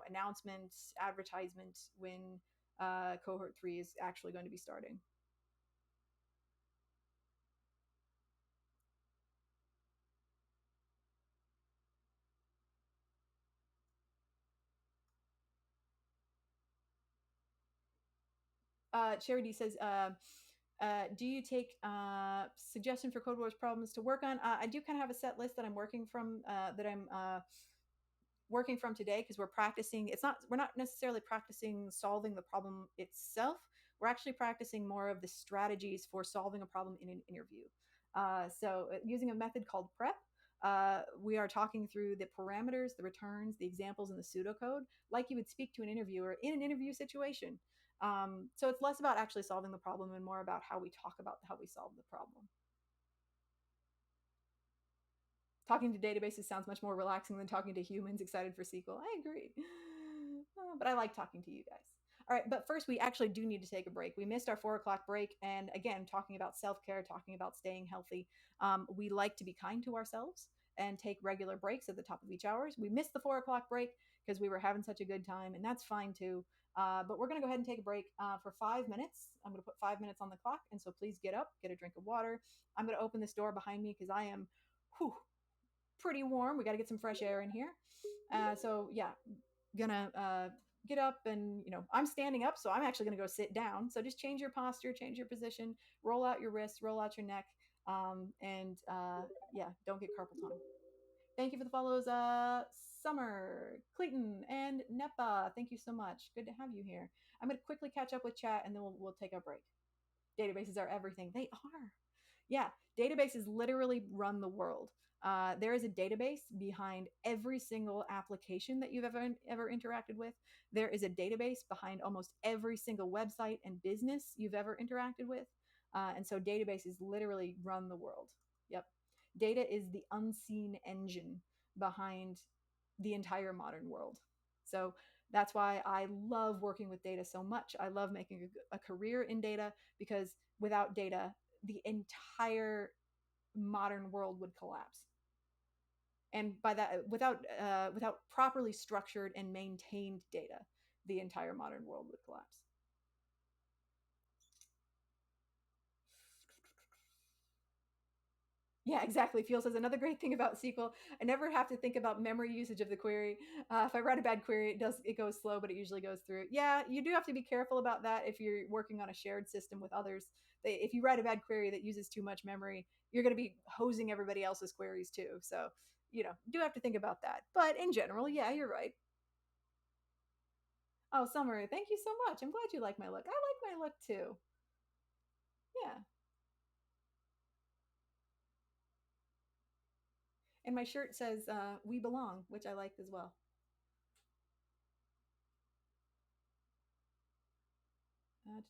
Speaker 1: announcement, advertisement when cohort 3 is actually going to be starting. Charity says, do you take suggestion for Codewars problems to work on? I do kind of have a set list that I'm working from, working from today, because we're not necessarily practicing solving the problem itself. We're actually practicing more of the strategies for solving a problem in an interview. So using a method called prep, we are talking through the parameters, the returns, the examples, and the pseudocode like you would speak to an interviewer in an interview situation. So it's less about actually solving the problem and more about how we talk about how we solve the problem. Talking to databases sounds much more relaxing than talking to humans excited for SQL. I agree. But I like talking to you guys. All right, but first we actually do need to take a break. We missed our 4 o'clock break, and again, talking about self care, talking about staying healthy. We like to be kind to ourselves and take regular breaks at the top of each hours. We missed the 4 o'clock break because we were having such a good time, and that's fine too. But we're going to go ahead and take a break for 5 minutes. I'm going to put 5 minutes on the clock, and so please get up, get a drink of water. I'm going to open this door behind me because I am whew, pretty warm. We got to get some fresh air in here. So yeah, gonna get up, and I'm standing up, so I'm actually gonna go sit down. So just change your posture, change your position, roll out your wrists, roll out your neck, and yeah, don't get carpal tunnel. Thank you for the follows, Summer, Clayton, and Nepa. Thank you so much. Good to have you here. I'm gonna quickly catch up with chat, and then we'll take a break. Databases are everything. They are. Yeah, databases literally run the world. There is a database behind every single application that you've ever interacted with. There is a database behind almost every single website and business you've ever interacted with. And so databases literally run the world. Yep. Data is the unseen engine behind the entire modern world. So that's why I love working with data so much. I love making a career in data because without data, the entire modern world would collapse. And by that, without properly structured and maintained data, the entire modern world would collapse. Yeah, exactly. Fuel says another great thing about SQL, I never have to think about memory usage of the query. If I write a bad query, it goes slow, but it usually goes through. Yeah, you do have to be careful about that if you're working on a shared system with others. If you write a bad query that uses too much memory, you're going to be hosing everybody else's queries too. So do have to think about that. But in general, yeah, you're right. Oh, Summer, thank you so much. I'm glad you like my look. I like my look too. Yeah, and my shirt says "We Belong," which I liked as well. Uh,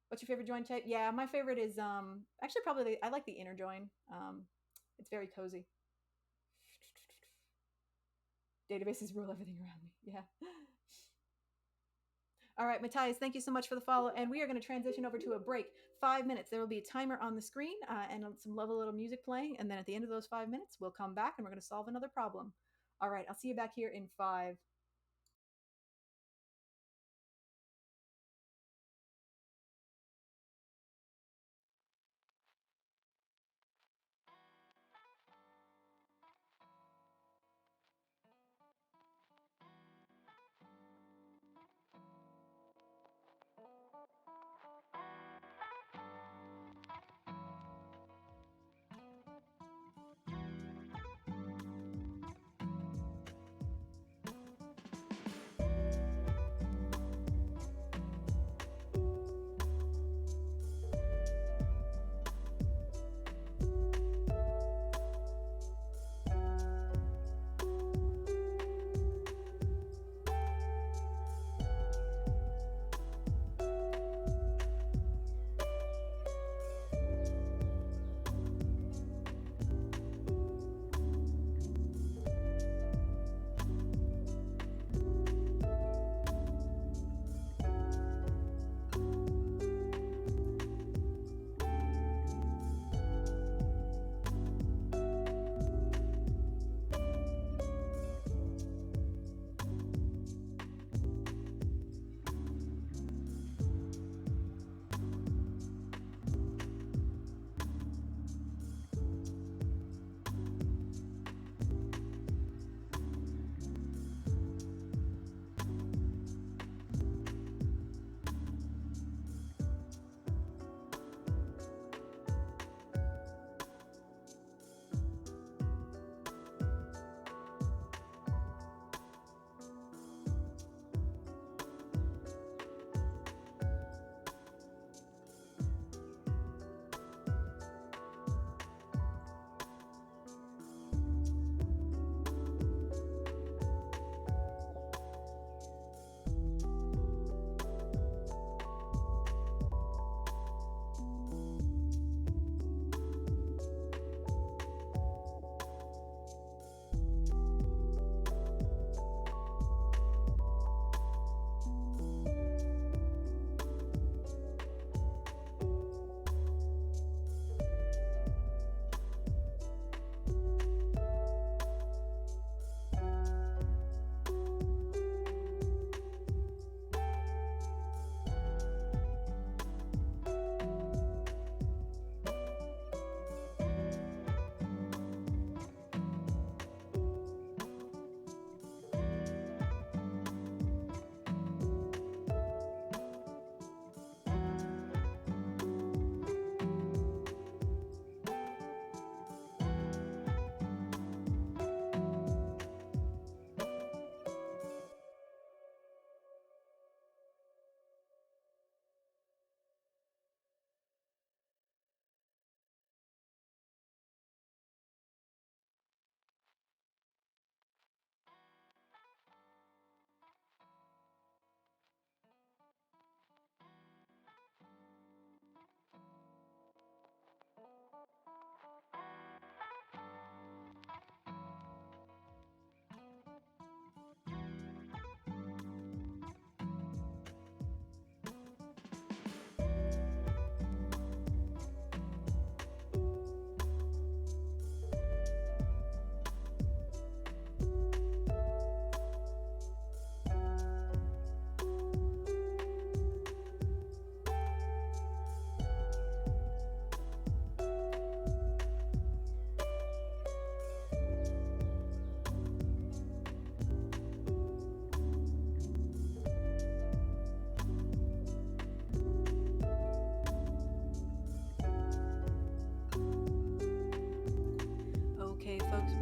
Speaker 1: What's your favorite join type? Yeah, my favorite is actually probably I like the inner join. It's very cozy. Databases rule everything around me. Yeah. All right, Matthias, thank you so much for the follow. And we are going to transition over to a break. 5 minutes. There will be a timer on the screen and some lovely little music playing. And then at the end of those 5 minutes, we'll come back and we're going to solve another problem. All right, I'll see you back here in 5.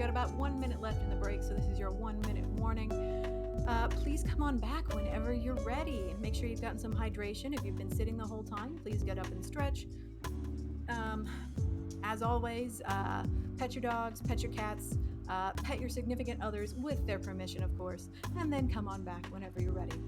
Speaker 1: got about 1 minute left in the break, so this is your 1 minute warning. Please come on back whenever you're ready. Make sure you've gotten some hydration. If you've been sitting the whole time, please get up and stretch. Um, as always, pet your dogs, pet your cats, pet your significant others with their permission, of course, and then come on back whenever you're ready.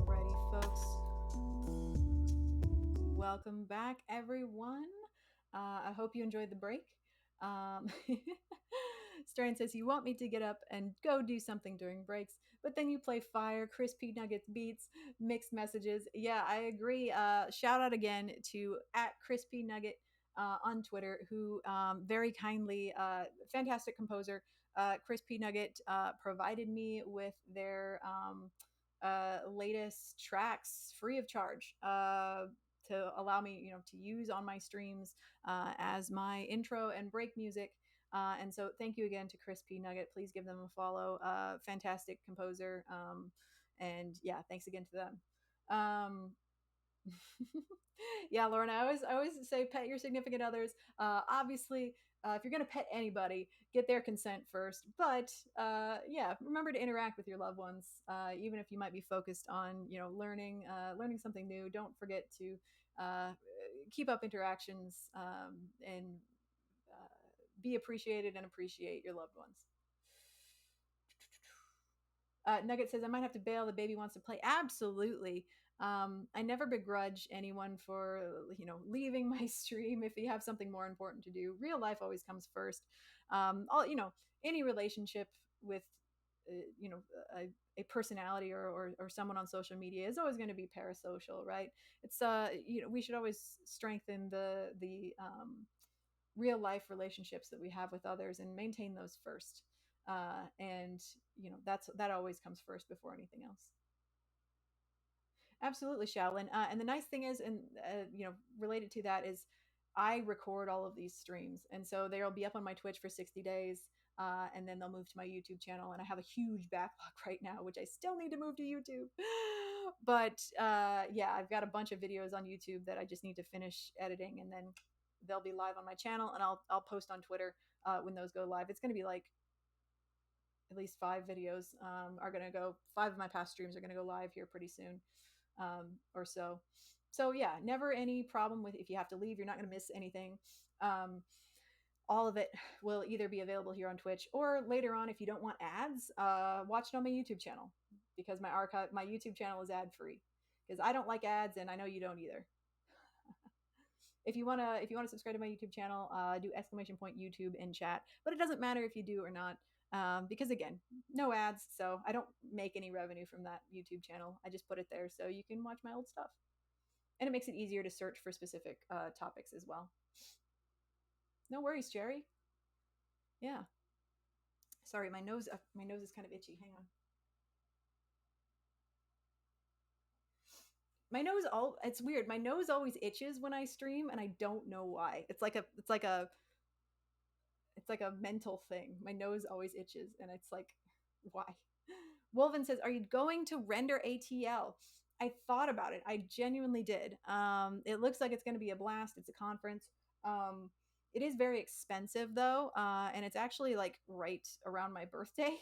Speaker 1: Alrighty, folks. Welcome back, everyone. I hope you enjoyed the break. Um, Strain says you want me to get up and go do something during breaks, but then you play fire, crispy nuggets, beats, mixed messages. Yeah, I agree. Shout out again to at crispy nugget on Twitter, who very kindly, fantastic composer, crispy nugget provided me with their latest tracks free of charge. To allow me, to use on my streams as my intro and break music. And so, thank you again to Crispy Nugget. Please give them a follow. Fantastic composer. And yeah, thanks again to them. Yeah, Lauren, I always say pet your significant others. Obviously, if you're going to pet anybody, get their consent first. But yeah, remember to interact with your loved ones, even if you might be focused on learning something new. Don't forget to uh, keep up interactions and be appreciated and appreciate your loved ones. Nugget says, I might have to bail. The baby wants to play. Absolutely. I never begrudge anyone for, leaving my stream if you have something more important to do. Real life always comes first. Any relationship with, you know, a personality or someone on social media is always going to be parasocial, right? It's, we should always strengthen the real life relationships that we have with others and maintain those first. And that always comes first before anything else. Absolutely, Shaolin. And the nice thing is, and related to that is, I record all of these streams, and so they'll be up on my Twitch for 60 days, and then they'll move to my YouTube channel. And I have a huge backlog right now, which I still need to move to YouTube. But yeah, I've got a bunch of videos on YouTube that I just need to finish editing, and then they'll be live on my channel, and I'll post on Twitter when those go live. It's going to be like at least 5 videos are going to go. 5 of my past streams are going to go live here pretty soon, or so. So yeah, never any problem with if you have to leave. You're not going to miss anything. Um, all of it will either be available here on Twitch or later on if you don't want ads, watch it on my YouTube channel because my YouTube channel is ad free because I don't like ads and I know you don't either. If you wanna subscribe to my YouTube channel, do !YouTube in chat. But it doesn't matter if you do or not, because again, no ads, so I don't make any revenue from that YouTube channel. I just put it there so you can watch my old stuff, and it makes it easier to search for specific topics as well. No worries, Jerry. Yeah. Sorry, my nose is kind of itchy. Hang on. My nose all it's weird. My nose always itches when I stream, and I don't know why. It's like a mental thing. My nose always itches, and it's like, why? Wolven says, "Are you going to render ATL?" I thought about it. I genuinely did. It looks like it's going to be a blast. It's a conference. Um, it is very expensive though, and it's actually like right around my birthday.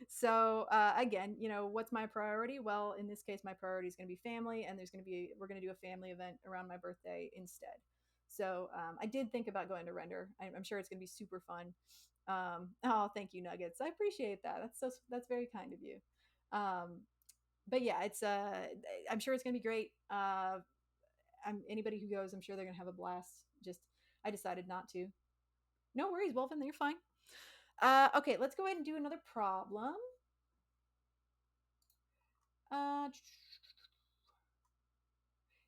Speaker 1: So again, what's my priority? Well, in this case, my priority is going to be family, and we're going to do a family event around my birthday instead. So I did think about going to render. I'm sure it's going to be super fun. Oh, thank you, Nuggets. I appreciate that. That's very kind of you. But yeah, it's I'm sure it's going to be great. Anybody who goes, I'm sure they're going to have a blast. Just I decided not to. No worries, Wolfen. You're fine. Okay, let's go ahead and do another problem. Uh,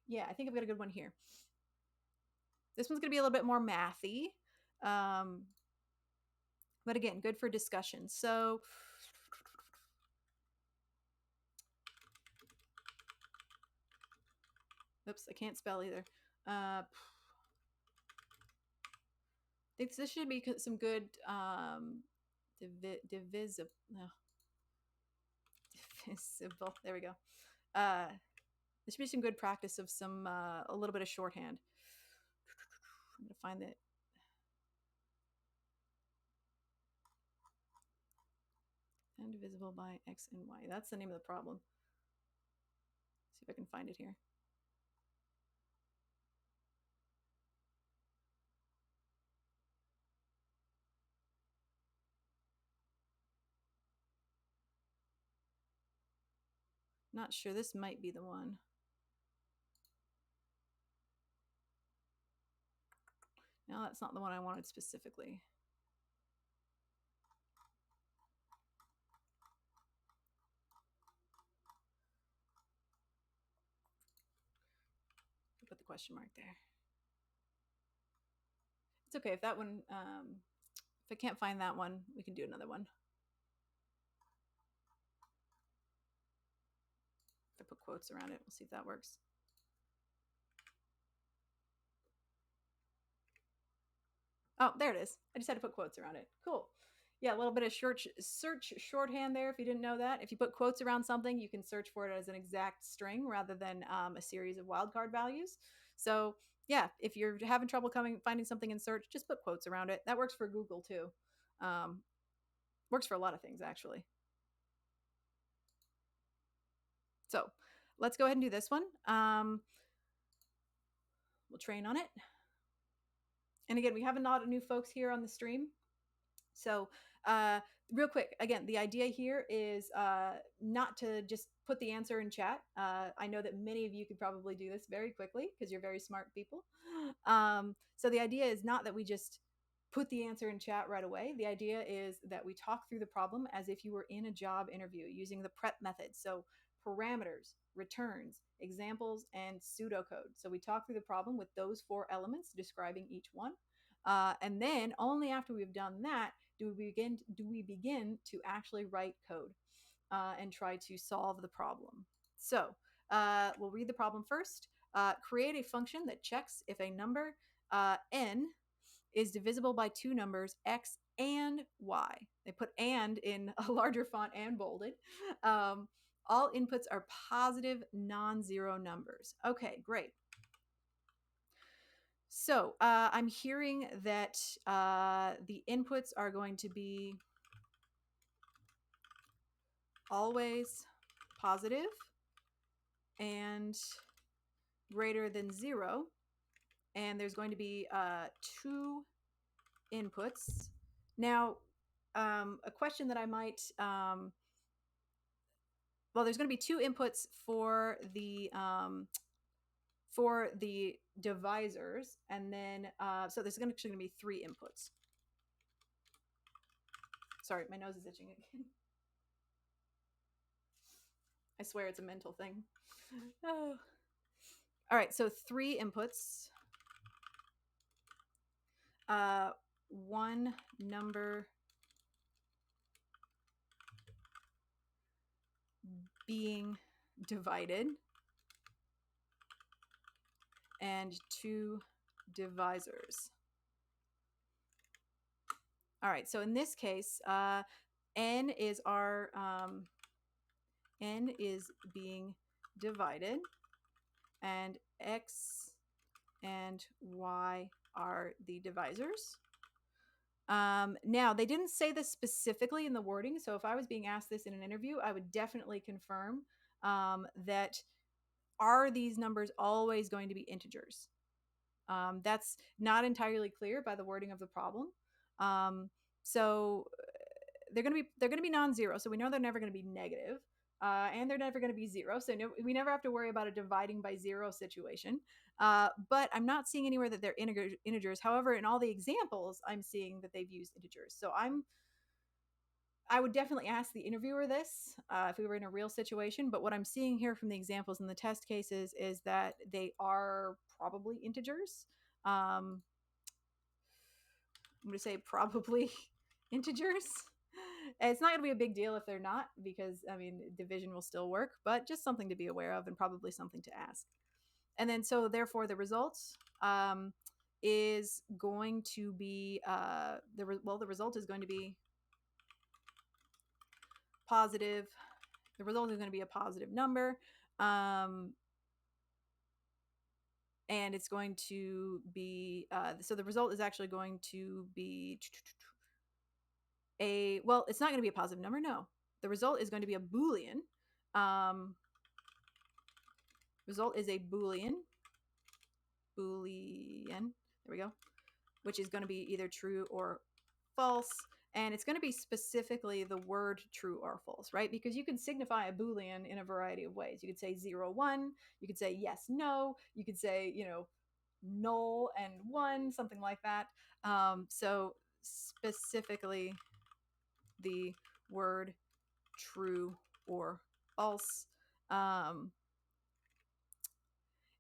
Speaker 1: Yeah, I think I've got a good one here. This one's going to be a little bit more mathy. Um, but again, good for discussion. So, oops, I can't spell either. I think this should be some good divisible. No, divisible. There we go. There should be some good practice of some a little bit of shorthand. I'm gonna find it. And divisible by x and y. That's the name of the problem. See if I can find it here. Not sure. This might be the one. No, that's not the one I wanted specifically. Put the question mark there. It's okay if that one. If I can't find that one, we can do another one. If I put quotes around it, we'll see if that works. Oh, there it is. I just had to put quotes around it. Cool. Yeah, a little bit of search shorthand there if you didn't know that. If you put quotes around something, you can search for it as an exact string rather than a series of wildcard values. So yeah, if you're having trouble finding something in search, just put quotes around it. That works for Google too. Works for a lot of things actually. So let's go ahead and do this one. We'll train on it. And again, we have a lot of new folks here on the stream. So real quick, again, the idea here is not to just put the answer in chat. I know that many of you could probably do this very quickly because you're very smart people. So the idea is not that we just put the answer in chat right away. The idea is that we talk through the problem as if you were in a job interview using the prep method. So parameters, returns, examples, and pseudocode. So we talk through the problem with those 4 elements describing each one. And then only after we've done that do we begin to actually write code and try to solve the problem. So we'll read the problem first. Create a function that checks if a number n is divisible by 2 numbers x and y. They put and in a larger font and bolded. All inputs are positive non-zero numbers. Okay, great. So I'm hearing that the inputs are going to be always positive and greater than 0. And there's going to be 2 inputs. Now, a question that I might, well, there's going to be 2 inputs for the divisors, and then so there's actually going to be 3 inputs. Sorry, my nose is itching again. I swear it's a mental thing. Oh. All right, so 3 inputs. One number being divided and 2 divisors. All right, so in this case, n is our n is being divided, and x and y are the divisors. Now, they didn't say this specifically in the wording, so if I was being asked this in an interview, I would definitely confirm that are these numbers always going to be integers? That's not entirely clear by the wording of the problem. So they're going to be non-zero, so we know they're never going to be negative. And they're never going to be 0, so we never have to worry about a dividing by 0 situation. But I'm not seeing anywhere that they're integers. However, in all the examples, I'm seeing that they've used integers. So I would definitely ask the interviewer this if we were in a real situation. But what I'm seeing here from the examples in the test cases is that they are probably integers. I'm going to say probably integers. It's not going to be a big deal if they're not, because I mean, division will still work, but just something to be aware of and probably something to ask. And then, so therefore, the results is going to be the result is going to be positive. The result is going to be a positive number. And it's going to be so the result is actually going to be it's not going to be a positive number. No, the result is going to be a Boolean. Result is a Boolean. There we go. Which is going to be either true or false. And it's going to be specifically the word true or false, right? Because you can signify a Boolean in a variety of ways. You could say 0, 1. You could say yes, no. You could say, null and 1, something like that. So specifically the word true or false.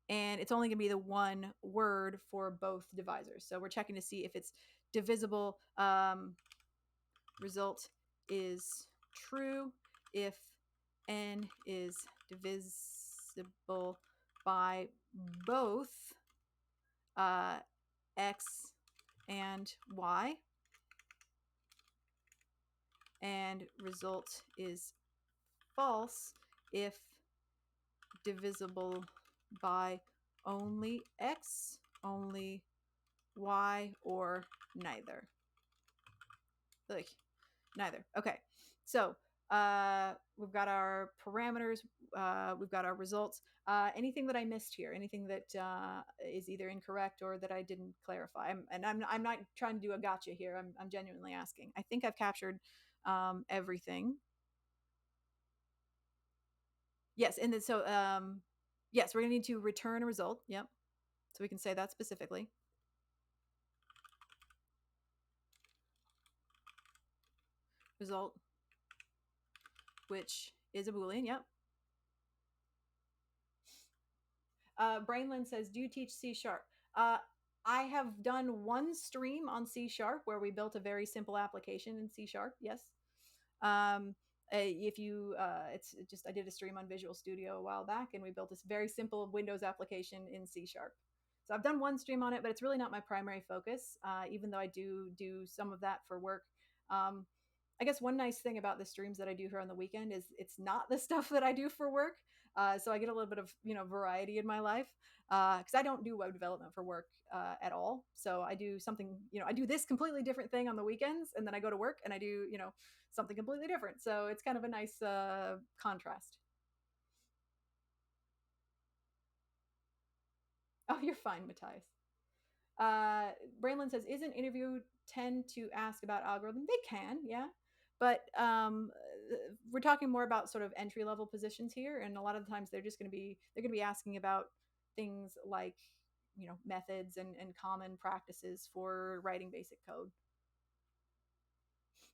Speaker 1: And it's only going to be the one word for both divisors. So we're checking to see if it's divisible. Result is true if n is divisible by both x and y, and result is false if divisible by only x, only y, or neither. Like, neither. Okay, so we've got our parameters, we've got our results. Anything that I missed here? Anything that is either incorrect or that I didn't clarify? I'm not trying to do a gotcha here. I'm genuinely asking. I think I've captured everything. Yes, and then so yes, we're gonna need to return a result. Yep. So we can say that specifically. Result, which is a Boolean. Yep. Brainland says, "Do you teach C sharp?" I have done one stream on C sharp where we built a very simple application in C sharp. Yes. If you, it's just I did a stream on Visual Studio a while back, and we built this very simple Windows application in C sharp. So I've done one stream on it, but it's really not my primary focus. Even though I do some of that for work. I guess one nice thing about the streams that I do here on the weekend is it's not the stuff that I do for work. So I get a little bit of variety in my life because I don't do web development for work at all. So I do something, I do this completely different thing on the weekends, and then I go to work and I do something completely different. So it's kind of a nice contrast. Oh, you're fine, Matthias. Braylon says, "Isn't interview tend to ask about algorithm?" They can, yeah, but we're talking more about sort of entry level positions here, and a lot of the times they're going to be asking about things like methods and common practices for writing basic code.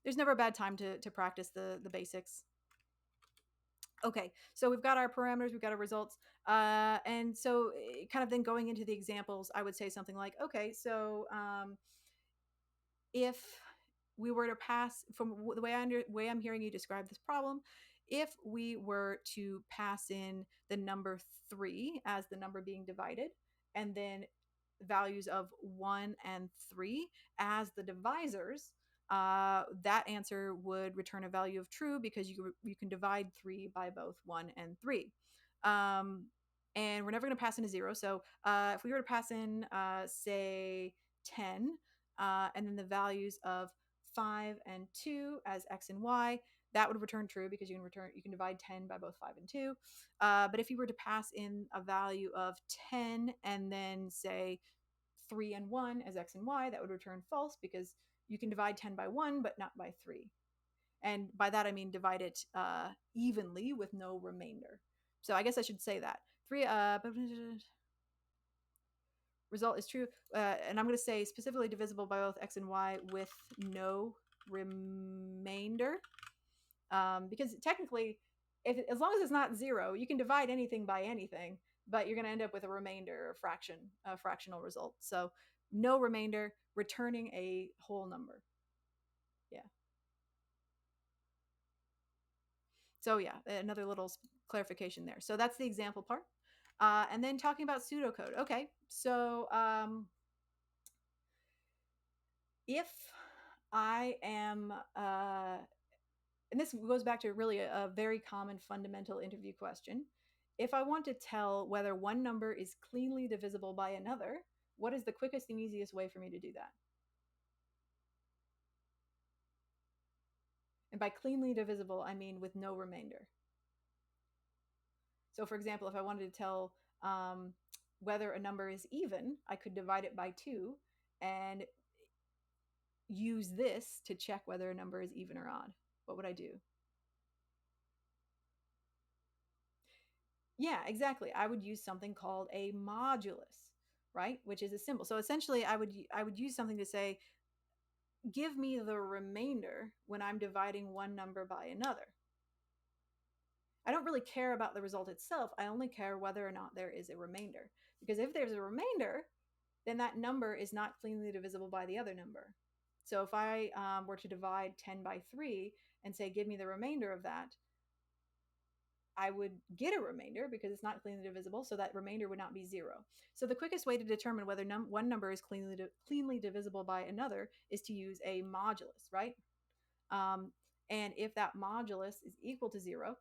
Speaker 1: There's never a bad time to practice the basics. Okay, so we've got our parameters, we've got our results, and so kind of then going into the examples, I would say something like, okay, so if we were to pass, from the way I'm hearing you describe this problem, if we were to pass in the number 3 as the number being divided, and then values of 1 and 3 as the divisors, that answer would return a value of true because you can divide 3 by both 1 and 3. And we're never going to pass in a 0. So if we were to pass in, say, 10, and then the values of 5 and 2 as x and y, that would return true because you can divide 10 by both 5 and 2. But if you were to pass in a value of 10 and then say 3 and 1 as x and y, that would return false because you can divide 10 by 1 but not by 3. And by that I mean divide it evenly with no remainder. So I guess I should say that 3 result is true, and I'm going to say specifically divisible by both x and y with no remainder, because technically, if as long as it's not zero, you can divide anything by anything, but you're going to end up with a remainder, a fractional result. So no remainder, returning a whole number. Yeah. So yeah, another little clarification there. So that's the example part. And then talking about pseudocode. Okay, so if I am, and this goes back to really a very common fundamental interview question. If I want to tell whether one number is cleanly divisible by another, what is the quickest and easiest way for me to do that? And by cleanly divisible, I mean with no remainder. So, for example, if I wanted to tell whether a number is even, I could divide it by 2 and use this to check whether a number is even or odd. What would I do? Yeah, exactly. I would use something called a modulus, right? Which is a symbol. So essentially, I would use something to say, give me the remainder when I'm dividing one number by another. I don't really care about the result itself. I only care whether or not there is a remainder. Because if there's a remainder, then that number is not cleanly divisible by the other number. So if I were to divide 10 by 3 and say, give me the remainder of that, I would get a remainder because it's not cleanly divisible, so that remainder would not be 0. So the quickest way to determine whether one number is cleanly divisible by another is to use a modulus, right? And if that modulus is equal to 0,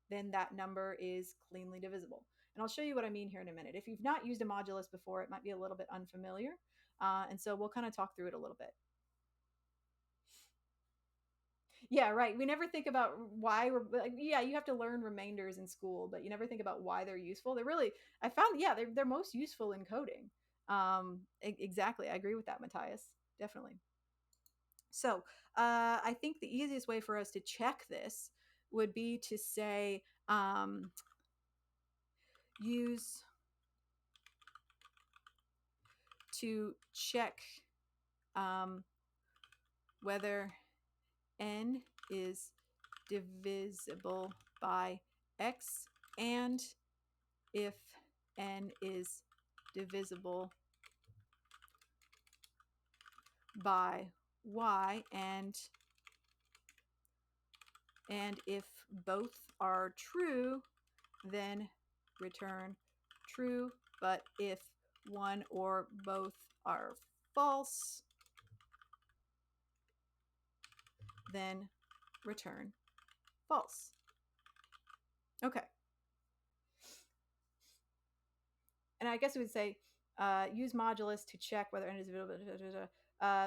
Speaker 1: then that number is cleanly divisible. And I'll show you what I mean here in a minute. If you've not used a modulus before, it might be a little bit unfamiliar. And so we'll kind of talk through it a little bit. Yeah, right. We never think about why yeah, you have to learn remainders in school, but you never think about why they're useful. They're really, I found, yeah, they're most useful in coding. Exactly. I agree with that, Matthias. Definitely. So I think the easiest way for us to check this would be to say, use to check whether n is divisible by x, and if n is divisible by y, and if both are true, then return true, but if one or both are false, then return false. Okay. And I guess we would say use modulus to check whether n is divisible.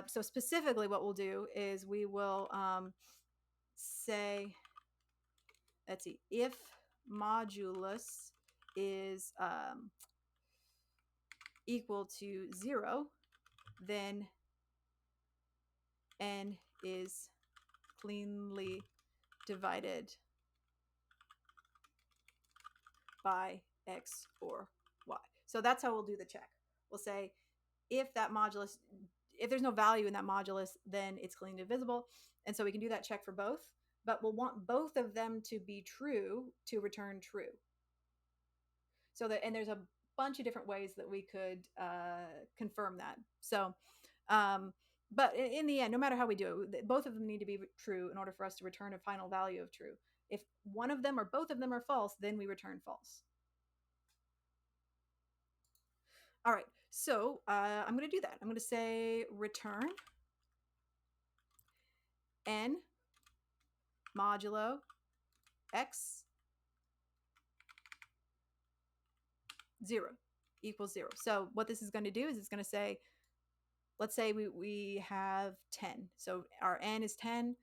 Speaker 1: So specifically what we'll do is we will say, let's see, if modulus is equal to 0, then n is cleanly divided by x or y. So that's how we'll do the check. We'll say if that modulus, if there's no value in that modulus, then it's cleanly divisible. And so we can do that check for both, but we'll want both of them to be true to return true. So that, and there's a bunch of different ways that we could confirm that. So, but in the end, no matter how we do it, both of them need to be true in order for us to return a final value of true. If one of them or both of them are false, then we return false. All right, so I'm going to do that. I'm going to say return n modulo x 0 equals 0. So what this is going to do is it's going to say, let's say we have 10. So our n is 10,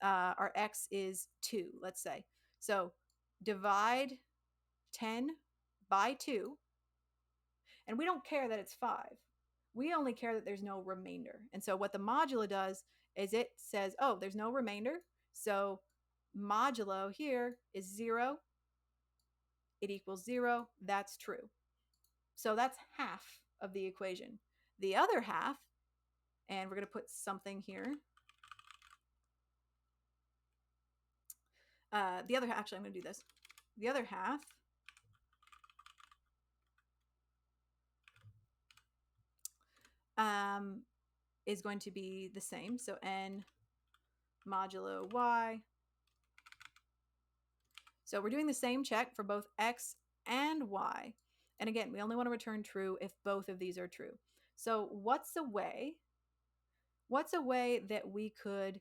Speaker 1: our x is 2, let's say. So divide 10 by 2, and we don't care that it's 5. We only care that there's no remainder. And so what the modulo does is it says, oh, there's no remainder. So modulo here is 0. It equals 0. That's true. So that's half of the equation. The other half, and we're going to put something here, The other, actually, I'm going to do this. The other half um, is going to be the same. So n modulo y. So we're doing the same check for both x and y. And again, we only want to return true if both of these are true. So what's a way that we could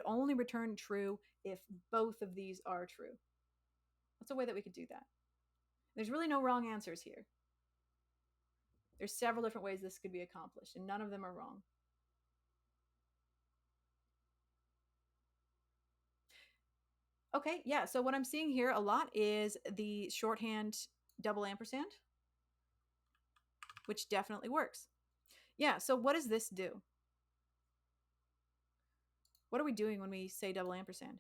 Speaker 1: only return true if both of these are true? What's a way that we could do that? There's really no wrong answers here. There's several different ways this could be accomplished, and none of them are wrong. Okay, yeah, so what I'm seeing here a lot is the shorthand double ampersand, which definitely works. Yeah, so what does this do? What are we doing when we say double ampersand?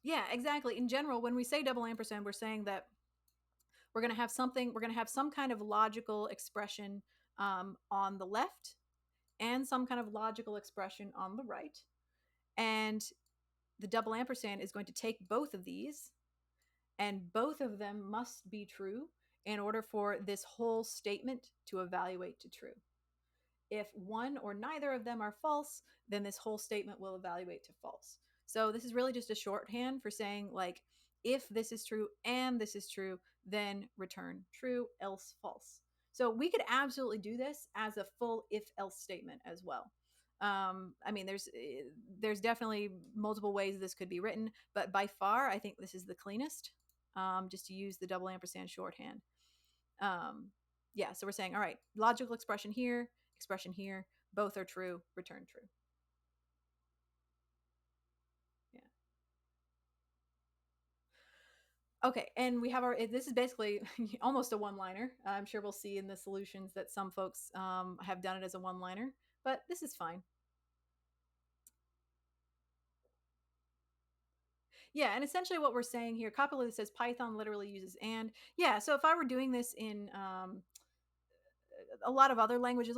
Speaker 1: Yeah, exactly. In general, when we say double ampersand, we're saying that we're going to have some kind of logical expression on the left and some kind of logical expression on the right. And the double ampersand is going to take both of these, and both of them must be true in order for this whole statement to evaluate to true. If one or neither of them are false, then this whole statement will evaluate to false. So this is really just a shorthand for saying, like, if this is true and this is true, then return true, else false. So we could absolutely do this as a full if else statement as well. I mean, there's definitely multiple ways this could be written, but by far, I think this is the cleanest. Just to use the double ampersand shorthand. Um, yeah, so we're saying, all right, logical expression here, both are true, return true. Yeah. Okay, and we have this is basically almost a one-liner. I'm sure we'll see in the solutions that some folks have done it as a one-liner, but this is fine. Yeah, and essentially what we're saying here, copyleft says Python literally uses and. Yeah, so if I were doing this in a lot of other languages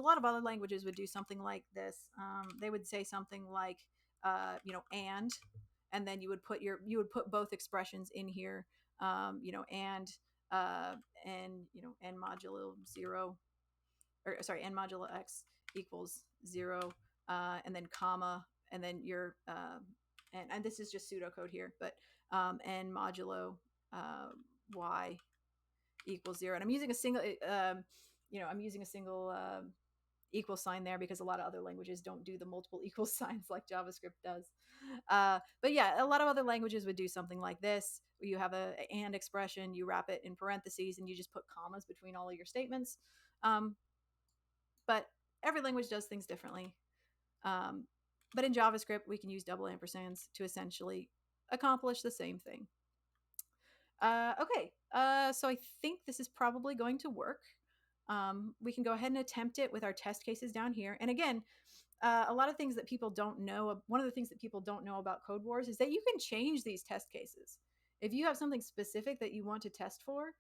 Speaker 1: would do something like this. They would say something like, and then you would put both expressions in here, and modulo zero, or sorry, n modulo x equals zero, and then comma, and then your and this is just pseudocode here, but n modulo y equals zero. And I'm using a single, equal sign there because a lot of other languages don't do the multiple equal signs like JavaScript does. But yeah, a lot of other languages would do something like this. You have a and expression, you wrap it in parentheses, and you just put commas between all of your statements. But every language does things differently. But in JavaScript, we can use double ampersands to essentially accomplish the same thing. Okay, so I think this is probably going to work. We can go ahead and attempt it with our test cases down here. And again, a lot of things that people don't know, one of the things that people don't know about Codewars is that you can change these test cases. If you have something specific that you want to test for,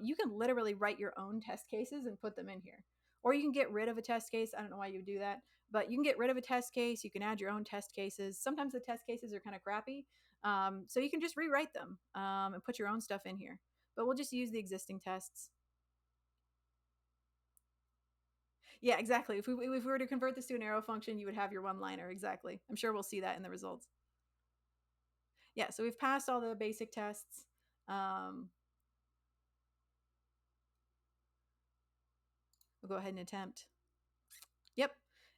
Speaker 1: you can literally write your own test cases and put them in here. Or you can get rid of a test case. I don't know why you would do that, but you can get rid of a test case. You can add your own test cases. Sometimes the test cases are kind of crappy. So you can just rewrite them and put your own stuff in here. But we'll just use the existing tests. Yeah, exactly. If we were to convert this to an arrow function, you would have your one-liner. Exactly. I'm sure we'll see that in the results. Yeah, so we've passed all the basic tests. We'll go ahead and attempt. Yep,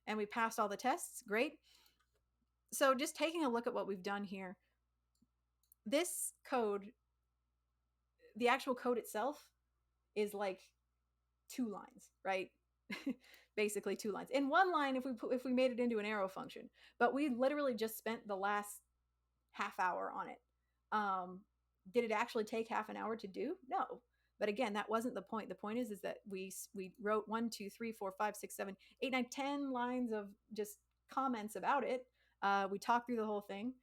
Speaker 1: and we passed all the tests. Great. So just taking a look at what we've done here, this code, the actual code itself, is like 2 lines, right? Basically 2 lines. In one line, if we made it into an arrow function, but we literally just spent the last half hour on it. Did it actually take half an hour to do? No. But again, that wasn't the point. The point is that we wrote 1, 2, 3, 4, 5, 6, 7, 8, 9, 10 lines of just comments about it. We talked through the whole thing.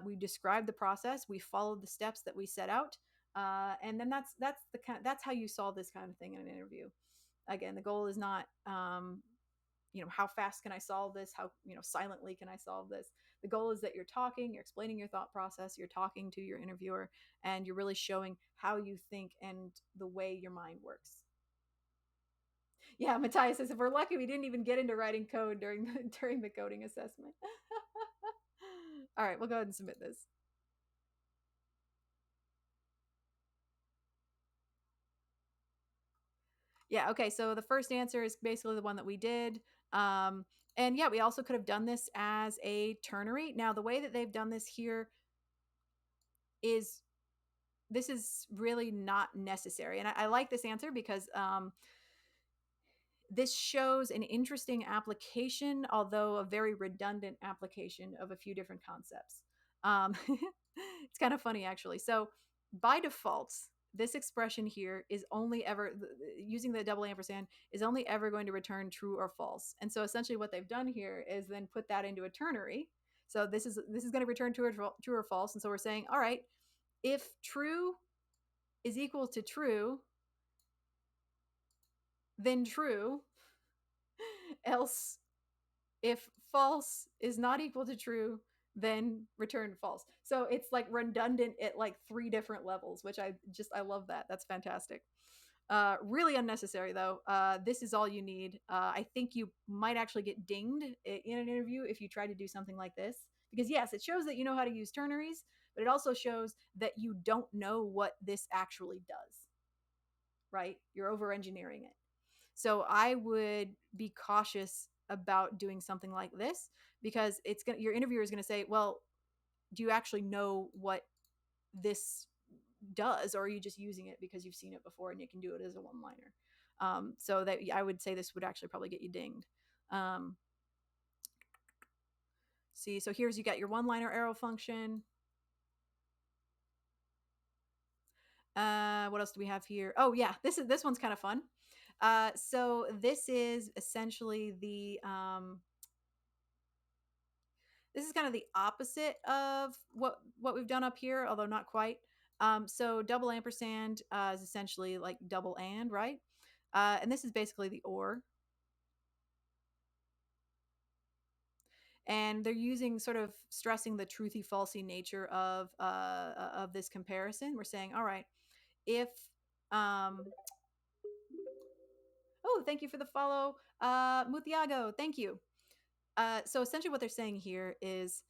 Speaker 1: We described the process. We followed the steps that we set out. And then that's how you solve this kind of thing in an interview. Again, the goal is not how fast can I solve this, how silently can I solve this. The goal is that you're talking, you're explaining your thought process, you're talking to your interviewer, and you're really showing how you think and the way your mind works. Yeah, Matthias says if we're lucky, we didn't even get into writing code during the coding assessment. All right, we'll go ahead and submit this. Yeah, okay, so the first answer is basically the one that we did. And yeah, we also could have done this as a ternary. Now, the way that they've done this here is this is really not necessary. And I like this answer because this shows an interesting application, although a very redundant application of a few different concepts. It's kind of funny, actually. So, by default, this expression here is only ever using the double ampersand is only ever going to return true or false. And so, essentially, what they've done here is then put that into a ternary. So this is going to return true or false. And so we're saying, all right, if true is equal to true, then true. Else, if false is not equal to true, then return false. So it's like redundant at like 3 different levels, which I love that. That's fantastic. Really unnecessary though. This is all you need. I think you might actually get dinged in an interview if you try to do something like this, because yes, it shows that you know how to use ternaries, but it also shows that you don't know what this actually does. Right? You're over engineering it. So I would be cautious about doing something like this, because your interviewer is going to say, "Well, do you actually know what this does, or are you just using it because you've seen it before and you can do it as a one-liner?" So that I would say this would actually probably get you dinged. Um, see, so here's you got your one-liner arrow function. What else do we have here? Oh yeah, this one's kind of fun. So this is essentially this is kind of the opposite of what we've done up here, although not quite. So double ampersand is essentially like double and, right? And this is basically the or. And they're using sort of stressing the truthy falsy nature of this comparison. We're saying, all right, if oh, thank you for the follow, Mutiago. Thank you. So essentially, what they're saying here is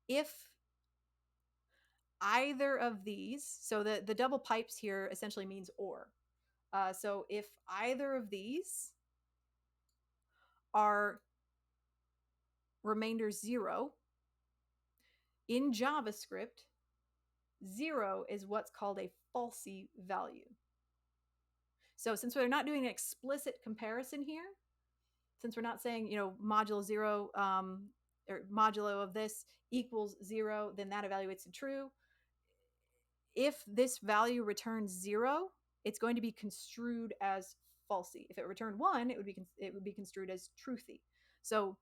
Speaker 1: if either of these, so the double pipes here essentially means or. So if either of these are remainder 0 in JavaScript, 0 is what's called a falsy value. So since we're not doing an explicit comparison here, since we're not saying, modulo 0 or modulo of this equals 0, then that evaluates to true. If this value returns 0, it's going to be construed as falsy. If it returned 1, it would be construed as truthy. So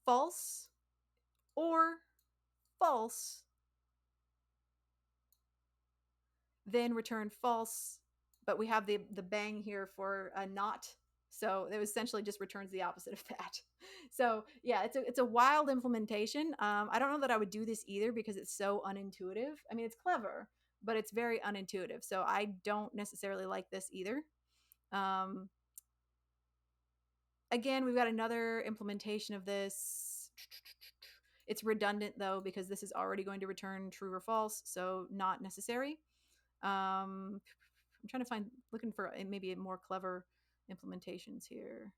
Speaker 1: false or false, then return false, but we have the bang here for a not, so it essentially just returns the opposite of that. So yeah, it's a wild implementation. I don't know that I would do this either because it's so unintuitive. I mean, it's clever, but it's very unintuitive. So I don't necessarily like this either. Um, Again, we've got another implementation of this. It's redundant though, because this is already going to return true or false, so not necessary. I'm trying to looking for maybe more clever implementations here.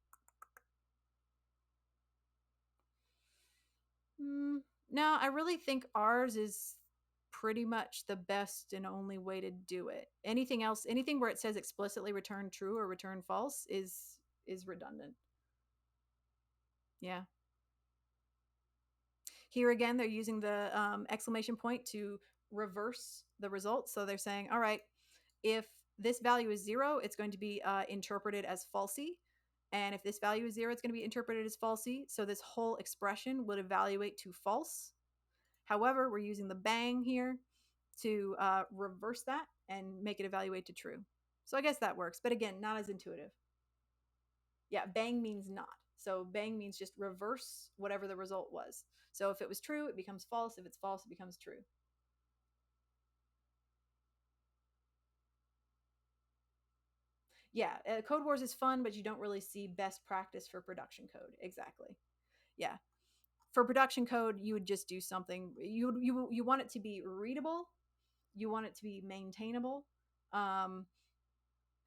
Speaker 1: No, I really think ours is pretty much the best and only way to do it. Anything else, anything where it says explicitly return true or return false is redundant. Yeah. Here again, they're using the exclamation point to reverse the result. So they're saying, all right, if this value is 0, it's going to be interpreted as falsy. And if this value is 0, it's going to be interpreted as falsy. So this whole expression would evaluate to false. However, we're using the bang here. to reverse that and make it evaluate to true. So I guess that works, but again, not as intuitive. Yeah, bang means not. So bang means just reverse whatever the result was. So if it was true, it becomes false. If it's false, it becomes true. Yeah, Codewars is fun, but you don't really see best practice for production code. Exactly. Yeah. For production code, you would just do something. You want it to be readable. You want it to be maintainable. Um,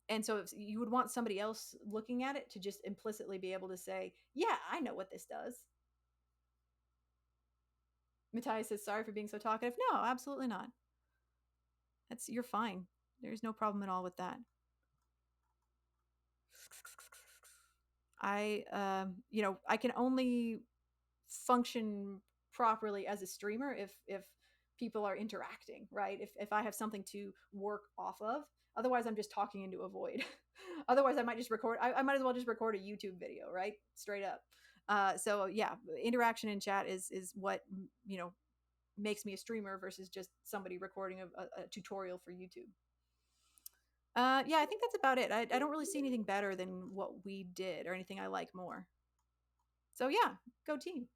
Speaker 1: and so if you would want somebody else looking at it to just implicitly be able to say, "Yeah, I know what this does." Matthias says, "Sorry for being so talkative." No, absolutely not. That's you're fine. There's no problem at all with that. I can only function properly as a streamer if people are interacting, right? If I have something to work off of. Otherwise, I'm just talking into a void. Otherwise, I might just record. I might as well just record a YouTube video, right? Straight up. So yeah, interaction in chat is what makes me a streamer versus just somebody recording a tutorial for YouTube. Yeah, I think that's about it. I don't really see anything better than what we did or anything I like more. So yeah, go team.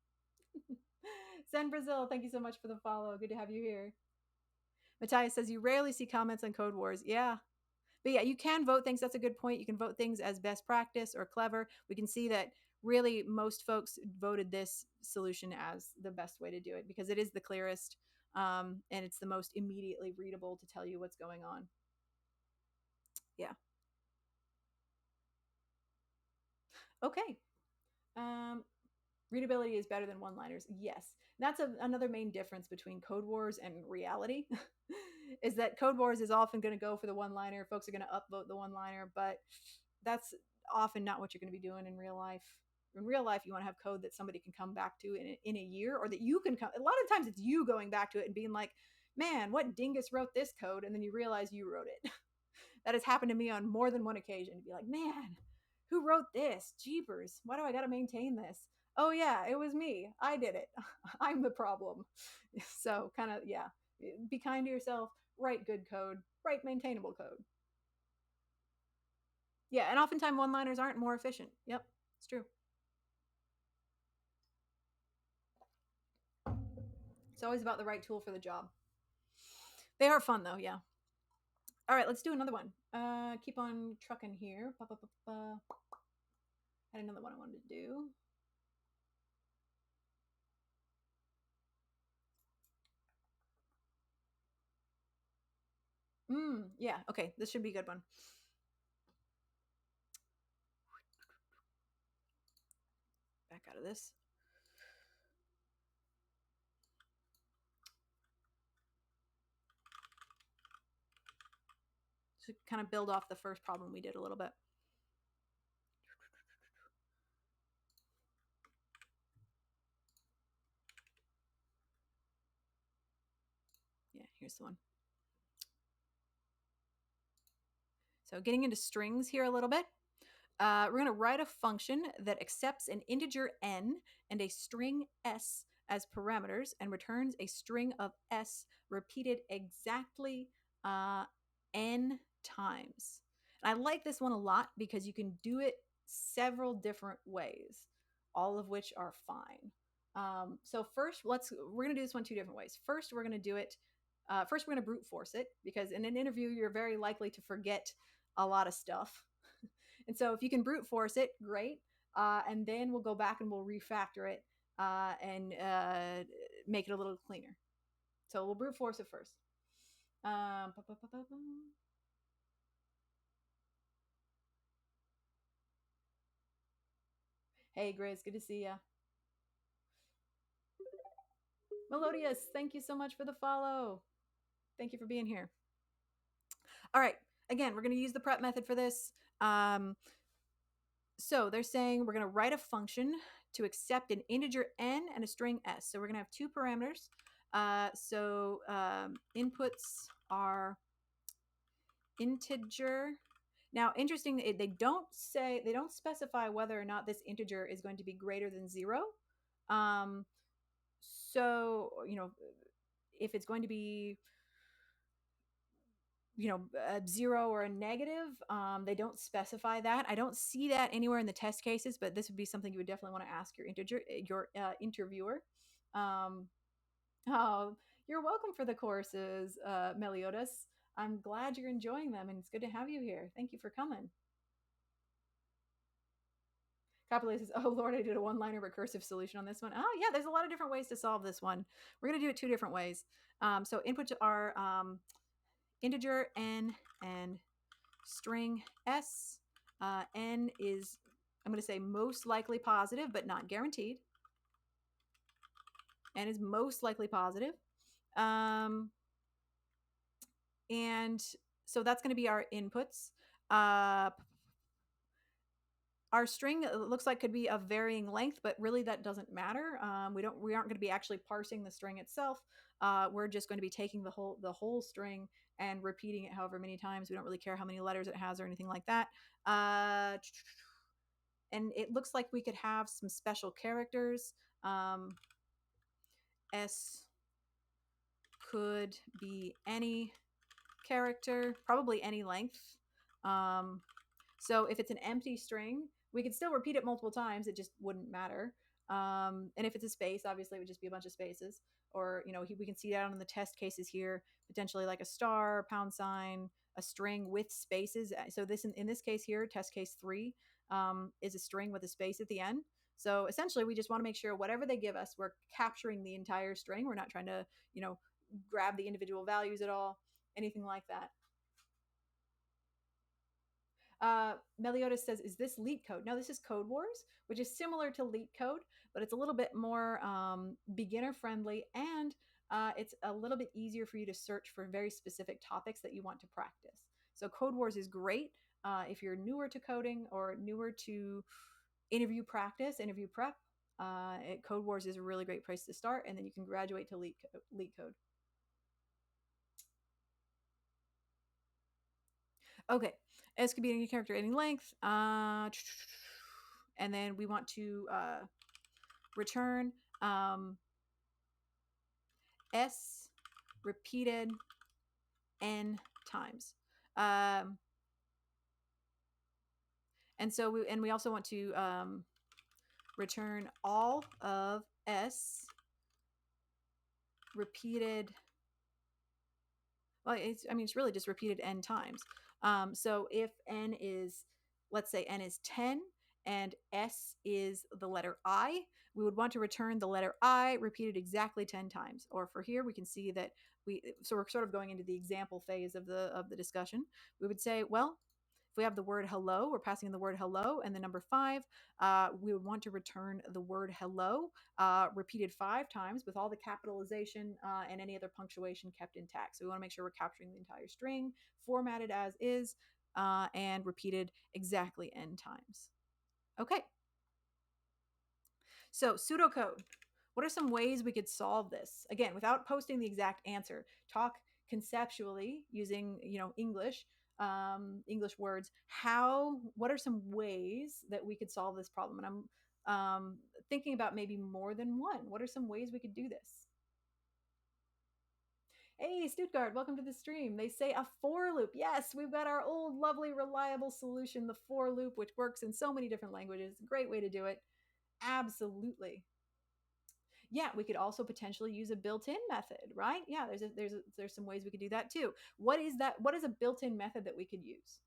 Speaker 1: Sen Brazil, thank you so much for the follow. Good to have you here. Matthias says you rarely see comments on Codewars. Yeah. But yeah, you can vote things. That's a good point. You can vote things as best practice or clever. We can see that really most folks voted this solution as the best way to do it because it is the clearest and it's the most immediately readable to tell you what's going on. Yeah. Okay. Um, Readability is better than one liners. Yes. That's another main difference between Codewars and reality is that Codewars is often going to go for the one liner. Folks are going to upvote the one liner, but that's often not what you're going to be doing in real life. In real life, you want to have code that somebody can come back to in a year or that you can come. A lot of times it's you going back to it and being like, man, what dingus wrote this code? And then you realize you wrote it. That has happened to me on more than one occasion to be like, man, who wrote this? Jeepers. Why do I got to maintain this? Oh, yeah, it was me. I did it. I'm the problem. So, kind of, yeah, be kind to yourself, write good code, write maintainable code. Yeah, and oftentimes one liners aren't more efficient. Yep, it's true. It's always about the right tool for the job. They are fun, though, yeah. All right, let's do another one. Keep on trucking here. I had another one I wanted to do. Yeah, okay, this should be a good one. Back out of this. To kind of build off the first problem we did a little bit. Yeah, here's the one. So getting into strings here a little bit. We're going to write a function that accepts an integer n and a string s as parameters and returns a string of s repeated exactly n times. And I like this one a lot because you can do it several different ways, all of which are fine. So first, we're going to do this one two different ways. First, we're going to do it. First, we're going to brute force it because in an interview, you're very likely to forget a lot of stuff. And so if you can brute force it, great. And then we'll go back and we'll refactor it and make it a little cleaner. So we'll brute force it first. Hey, Grizz, good to see ya. Melodious, thank you so much for the follow. Thank you for being here. All right, again, we're going to use the prep method for this. So they're saying we're going to write a function to accept an integer n and a string s. So we're going to have two parameters. Inputs are integer. Now, interesting, they don't specify whether or not this integer is going to be greater than 0. So, if it's going to be zero or a negative. They don't specify that. I don't see that anywhere in the test cases, but this would be something you would definitely want to ask your interviewer. Um, oh, you're welcome for the courses, Meliodas. I'm glad you're enjoying them, and it's good to have you here. Thank you for coming. Copperley says, "Oh Lord, I did a one-liner recursive solution on this one." Oh yeah, there's a lot of different ways to solve this one. We're gonna do it two different ways. So inputs are integer n and string s. N is, I'm going to say, most likely positive, but not guaranteed. N is most likely positive. Um, and so that's going to be our inputs. Our string looks like could be of varying length, but really that doesn't matter. We aren't going to be actually parsing the string itself. We're just going to be taking the whole string and repeating it however many times. We don't really care how many letters it has or anything like that. And it looks like we could have some special characters. S could be any character, probably any length. So if it's an empty string, we could still repeat it multiple times. It just wouldn't matter. And if it's a space, obviously it would just be a bunch of spaces. Or, we can see that on the test cases here, potentially like a star, pound sign, a string with spaces. So in this case here, test case 3, is a string with a space at the end. So essentially, we just want to make sure whatever they give us, we're capturing the entire string. We're not trying to, grab the individual values at all, anything like that. Meliodas says, "Is this LeetCode?" No, this is Codewars, which is similar to LeetCode, but it's a little bit more beginner friendly, and it's a little bit easier for you to search for very specific topics that you want to practice. So Codewars is great if you're newer to coding or newer to interview practice, interview prep. Codewars is a really great place to start, and then you can graduate to LeetCode. Okay, S could be any character, any length. And then we want to return S repeated n times. And so we also want to return all of S repeated. Well, it's really just repeated n times. So if n is, let's say n is 10 and S is the letter I, we would want to return the letter I repeated exactly 10 times. Or for here, we can see that so we're sort of going into the example phase of the discussion. We would say, well, if we have the word hello, we're passing in the word hello and the number 5. We would want to return the word hello repeated 5 times with all the capitalization and any other punctuation kept intact. So we want to make sure we're capturing the entire string, formatted as is, and repeated exactly n times. Okay. So pseudocode. What are some ways we could solve this? Again, without posting the exact answer, talk conceptually using English English words. What are some ways that we could solve this problem? And I'm thinking about maybe more than one. What are some ways we could do this? Hey, Stuttgart, welcome to the stream. They say a for loop. Yes, we've got our old, lovely, reliable solution, the for loop, which works in so many different languages. Great way to do it. Absolutely. Yeah, we could also potentially use a built-in method, right? Yeah, there's some ways we could do that too. What is that? What is a built-in method that we could use?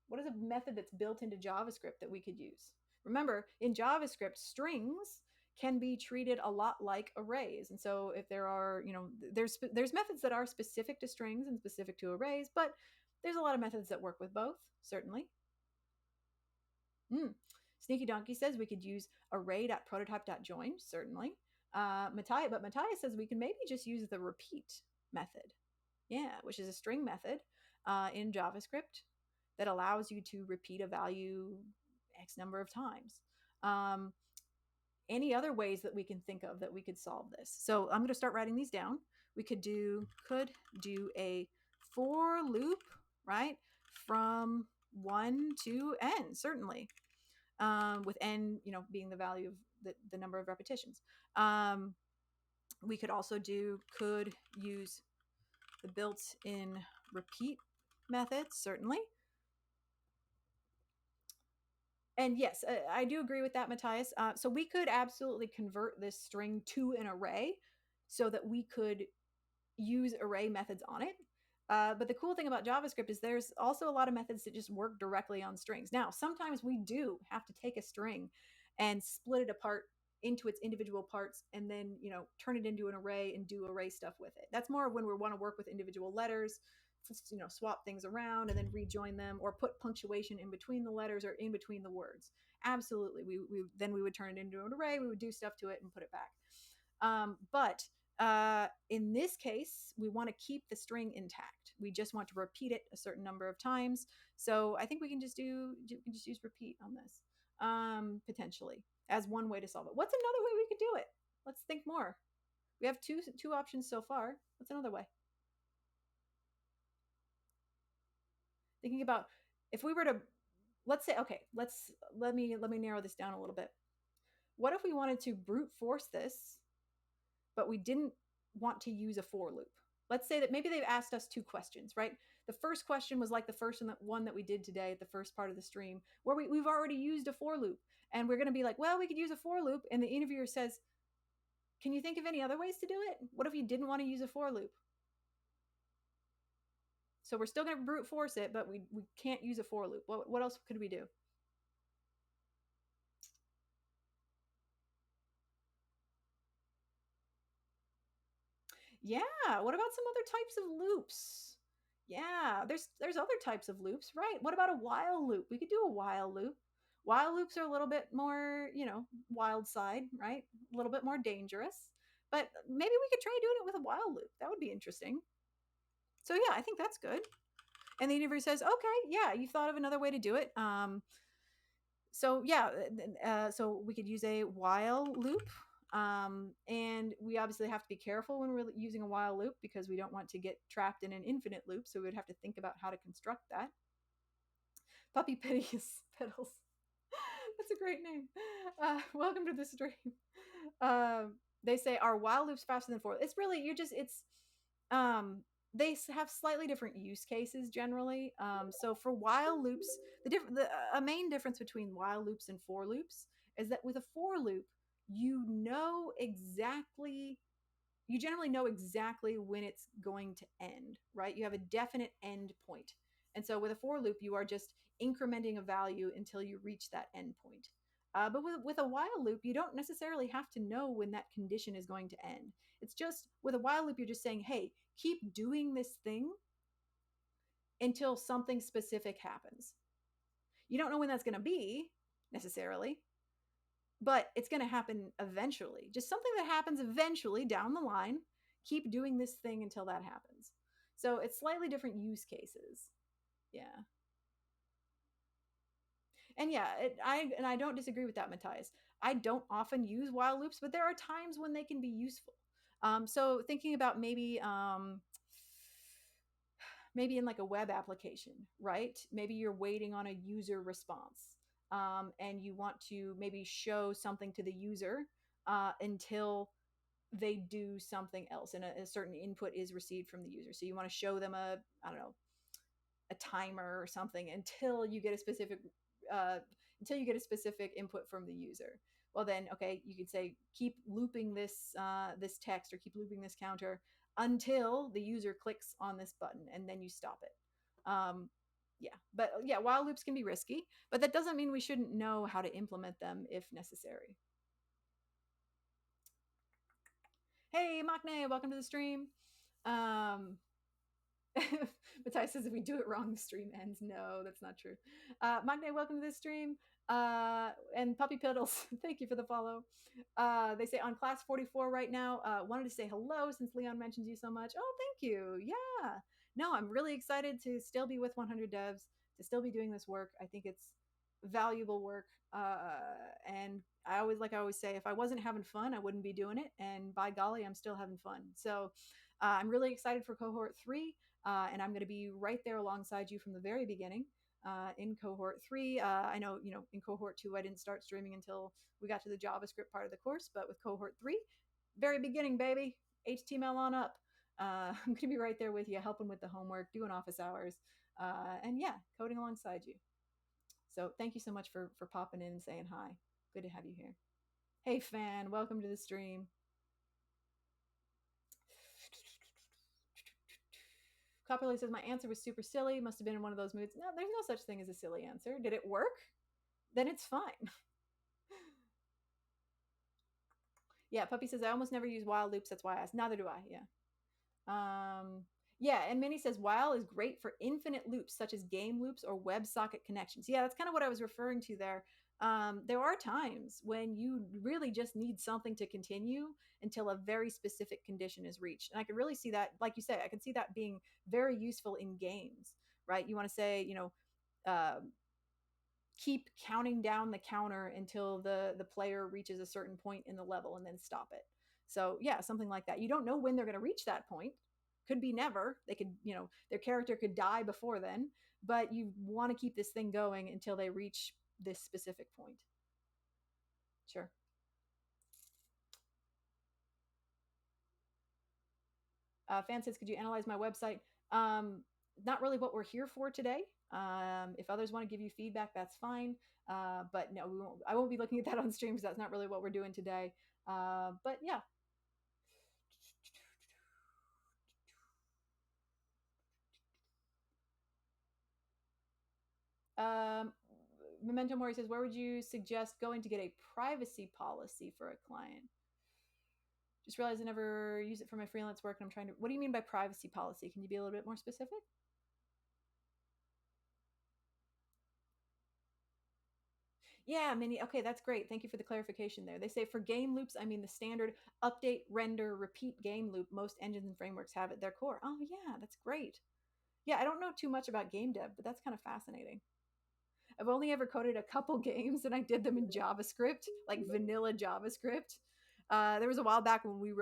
Speaker 1: What is a method that's built into JavaScript that we could use? Remember, in JavaScript, strings can be treated a lot like arrays. And so if there are, there's methods that are specific to strings and specific to arrays, but there's a lot of methods that work with both, certainly. Sneaky Donkey says we could use array.prototype.join, certainly. Matthias says we can maybe just use the repeat method. Yeah, which is a string method in JavaScript that allows you to repeat a value X number of times. Any other ways that we can think of that we could solve this? So I'm going to start writing these down. We could do a for loop, right, from 1 to n, certainly, with n, being the value of the number of repetitions. We could also could use the built-in repeat methods, certainly. And yes, I do agree with that, Matthias. So we could absolutely convert this string to an array so that we could use array methods on it. But the cool thing about JavaScript is there's also a lot of methods that just work directly on strings. Now, sometimes we do have to take a string and split it apart into its individual parts and then, turn it into an array and do array stuff with it. That's more when we want to work with individual letters, swap things around and then rejoin them, or put punctuation in between the letters or in between the words. Absolutely. We would turn it into an array, we would do stuff to it and put it back. But in this case, we want to keep the string intact. We just want to repeat it a certain number of times. So I think we can just use repeat on this, potentially, as one way to solve it. What's another way we could do it? Let's think more. We have two options so far. What's another way? Thinking about, if we were to, let's say, okay, let me narrow this down a little bit. What if we wanted to brute force this, but we didn't want to use a for loop? Let's say that maybe they've asked us two questions, right? The first question was like the first one that we did today at the first part of the stream, where we've already used a for loop. And we're going to be like, well, we could use a for loop. And the interviewer says, can you think of any other ways to do it? What if you didn't want to use a for loop? So we're still going to brute force it, but we can't use a for loop. What else could we do? Yeah, what about some other types of loops? Yeah, there's other types of loops, right? What about a while loop? We could do a while loop. While loops are a little bit more, wild side, right? A little bit more dangerous. But maybe we could try doing it with a while loop. That would be interesting. So yeah, I think that's good. And the interviewer says, okay, yeah, you thought of another way to do it. So yeah, so we could use a while loop. And we obviously have to be careful when we're using a while loop because we don't want to get trapped in an infinite loop. So we would have to think about how to construct that. Puppy Piteous Pedals. That's a great name. Welcome to the stream. They say, are while loops faster than for? It's really, they have slightly different use cases generally. So for while loops, a main difference between while loops and for loops is that with a for loop, you generally know exactly when it's going to end, right? You have a definite end point. And so with a for loop, you are just incrementing a value until you reach that end point. But with a while loop, you don't necessarily have to know when that condition is going to end. It's just, with a while loop, you're just saying, hey, keep doing this thing until something specific happens. You don't know when that's going to be necessarily, but it's going to happen eventually. Just something that happens eventually down the line. Keep doing this thing until that happens. So it's slightly different use cases. Yeah. And yeah, I don't disagree with that, Matthias. I don't often use while loops, but there are times when they can be useful. So thinking about maybe in like a web application, right? Maybe you're waiting on a user response, and you want to maybe show something to the user until they do something else, and a certain input is received from the user. So you want to show them a timer or something until you get a specific input from the user. Well, then, okay, you could say keep looping this text, or keep looping this counter until the user clicks on this button, and then you stop it. But while loops can be risky, but that doesn't mean we shouldn't know how to implement them if necessary. Hey, Makne, welcome to the stream. Matthias says if we do it wrong, the stream ends. No, that's not true. Magne, welcome to the stream. And Puppy Piddles, thank you for the follow. They say on class 44 right now. Wanted to say hello since Leon mentions you so much. Oh, thank you. Yeah. No, I'm really excited to still be with 100 devs, to still be doing this work. I think it's valuable work. And I always say, if I wasn't having fun, I wouldn't be doing it. And by golly, I'm still having fun. So I'm really excited for cohort 3. And I'm going to be right there alongside you from the very beginning in cohort 3. I know, in cohort 2, I didn't start streaming until we got to the JavaScript part of the course, but with cohort 3, very beginning, baby, HTML on up. I'm going to be right there with you, helping with the homework, doing office hours, and yeah, coding alongside you. So thank you so much for popping in and saying hi. Good to have you here. Hey, fan, welcome to the stream. Copperly says, my answer was super silly. Must have been in one of those moods. No, there's no such thing as a silly answer. Did it work? Then it's fine. Yeah, Puppy says, I almost never use while loops. That's why I asked. Neither do I. Yeah. Yeah, and Minnie says while is great for infinite loops such as game loops or WebSocket connections. Yeah, that's kind of what I was referring to there. There are times when you really just need something to continue until a very specific condition is reached. And I can really see that, like you say, I can see that being very useful in games, right? You want to say, uh, keep counting down the counter until the player reaches a certain point in the level and then stop it. So yeah, something like that. You don't know when they're going to reach that point. Could be never. They could, their character could die before then, but you want to keep this thing going until they reach this specific point. Sure. Fan says, could you analyze my website? Not really what we're here for today. If others want to give you feedback, that's fine. But no, I won't be looking at that on stream because that's not really what we're doing today. But yeah. Um, Memento Mori says, where would you suggest going to get a privacy policy for a client? Just realized I never use it for my freelance work, and I'm trying to. What do you mean by privacy policy? Can you be a little bit more specific? Yeah, Minnie. Okay, that's great. Thank you for the clarification there. They say for game loops, I mean the standard update, render, repeat game loop. Most engines and frameworks have at their core. Oh, yeah, that's great. Yeah, I don't know too much about game dev, but that's kind of fascinating. I've only ever coded a couple games and I did them in JavaScript, like vanilla JavaScript. There was a while back when we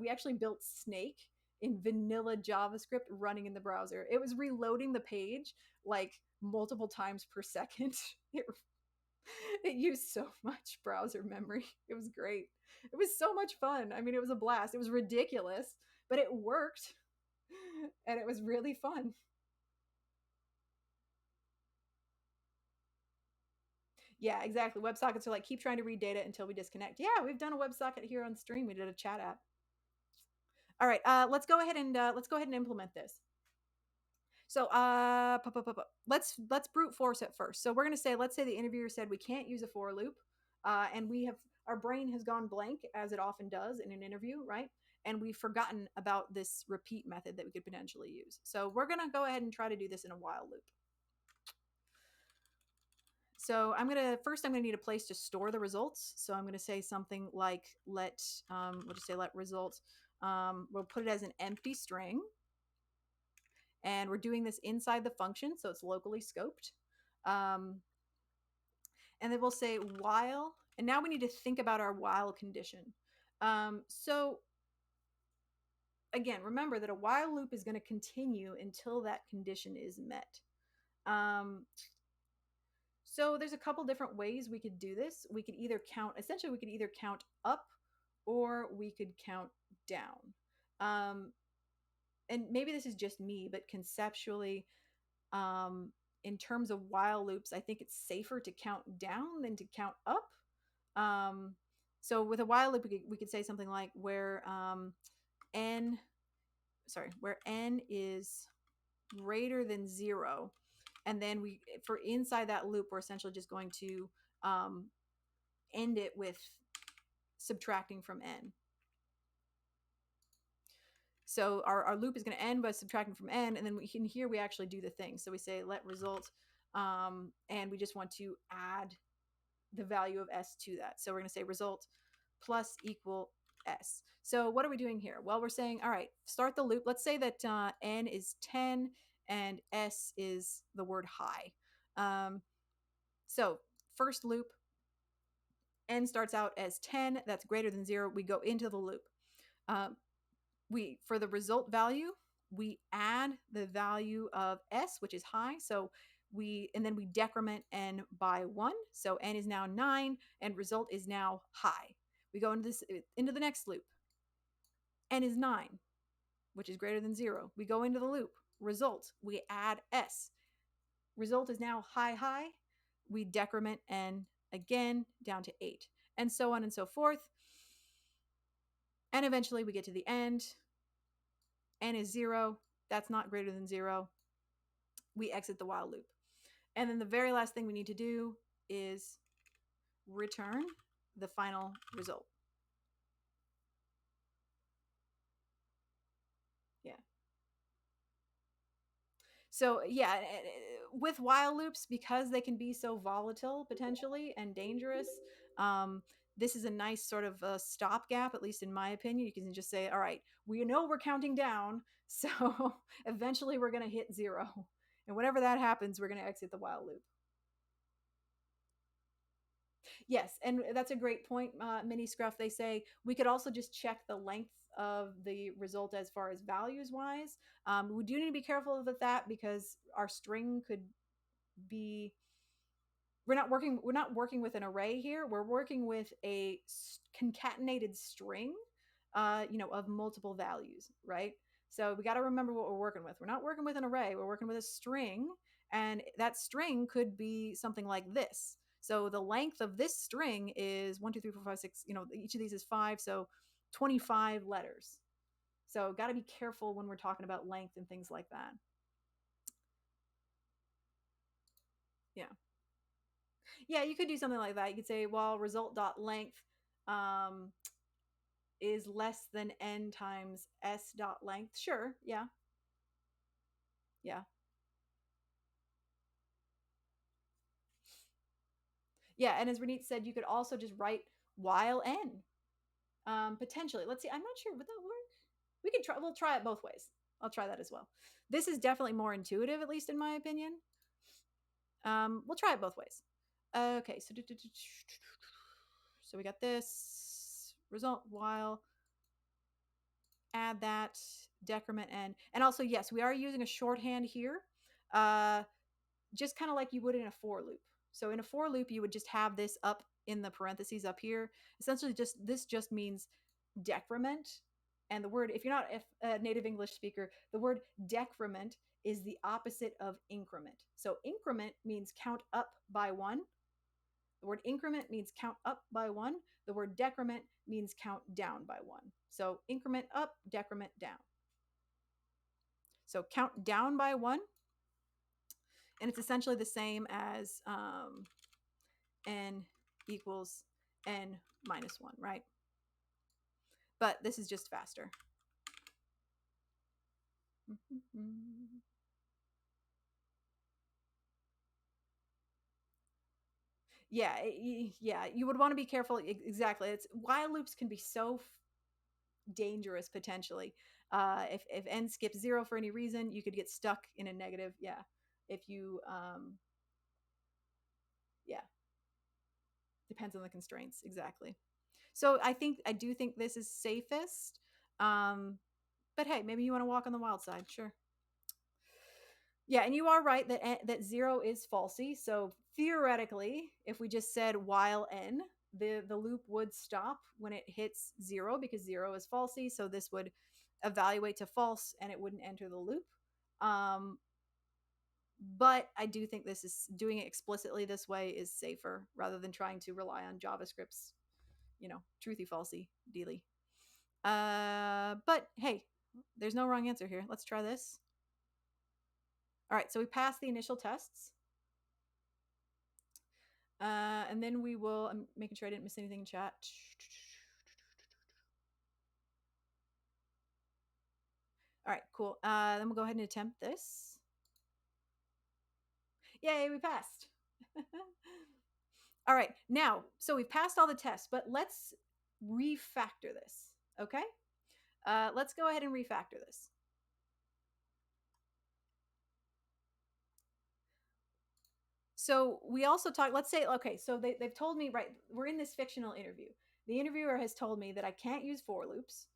Speaker 1: actually built Snake in vanilla JavaScript running in the browser. It was reloading the page like multiple times per second. It, it used so much browser memory. It was great. It was so much fun. I mean, it was a blast. It was ridiculous, but it worked and it was really fun. Yeah, exactly. WebSockets are like keep trying to read data until we disconnect. Yeah, we've done a WebSocket here on stream. We did a chat app. All right, let's go ahead and implement this. So let's brute force it first. So we're gonna say let's say the interviewer said we can't use a for loop, and our brain has gone blank as it often does in an interview, right? And we've forgotten about this repeat method that we could potentially use. So we're gonna go ahead and try to do this in a while loop. So I'm gonna need a place to store the results. So I'm gonna say something like we'll just say let result. We'll put it as an empty string, and we're doing this inside the function, so it's locally scoped. And then we'll say while, and now we need to think about our while condition. So again, remember that a while loop is going to continue until that condition is met. So there's a couple different ways we could do this. We could either count up or we could count down. And maybe this is just me, but conceptually, in terms of while loops, I think it's safer to count down than to count up. So with a while loop, we could say something like where n is greater than 0, and then for inside that loop, we're essentially just going to end it with subtracting from n. So our loop is going to end by subtracting from n, and then here we actually do the thing. So we say let result, and we just want to add the value of s to that. So we're going to say result plus equal s. So what are we doing here? Well, we're saying, all right, start the loop. Let's say that n is 10 and s is the word high. So first loop, n starts out as 10. That's greater than 0. We go into the loop. For the result value, we add the value of s, which is high. So then we decrement n by 1. So n is now 9 and result is now high. We go into the next loop. N is 9. which is greater than 0. We go into the loop. Result, we add s. Result is now high, high. We decrement n again down to 8, and so on and so forth. And eventually we get to the end. N is 0. That's not greater than 0. We exit the while loop. And then the very last thing we need to do is return the final result. Yeah. So, yeah, with while loops, because they can be so volatile potentially and dangerous, this is a nice sort of a stopgap, at least in my opinion. You can just say, all right, we know we're counting down, so eventually we're going to hit 0. And whenever that happens, we're going to exit the while loop. Yes, and that's a great point, Mini Scruff. They say we could also just check the length of the result as far as values wise. We do need to be careful with that because our string could be, we're not working with an array here. We're working with a concatenated string, of multiple values, right? So we got to remember what we're working with. We're not working with an array. We're working with a string, and that string could be something like this. So the length of this string is 1, 2, 3, 4, 5, 6. Each of these is 5, so 25 letters. So got to be careful when we're talking about length and things like that. Yeah. Yeah, you could do something like that. You could say, well, result dot length um, is less than n times s dot length. Sure. Yeah. Yeah. Yeah. And as Renate said, you could also just write while n. Potentially. Let's see. I'm not sure. Would that work? We could try. We'll try it both ways. I'll try that as well. This is definitely more intuitive, at least in my opinion. We'll try it both ways. Okay. So we got this result while, add that, decrement n. And also, yes, we are using a shorthand here, just kind of like you would in a for loop. So in a for loop, you would just have this up in the parentheses up here. Essentially, this just means decrement. And the word, if you're not a native English speaker, the word decrement is the opposite of increment. So increment means count up by 1. The word increment means count up by 1. The word decrement means count down by 1. So increment up, decrement down. So count down by 1. And it's essentially the same as n equals n minus 1, right? But this is just faster. Yeah, yeah, you would want to be careful. Exactly. It's while loops can be so dangerous potentially. If n skips 0 for any reason, you could get stuck in a negative. Yeah, if you yeah, depends on the constraints. Exactly. So I do think this is safest. But hey, maybe you want to walk on the wild side. Sure. Yeah, and you are right that 0 is falsy. So theoretically, if we just said while n, the loop would stop when it hits 0 because 0 is falsy. So this would evaluate to false and it wouldn't enter the loop. But I do think this is doing it explicitly this way is safer rather than trying to rely on JavaScript's, truthy falsy dealy. But hey, there's no wrong answer here. Let's try this. All right, so we passed the initial tests. And then we will, I'm making sure I didn't miss anything in chat. All right, cool. Then we'll go ahead and attempt this. Yay, we passed. All right, now, so we've passed all the tests, but let's refactor this, okay? Let's go ahead and refactor this. So we also talked, let's say, okay, so they've told me, right, we're in this fictional interview. The interviewer has told me that I can't use for loops,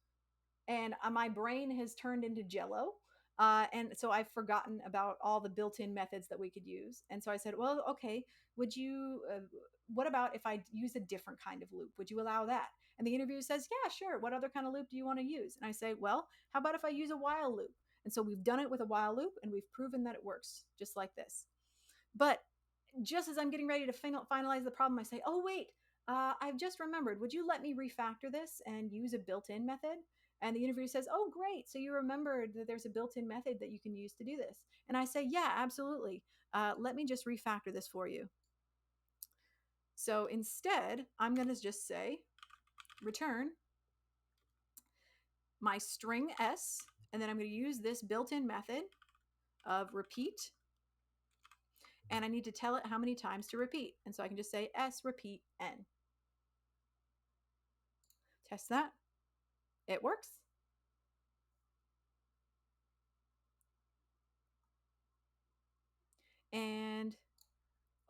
Speaker 1: and my brain has turned into jello. And so I've forgotten about all the built-in methods that we could use. And so I said, well, okay, would you, what about if I use a different kind of loop? Would you allow that? And the interviewer says, yeah, sure. What other kind of loop do you want to use? And I say, well, how about if I use a while loop? And so we've done it with a while loop and we've proven that it works just like this. But just as I'm getting ready to finalize the problem, I say, oh, wait, I've just remembered. Would you let me refactor this and use a built in method? And the interviewer says, oh, great. So you remembered that there's a built in method that you can use to do this. And I say, yeah, absolutely. Let me just refactor this for you. So instead, I'm going to just say return my string s, and then I'm going to use this built in method of repeat. And I need to tell it how many times to repeat. And so I can just say s repeat n. Test that. It works. And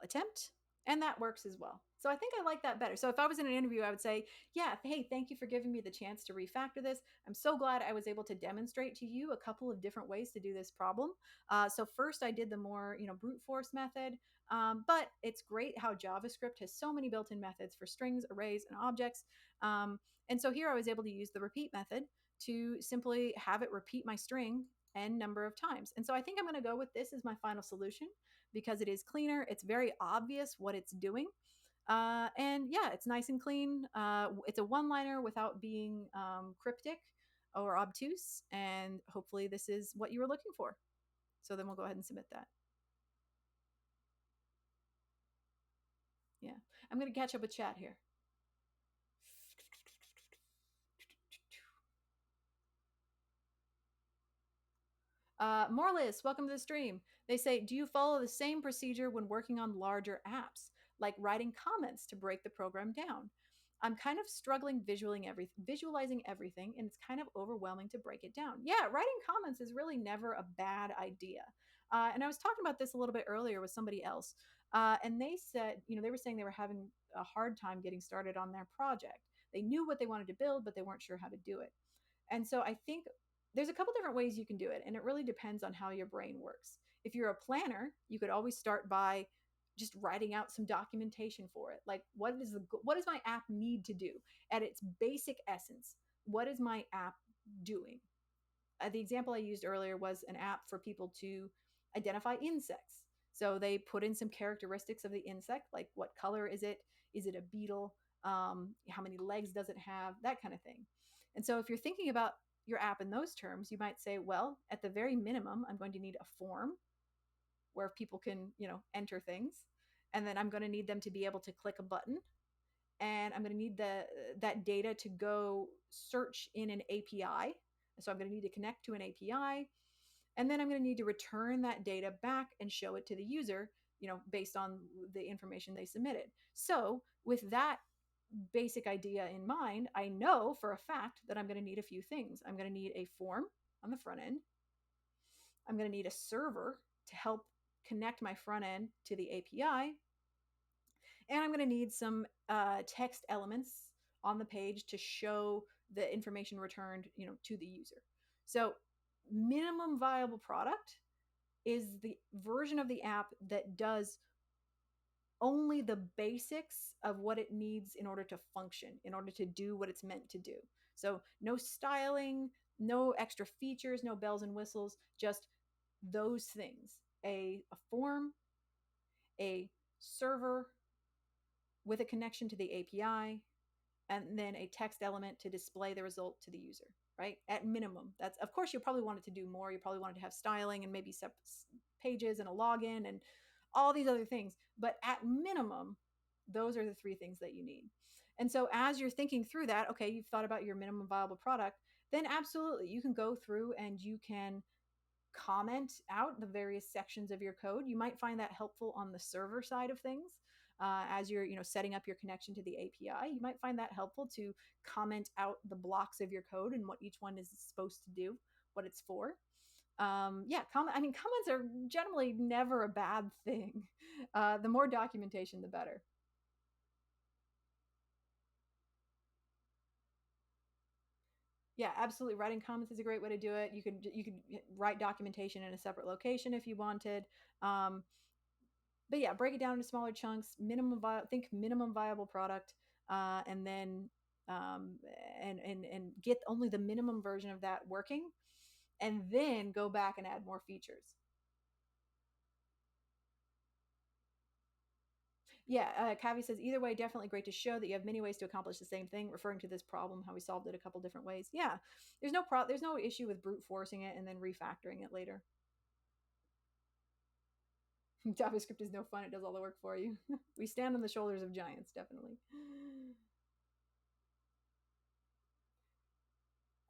Speaker 1: attempt, and that works as well. So I think I like that better. So if I was in an interview, I would say, yeah, hey, thank you for giving me the chance to refactor this. I'm so glad I was able to demonstrate to you a couple of different ways to do this problem. So first I did the more, brute force method, but it's great how JavaScript has so many built-in methods for strings, arrays, and objects. And so here I was able to use the repeat method to simply have it repeat my string n number of times. And so I think I'm going to go with this as my final solution because it is cleaner. It's very obvious what it's doing. And yeah, it's nice and clean. It's a one-liner without being cryptic or obtuse. And hopefully this is what you were looking for. So then we'll go ahead and submit that. Yeah, I'm going to catch up with chat here. Morlis, welcome to the stream. They say, do you follow the same procedure when working on larger apps, like writing comments to break the program down? I'm kind of struggling visualizing everything, and it's kind of overwhelming to break it down. Yeah, writing comments is really never a bad idea. And I was talking about this a little bit earlier with somebody else, and they said, they were saying they were having a hard time getting started on their project. They knew what they wanted to build, but they weren't sure how to do it. And so I think there's a couple different ways you can do it, and it really depends on how your brain works. If you're a planner, you could always start by just writing out some documentation for it. Like, what does my app need to do at its basic essence? What is my app doing? The example I used earlier was an app for people to identify insects. So they put in some characteristics of the insect, like what color is it? Is it a beetle? How many legs does it have? That kind of thing. And so if you're thinking about your app in those terms, you might say, well, at the very minimum, I'm going to need a form where people can, enter things. And then I'm going to need them to be able to click a button. And I'm going to need that data to go search in an API. So I'm going to need to connect to an API. And then I'm going to need to return that data back and show it to the user, based on the information they submitted. So with that basic idea in mind, I know for a fact that I'm going to need a few things. I'm going to need a form on the front end. I'm going to need a server to help connect my front end to the API. And I'm going to need some text elements on the page to show the information returned, to the user. So minimum viable product is the version of the app that does only the basics of what it needs in order to function, in order to do what it's meant to do. So no styling, no extra features, no bells and whistles, just those things. A form, a server with a connection to the API, and then a text element to display the result to the user, right? At minimum. That's, of course, you probably want it to do more. You probably want it to have styling and maybe pages and a login and all these other things. But at minimum, those are the three things that you need. And so as you're thinking through that, okay, you've thought about your minimum viable product, then absolutely you can go through and you can comment out the various sections of your code. You might find that helpful on the server side of things. As you're setting up your connection to the API, you might find that helpful to comment out the blocks of your code and what each one is supposed to do, what it's for. Comments are generally never a bad thing. The more documentation, the better. Yeah, absolutely. Writing comments is a great way to do it. You could write documentation in a separate location if you wanted. Um, but yeah, break it down into smaller chunks. Think minimum viable product, and then um, and get only the minimum version of that working, and then go back and add more features. Yeah, Kavi says either way, definitely great to show that you have many ways to accomplish the same thing, referring to this problem, how we solved it a couple different ways. Yeah, there's no issue with brute forcing it and then refactoring it later. JavaScript is no fun; it does all the work for you. We stand on the shoulders of giants, definitely.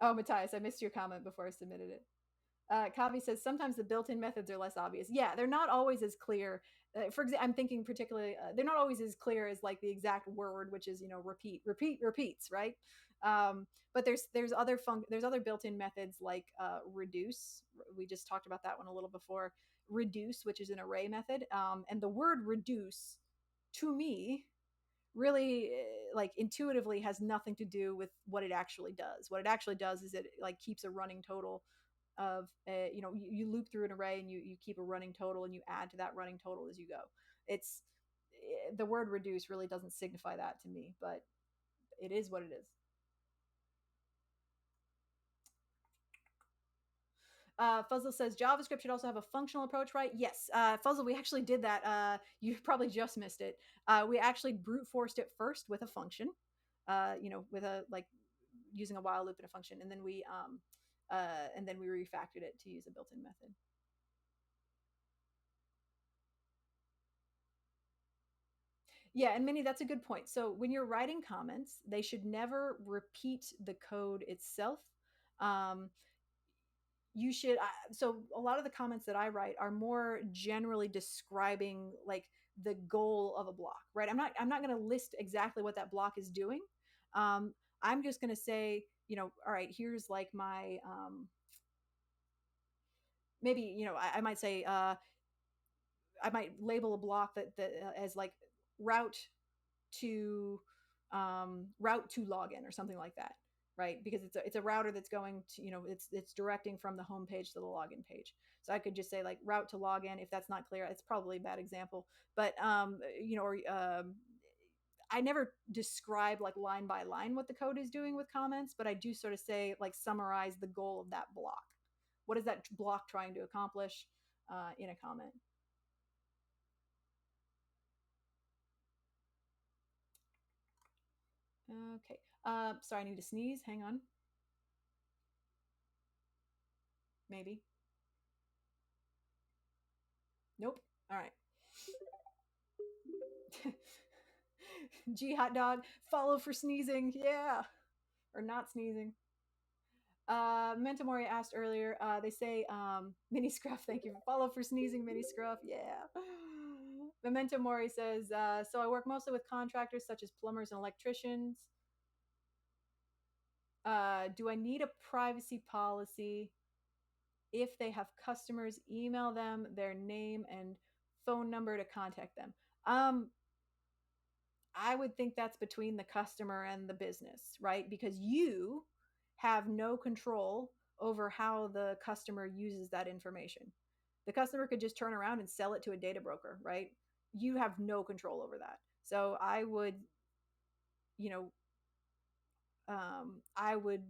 Speaker 1: Oh, Matthias, I missed your comment before I submitted it. Kavi says sometimes the built-in methods are less obvious. Yeah, they're not always as clear. For example, I'm thinking particularly, they're not always as clear as like the exact word, which is repeat, repeat, repeats, right? But there's other built-in methods like reduce. We just talked about that one a little before. Reduce, which is an array method, and the word reduce to me really like intuitively has nothing to do with what it actually does. What it actually does is it like keeps a running total of you loop through an array and you keep a running total and you add to that running total as you go. It's the word reduce really doesn't signify that to me, but it is what it is. Fuzzle says JavaScript should also have a functional approach, right? Yes, Fuzzle, we actually did that. You probably just missed it. We actually brute forced it first with a function, with a like using a while loop and a function, and then we refactored it to use a built-in method. Yeah, and Minnie, that's a good point. So when you're writing comments, they should never repeat the code itself. Um, you should so a lot of the comments that I write are more generally describing like the goal of a block, right? I'm not going to list exactly what that block is doing. um, I'm just going to say, all right, here's like my maybe I might say I might label a block that as like route to route to login or something like that, right? Because it's a router that's going to it's directing from the home page to the login page. So I could just say like route to login. If that's not clear, it's probably a bad example, but or I never describe like line by line what the code is doing with comments, but I do sort of say like summarize the goal of that block. What is that block trying to accomplish in a comment? Okay. Sorry, I need to sneeze. Hang on. Maybe. Nope. All right. G hot dog. Follow for sneezing. Yeah. Or not sneezing. Mentamori asked earlier. They say Mini Scruff. Thank you. Follow for sneezing, Mini Scruff. Yeah. Memento Mori says, so I work mostly with contractors such as plumbers and electricians. Do I need a privacy policy if they have customers email them their name and phone number to contact them? I would think that's between the customer and the business, right? Because you have no control over how the customer uses that information. The customer could just turn around and sell it to a data broker, right? You have no control over that. So you know, I would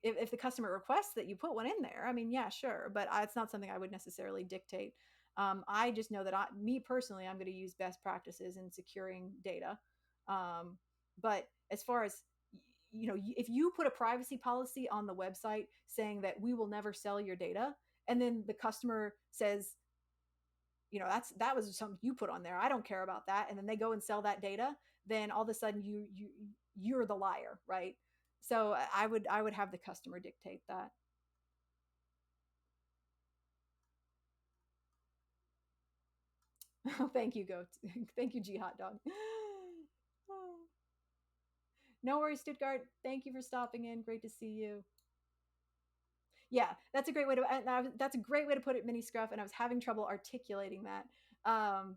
Speaker 1: if the customer requests that you put one in there, I mean, yeah, sure, but it's not something I would necessarily dictate. I just know that me personally, I'm going to use best practices in securing data. But as far as if you put a privacy policy on the website saying that we will never sell your data, and then the customer says, that was something you put on there. I don't care about that, and then they go and sell that data. Then all of a sudden, you're the liar, right? So I would have the customer dictate that. Oh, thank you, Goat. Thank you, G Hot Dog. No worries, Stuttgart. Thank you for stopping in. Great to see you. Yeah, that's a great way to that's a great way to put it, Mini Scruff. And I was having trouble articulating that,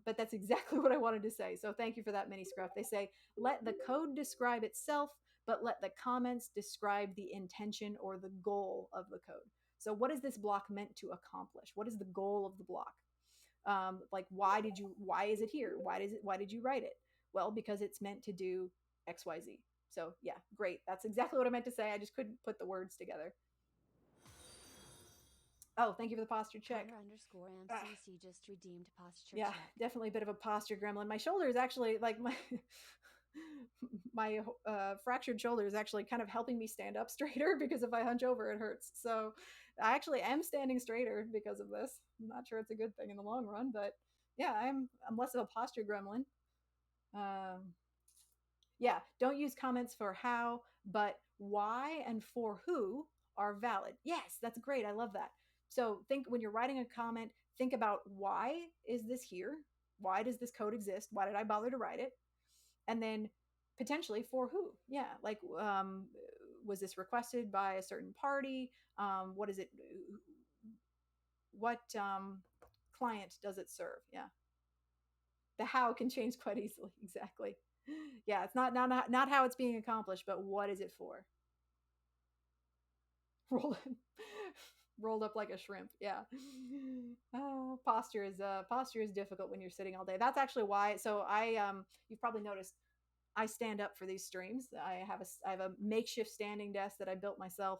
Speaker 1: but that's exactly what I wanted to say. So thank you for that, Mini Scruff. They say let the code describe itself, but let the comments describe the intention or the goal of the code. So what is this block meant to accomplish? What is the goal of the block? Like why is it here? Why did you write it? Well, because it's meant to do XYZ. So yeah, great. That's exactly what I meant to say. I just couldn't put the words together. Oh, thank you for the posture check. Ah,
Speaker 2: Hunter_MCC just redeemed posture
Speaker 1: yeah,
Speaker 2: check.
Speaker 1: definitely a bit of a posture gremlin. My shoulder is actually like my fractured shoulder is actually kind of helping me stand up straighter because if I hunch over, it hurts. So I actually am standing straighter because of this. I'm not sure it's a good thing in the long run, but yeah, I'm less of a posture gremlin. Um, yeah, don't use comments for how, but why and for who are valid. Yes, that's great. I love that. So think when you're writing a comment, think about why is this here? Why does this code exist? Why did I bother to write it? And then potentially for who? Yeah, like was this requested by a certain party? What is it? What client does it serve? Yeah, the how can change quite easily. Exactly. Yeah, it's not how it's being accomplished, but what is it for? Roll rolled up like a shrimp. Yeah. Posture is difficult when you're sitting all day. That's actually why. So you've probably noticed I stand up for these streams. I have a makeshift standing desk that I built myself.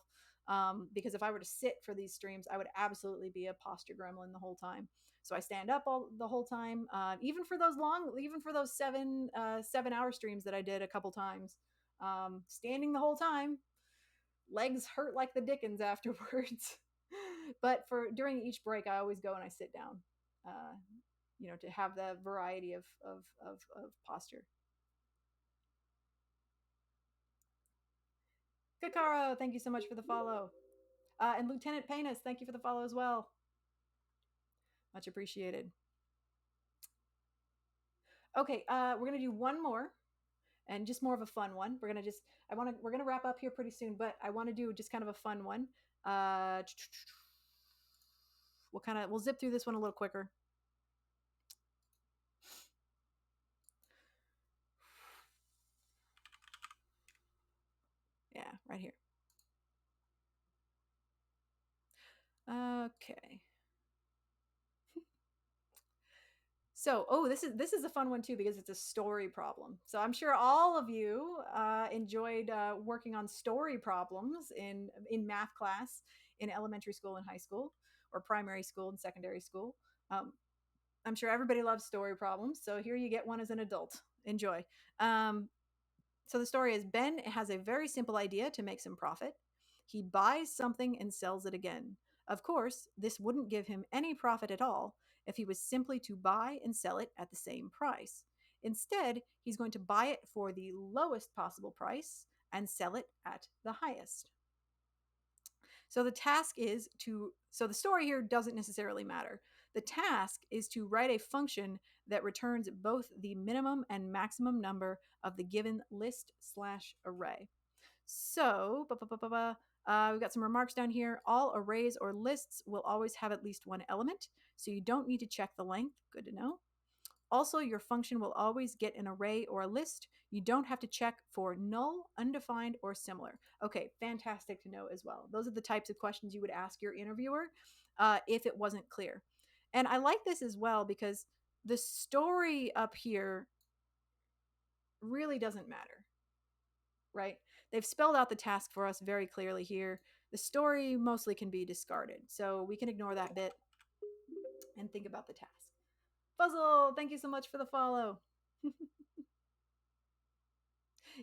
Speaker 1: Because if I were to sit for these streams, I would absolutely be a posture gremlin the whole time. So I stand up the whole time, even for those 7 hour streams that I did a couple times, standing the whole time. Legs hurt like the dickens afterwards. But for during each break, I always go and I sit down, uh, to have the variety of posture. Kakaro, thank you so much for the follow. And Lieutenant Paynes, thank you for the follow as well. Much appreciated. Okay, we're gonna do one more, and just more of a fun one. We're gonna wrap up here pretty soon, but I want to do just kind of a fun one. Uh, we'll zip through this one a little quicker. Yeah, right here. Okay. So, this is a fun one too because it's a story problem. So I'm sure all of you enjoyed working on story problems in math class in elementary school and high school, or primary school and secondary school. Um, I'm sure everybody loves story problems. So here you get one as an adult. Enjoy. So the story is Ben has a very simple idea to make some profit. He buys something and sells it again. Of course, this wouldn't give him any profit at all if he was simply to buy and sell it at the same price. Instead, he's going to buy it for the lowest possible price and sell it at the highest. So the story here doesn't necessarily matter. The task is to write a function that returns both the minimum and maximum number of the given list/array. So, we've got some remarks down here. All arrays or lists will always have at least one element, so you don't need to check the length. Good to know. Also, your function will always get an array or a list. You don't have to check for null, undefined, or similar. Okay, fantastic to know as well. Those are the types of questions you would ask your interviewer if it wasn't clear. And I like this as well because the story up here really doesn't matter, right? They've spelled out the task for us very clearly here. The story mostly can be discarded, so we can ignore that bit and think about the task. Puzzle, thank you so much for the follow.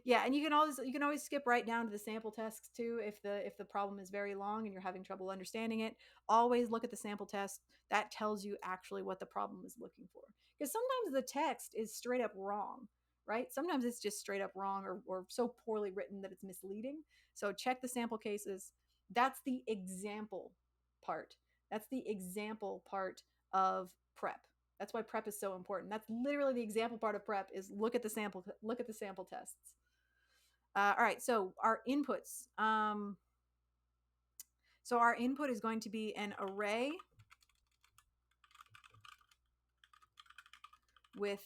Speaker 1: Yeah, and you can always skip right down to the sample tests too if the problem is very long and you're having trouble understanding it. Always look at the sample test. That tells you actually what the problem is looking for. Because sometimes the text is straight up wrong, right? Sometimes it's just straight up wrong or so poorly written that it's misleading. So check the sample cases. That's the example part. That's the example part of prep. That's why prep is so important. That's literally the example part of prep is look at the sample tests. All right, so our inputs. So our input is going to be an array with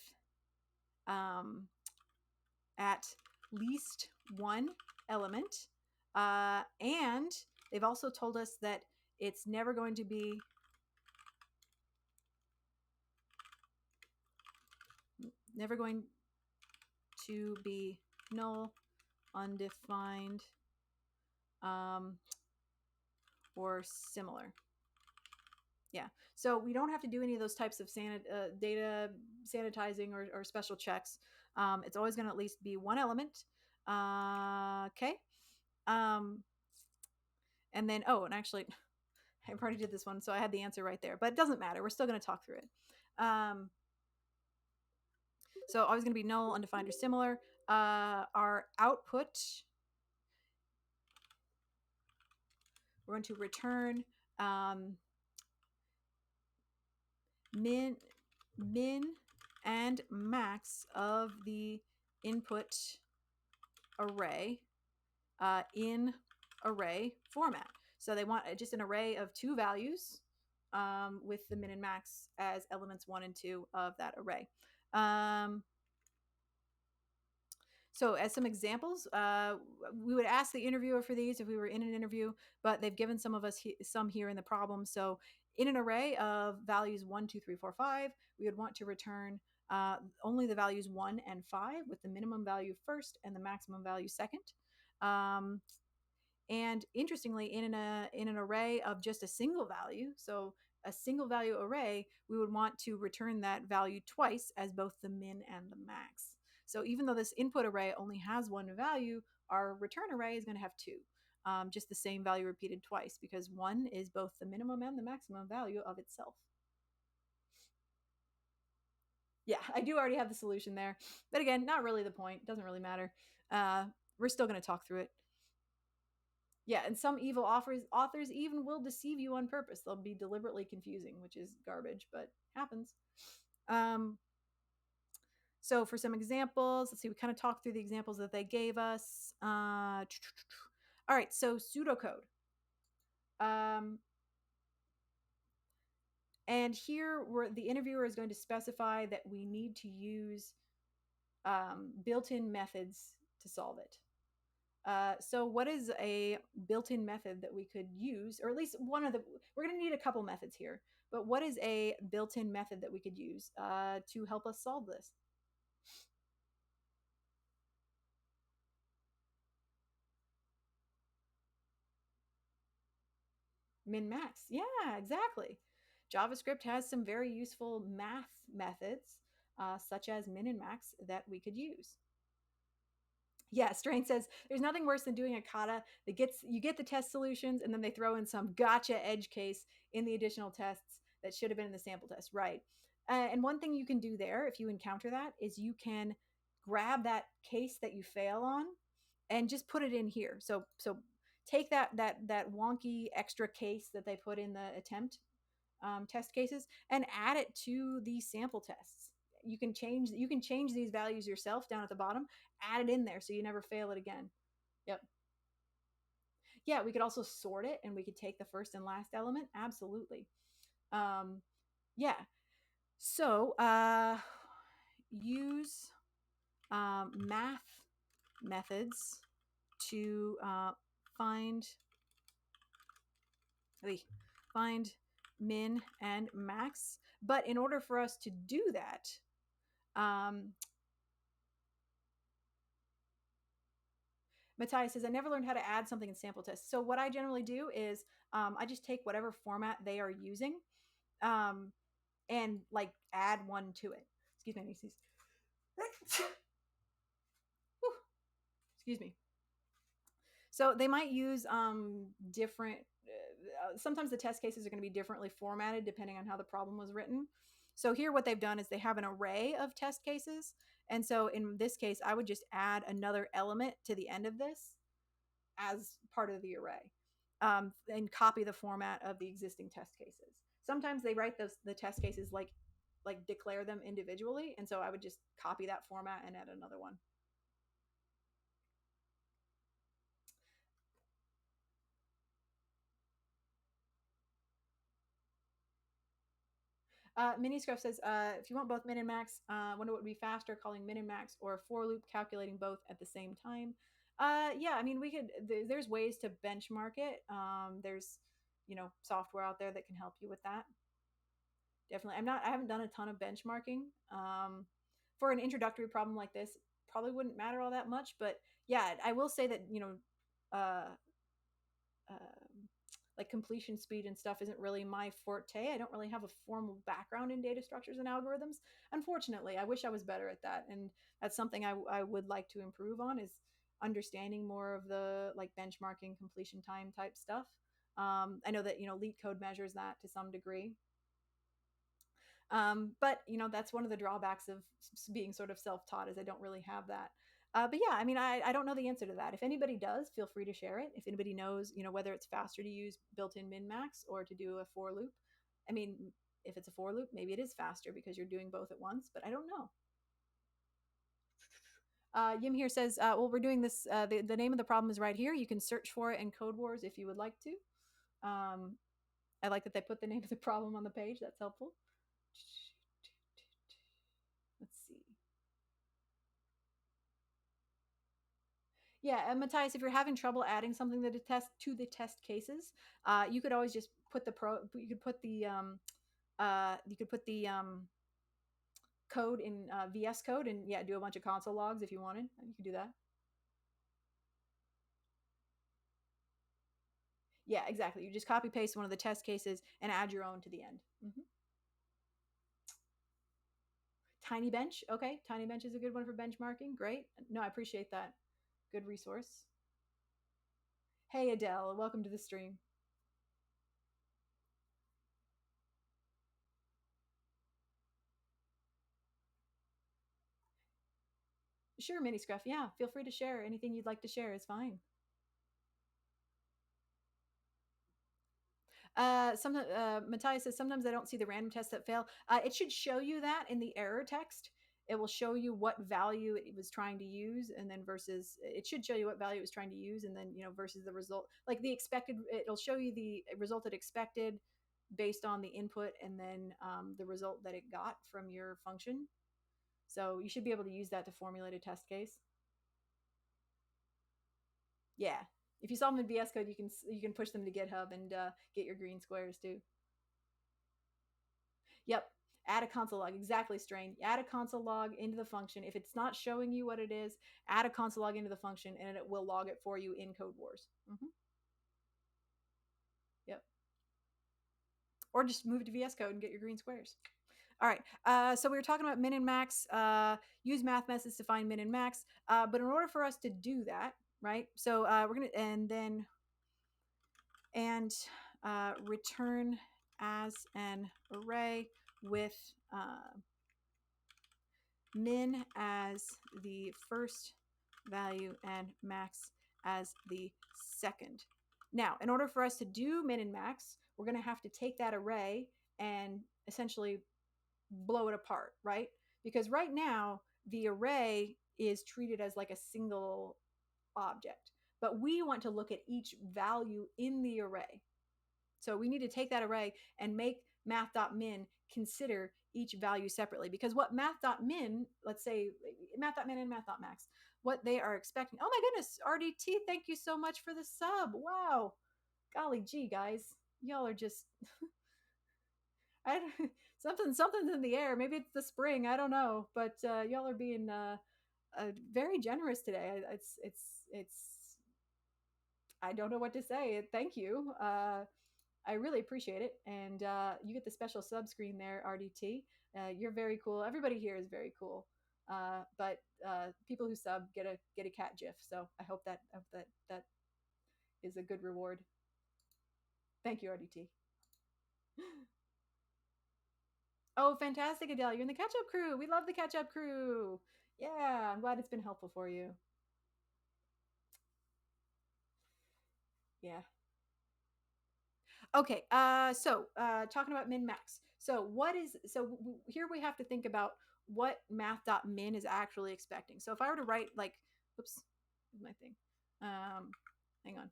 Speaker 1: at least one element, and they've also told us that it's never going to be null, undefined, or similar. Yeah, so we don't have to do any of those types of data sanitizing or special checks. It's always going to at least be one element. Okay. And then, and actually, I already did this one, so I had the answer right there, but it doesn't matter. We're still going to talk through it. So always going to be null, undefined, or similar. Our output, we're going to return min and max of the input array in array format. So they want just an array of two values with the min and max as elements 1 and 2 of that array. So as some examples, we would ask the interviewer for these if we were in an interview, but they've given some of us some here in the problem. So in an array of values 1, 2, 3, 4, 5, we would want to return only the values 1 and 5 with the minimum value first and the maximum value second. And interestingly, in an array of just a single value, so a single value array, we would want to return that value twice as both the min and the max. So even though this input array only has one value, our return array is going to have two, just the same value repeated twice, because one is both the minimum and the maximum value of itself. Yeah, I do already have the solution there. But again, not really the point. Doesn't really matter. We're still going to talk through it. Yeah, and some evil authors even will deceive you on purpose. They'll be deliberately confusing, which is garbage, but happens. So for some examples, let's see, we kind of talked through the examples that they gave us. All right, so pseudocode. And here the interviewer is going to specify that we need to use built-in methods to solve it. So what is a built-in method that we could use, or at least one of the, we're going to need a couple methods here, but what is a built-in method that we could use to help us solve this? Min-max. Yeah, exactly. JavaScript has some very useful math methods, such as min and max, that we could use. Yeah, Strain says there's nothing worse than doing a kata that you get the test solutions and then they throw in some gotcha edge case in the additional tests that should have been in the sample test, right? And one thing you can do there, if you encounter that, is you can grab that case that you fail on and just put it in here. So take that wonky extra case that they put in the attempt test cases and add it to the sample tests. You can change these values yourself down at the bottom, add it in there so you never fail it again. Yep. Yeah, we could also sort it and we could take the first and last element. Absolutely. Yeah. So use math methods to find min and max. But in order for us to do that, Matthias says, I never learned how to add something in sample tests. So what I generally do is I just take whatever format they are using and like add one to it. Excuse me. Excuse me. So they might use different, sometimes the test cases are going to be differently formatted depending on how the problem was written. So here what they've done is they have an array of test cases. And so in this case, I would just add another element to the end of this as part of the array and copy the format of the existing test cases. Sometimes they write the test cases like declare them individually. And so I would just copy that format and add another one. Miniscruff says, if you want both min and max, wonder what would be faster, calling min and max or a for loop calculating both at the same time. Yeah, I mean, we could. There's ways to benchmark it. There's, software out there that can help you with that. Definitely, I haven't done a ton of benchmarking. For an introductory problem like this, probably wouldn't matter all that much. But yeah, I will say that uh, uh, like completion speed and stuff isn't really my forte. I don't really have a formal background in data structures and algorithms. Unfortunately, I wish I was better at that, and that's something I would like to improve on is understanding more of the like benchmarking, completion time type stuff. I know that Leet Code measures that to some degree, but that's one of the drawbacks of being sort of self-taught is I don't really have that. But yeah, I mean, I don't know the answer to that. If anybody does, feel free to share it. If anybody knows, whether it's faster to use built-in min max or to do a for loop. I mean, if it's a for loop, maybe it is faster because you're doing both at once, but I don't know. Yim here says, well, we're doing this. The name of the problem is right here. You can search for it in Codewars if you would like to. I like that they put the name of the problem on the page. That's helpful. Let's see. Yeah, and Matthias, if you're having trouble adding something to the test cases, you could always just put the code in VS Code and yeah, do a bunch of console logs if you wanted. You could do that. Yeah, exactly. You just copy paste one of the test cases and add your own to the end. Mm-hmm. Tiny Bench, okay. Tiny Bench is a good one for benchmarking. Great. No, I appreciate that. Good resource. Hey Adele, welcome to the stream. Sure, Mini Scruff. Yeah, feel free to share. Anything you'd like to share is fine. Sometimes Matthias says sometimes I don't see the random tests that fail. It should show you that in the error text. It will show you what value it was trying to use, and then versus it should show you what value it was trying to use, and then versus the result, like the expected. It'll show you the result it expected based on the input, and then the result that it got from your function. So you should be able to use that to formulate a test case. Yeah, if you solve them in VS Code, you can push them to GitHub and get your green squares too. Yep. Add a console log. Exactly, Strain. Add a console log into the function. If it's not showing you what it is, add a console log into the function and it will log it for you in Codewars. Mm-hmm. Yep. Or just move it to VS Code and get your green squares. All right. So we were talking about min and max. Use math methods to find min and max. But in order for us to do that, right? So we're gonna return as an array with min as the first value and max as the second. Now, in order for us to do min and max, we're going to have to take that array and essentially blow it apart, right? Because right now, the array is treated as like a single object, but we want to look at each value in the array. So we need to take that array and make math.min consider each value separately, because what math.min, let's say math.min and math.max, what they are expecting. Oh my goodness, RDT, thank you so much for the sub. Wow. Golly gee, guys. Y'all are just I something's in the air. Maybe it's the spring. I don't know, but y'all are being very generous today. It's I don't know what to say. Thank you. I really appreciate it. And you get the special sub screen there, RDT. You're very cool. Everybody here is very cool. But people who sub get a cat gif. So I hope that is a good reward. Thank you, RDT. Oh, fantastic, Adele. You're in the catch up crew. We love the catch up crew. Yeah, I'm glad it's been helpful for you. Yeah. Okay, so talking about min max. So here we have to think about what math.min is actually expecting. So if I were to write like, oops, my thing. Hang on.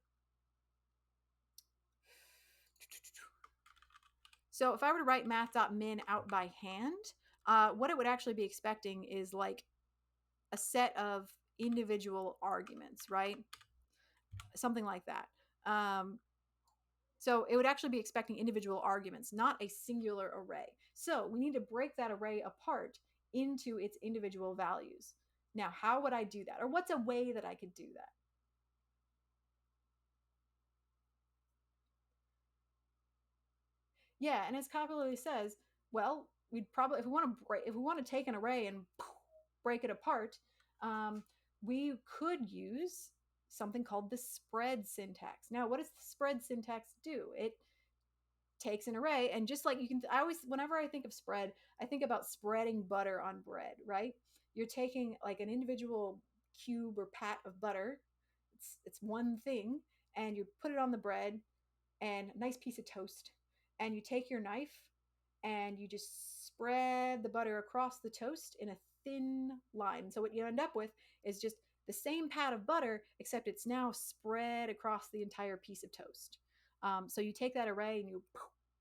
Speaker 1: So if I were to write math.min out by hand, what it would actually be expecting is like a set of individual arguments, right? Something like that. So it would actually be expecting individual arguments, not a singular array. So we need to break that array apart into its individual values. Now, how would I do that? Or what's a way that I could do that? Yeah, and as Copperly says, well, we'd probably if we want to take an array and break it apart, um, we could use something called the spread syntax. Now, what does the spread syntax do? It takes an array, and just like you can, I always, whenever I think of spread, I think about spreading butter on bread, right? You're taking like an individual cube or pat of butter, it's one thing, and you put it on the bread, and a nice piece of toast, and you take your knife and you just spread the butter across the toast in a thin line. So what you end up with is just the same pat of butter, except it's now spread across the entire piece of toast. So you take that array and you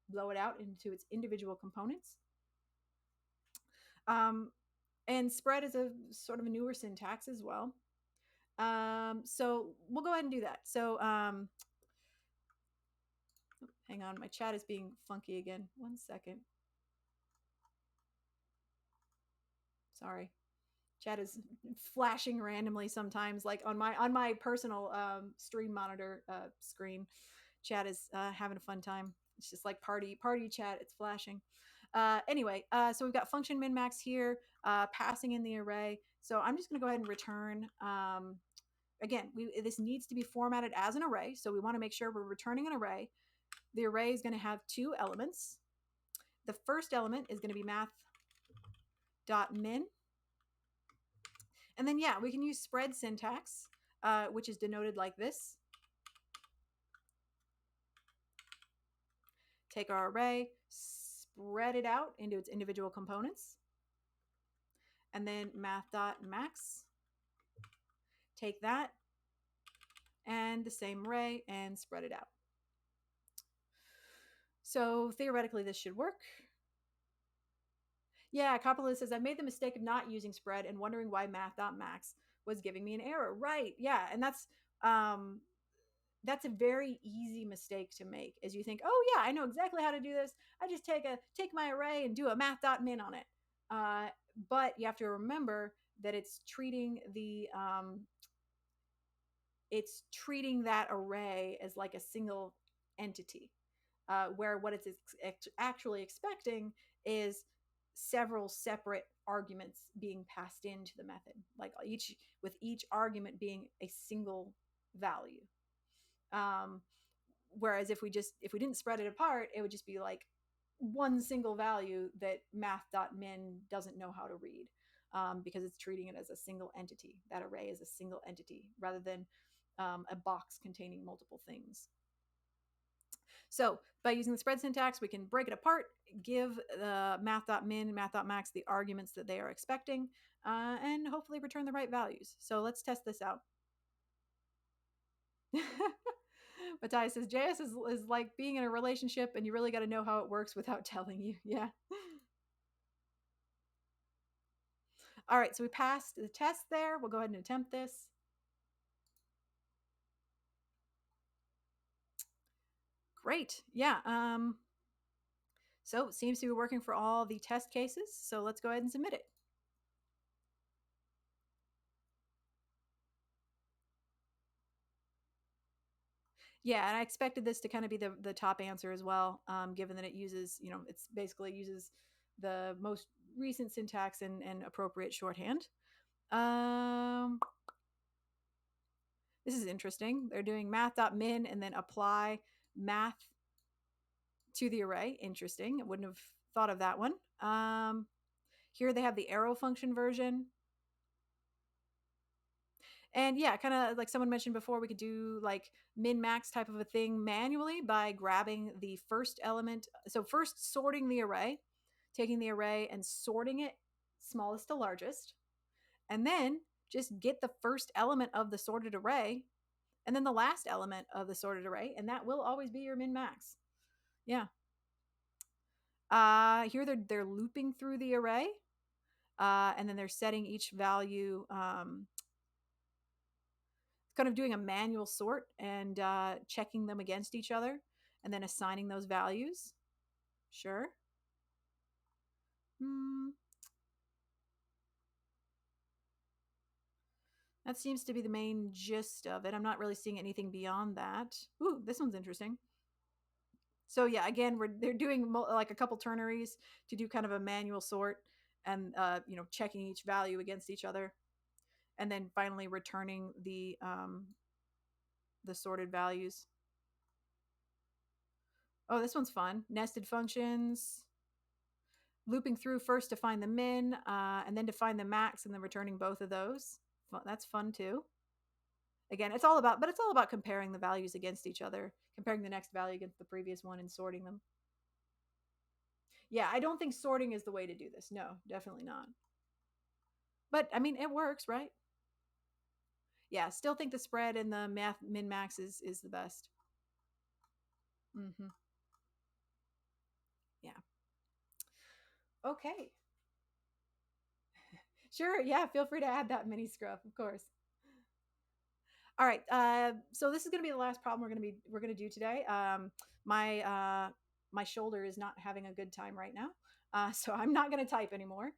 Speaker 1: blow it out into its individual components. Um, and spread is a sort of a newer syntax as well. So we'll go ahead and do that. So hang on, my chat is being funky again. 1 second. Sorry, chat is flashing randomly sometimes, like on my personal stream monitor screen. Chat is having a fun time. It's just like party chat. It's flashing. Anyway, so we've got function min max here, passing in the array. So I'm just going to go ahead and return. Again, this needs to be formatted as an array, so we want to make sure we're returning an array. The array is going to have two elements. The first element is going to be math.min. And then, yeah, we can use spread syntax, which is denoted like this. Take our array, spread it out into its individual components. And then math.max. Take that and the same array and spread it out. So theoretically, this should work. Yeah, Coppola says, I made the mistake of not using spread and wondering why math.max was giving me an error. Right, yeah, and that's a very easy mistake to make, as you think, oh yeah, I know exactly how to do this. I just take my array and do a math.min on it. But you have to remember that it's treating that array as like a single entity, where what it's actually expecting is several separate arguments being passed into the method, like each argument being a single value. Whereas if we didn't spread it apart, it would just be like one single value that math.min doesn't know how to read, because it's treating it as a single entity. That array is a single entity rather than a box containing multiple things. So by using the spread syntax, we can break it apart, give the math.min and math.max the arguments that they are expecting, and hopefully return the right values. So let's test this out. Matthias says, JS is like being in a relationship and you really got to know how it works without telling you. Yeah. All right, so we passed the test there. We'll go ahead and attempt this. Great. Yeah. So it seems to be working for all the test cases. So let's go ahead and submit it. Yeah, and I expected this to kind of be the top answer as well, given that it uses, it's basically uses the most recent syntax and appropriate shorthand. This is interesting. They're doing math.min and then apply math to the array. Interesting. I wouldn't have thought of that one. Here they have the arrow function version. And yeah, kind of like someone mentioned before, we could do like min max type of a thing manually by grabbing the first element. So first sorting the array, taking the array and sorting it smallest to largest, and then just get the first element of the sorted array and then the last element of the sorted array, and that will always be your min max. Yeah. Here they're looping through the array, and then they're setting each value kind of doing a manual sort and checking them against each other and then assigning those values. Sure. Hmm. That seems to be the main gist of it. I'm not really seeing anything beyond that. Ooh, this one's interesting. So yeah, again, they're doing like a couple ternaries to do kind of a manual sort and checking each value against each other, and then finally returning the sorted values. Oh, this one's fun. Nested functions, looping through first to find the min, and then to find the max, and then returning both of those. That's fun too. Again, it's all about comparing the values against each other, comparing the next value against the previous one, and sorting them. Yeah, I don't think sorting is the way to do this. No, definitely not. But I mean, it works, right? Yeah, still think the spread and the math min max is the best. Mm-hmm. Yeah. Okay. Sure. Yeah. Feel free to add that mini scruff, of course. All right. So this is going to be the last problem we're going to do today. My my shoulder is not having a good time right now, so I'm not going to type anymore.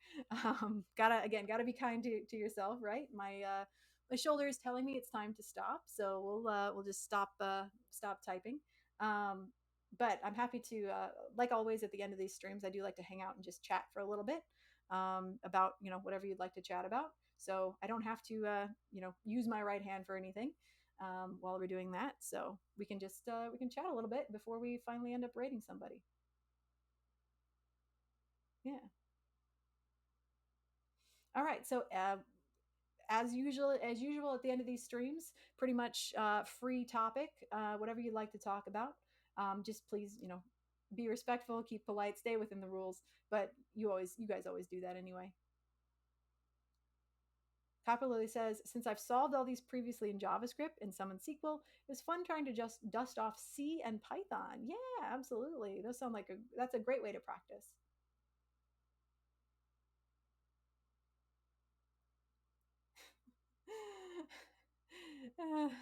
Speaker 1: Gotta be kind to yourself, right? My shoulder is telling me it's time to stop, so we'll just stop typing. Um, but I'm happy to, like always, at the end of these streams, I do like to hang out and just chat for a little bit about whatever you'd like to chat about. So I don't have to use my right hand for anything while we're doing that. So we can chat a little bit before we finally end up rating somebody. Yeah. All right. So as usual at the end of these streams, pretty much free topic, whatever you'd like to talk about. Just please, be respectful, keep polite, stay within the rules. But you guys always do that anyway. Copper says, since I've solved all these previously in JavaScript and some in SQL, it was fun trying to just dust off C and Python. Yeah, absolutely. Those sound like that's a great way to practice.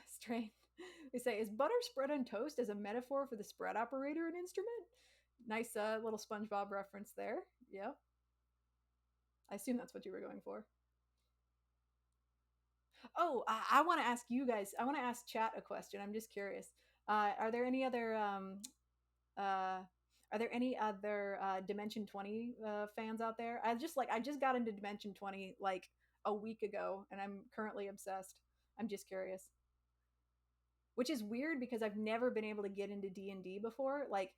Speaker 1: Strange. They say, is butter spread on toast as a metaphor for the spread operator in instrument? Nice little SpongeBob reference there. Yeah. I assume that's what you were going for. Oh, I want to ask you guys. I want to ask chat a question. I'm just curious. Are there any other uh, Dimension 20 fans out there? I just got into Dimension 20 like a week ago, and I'm currently obsessed. I'm just curious, which is weird because I've never been able to get into D&D before. Like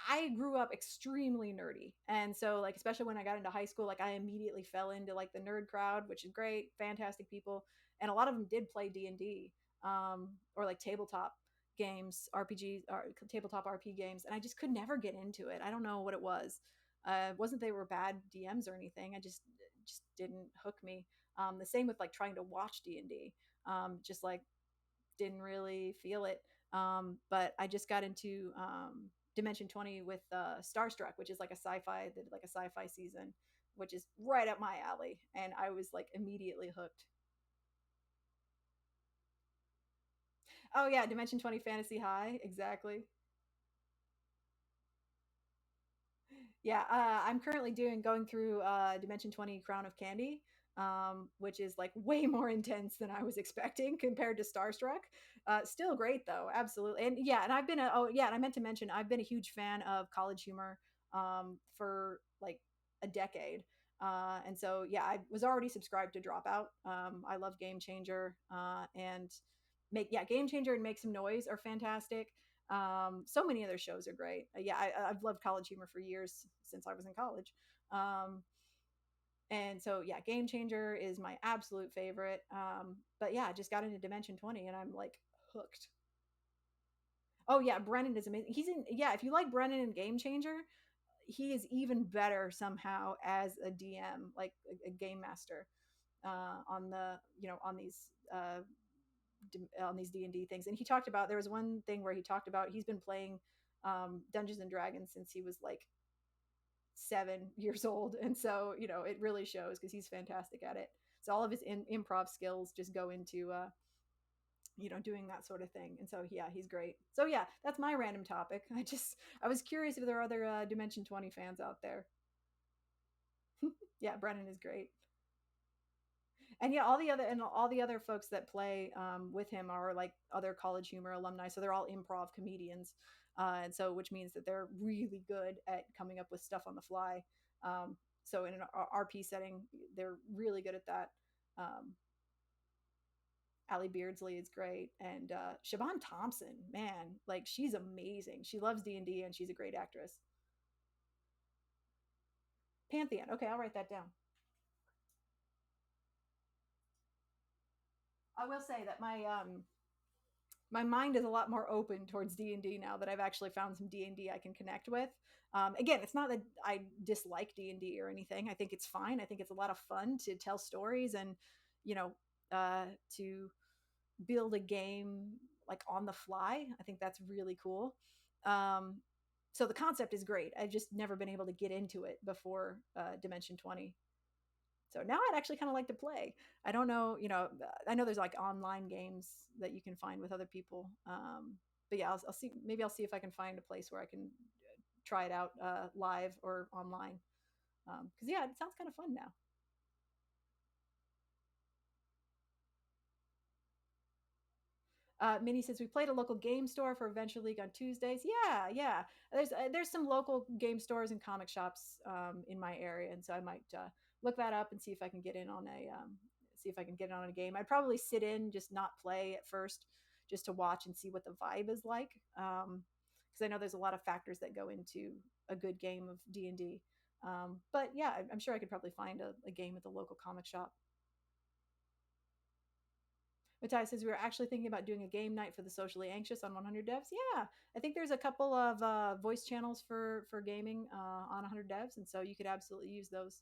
Speaker 1: I grew up extremely nerdy, and so like especially when I got into high school, like I immediately fell into like the nerd crowd, which is great, fantastic people, and a lot of them did play D&D or like tabletop games, RPGs, or tabletop RP games, and I just could never get into it. I don't know what it was. It wasn't they were bad DMs or anything. I just didn't hook me. The same with like trying to watch D&D. Just like didn't really feel it. But I just got into Dimension 20 with Starstruck, which is like a sci-fi, they did like a sci-fi season, which is right up my alley, and I was like immediately hooked. Oh yeah, Dimension 20 Fantasy High, exactly. Yeah, I'm currently going through Dimension 20 Crown of Candy, which is like way more intense than I was expecting compared to Starstruck. Still great though, absolutely. And yeah, and I've been oh yeah, and I meant to mention I've been a huge fan of College Humor for like a decade. And so yeah, I was already subscribed to Dropout. I love Game Changer and Game Changer and Make Some Noise are fantastic. So many other shows are great. I've loved College Humor for years since I was in college. And so yeah, Game Changer is my absolute favorite. But yeah, I just got into Dimension 20 and I'm like hooked. Oh yeah, Brennan is amazing. He's in yeah, if you like Brennan in Game Changer, he is even better somehow as a DM, like a game master on the on these D&D things. And he talked about there was one thing where he talked about he's been playing Dungeons and Dragons since he was like 7 years old, and so it really shows because he's fantastic at it. So all of his improv skills just go into doing that sort of thing. And so yeah, he's great. So yeah, that's my random topic. I was curious if there are other Dimension 20 fans out there. Yeah, Brennan is great. And yeah, all the other folks that play with him are like other College Humor alumni, so they're all improv comedians, and so which means that they're really good at coming up with stuff on the fly. So in an RP setting, they're really good at that. Um, Allie Beardsley is great, and Siobhan Thompson, man, like she's amazing. She loves D&D, and she's a great actress. Pantheon. Okay, I'll write that down. I will say that my mind is a lot more open towards D&D now that I've actually found some D&D I can connect with. Again, it's not that I dislike D&D or anything. I think it's fine. I think it's a lot of fun to tell stories and, you know, to build a game like on the fly. I think that's really cool. Um, so the concept is great. I've just never been able to get into it before Dimension 20. So now I'd actually kind of like to play. I don't know, I know there's like online games that you can find with other people. But yeah, I'll see. Maybe I'll see if I can find a place where I can try it out live or online. Because yeah, it sounds kind of fun now. Minnie says we played a local game store for Adventure League on Tuesdays. Yeah, yeah. There's some local game stores and comic shops in my area, and so I might look that up and see if I can get in on a game. I'd probably sit in, just not play at first, just to watch and see what the vibe is like. Because I know there's a lot of factors that go into a good game of D&D. But yeah, I'm sure I could probably find a game at the local comic shop. Matthias says we were actually thinking about doing a game night for the socially anxious on 100 devs. Yeah, I think there's a couple of voice channels for gaming on 100 devs, and so you could absolutely use those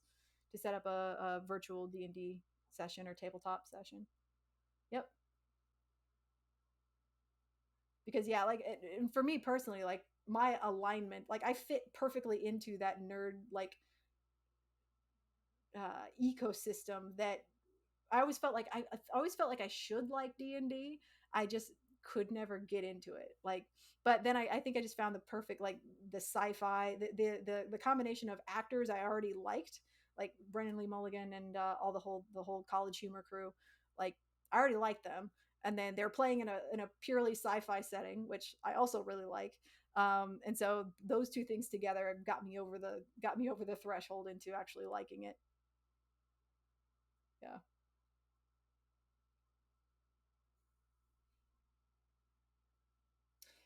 Speaker 1: to set up a virtual D&D session or tabletop session. Yep. Because yeah, like and for me personally, like my alignment, like I fit perfectly into that nerd like ecosystem that I always felt like I should like D&D. I just could never get into it. Like, but then I think I just found the perfect like the sci-fi, the combination of actors I already liked, like Brennan Lee Mulligan and all the whole College Humor crew. Like I already liked them, and then they're playing in a purely sci-fi setting, which I also really like. And so those two things together got me over the threshold into actually liking it. Yeah.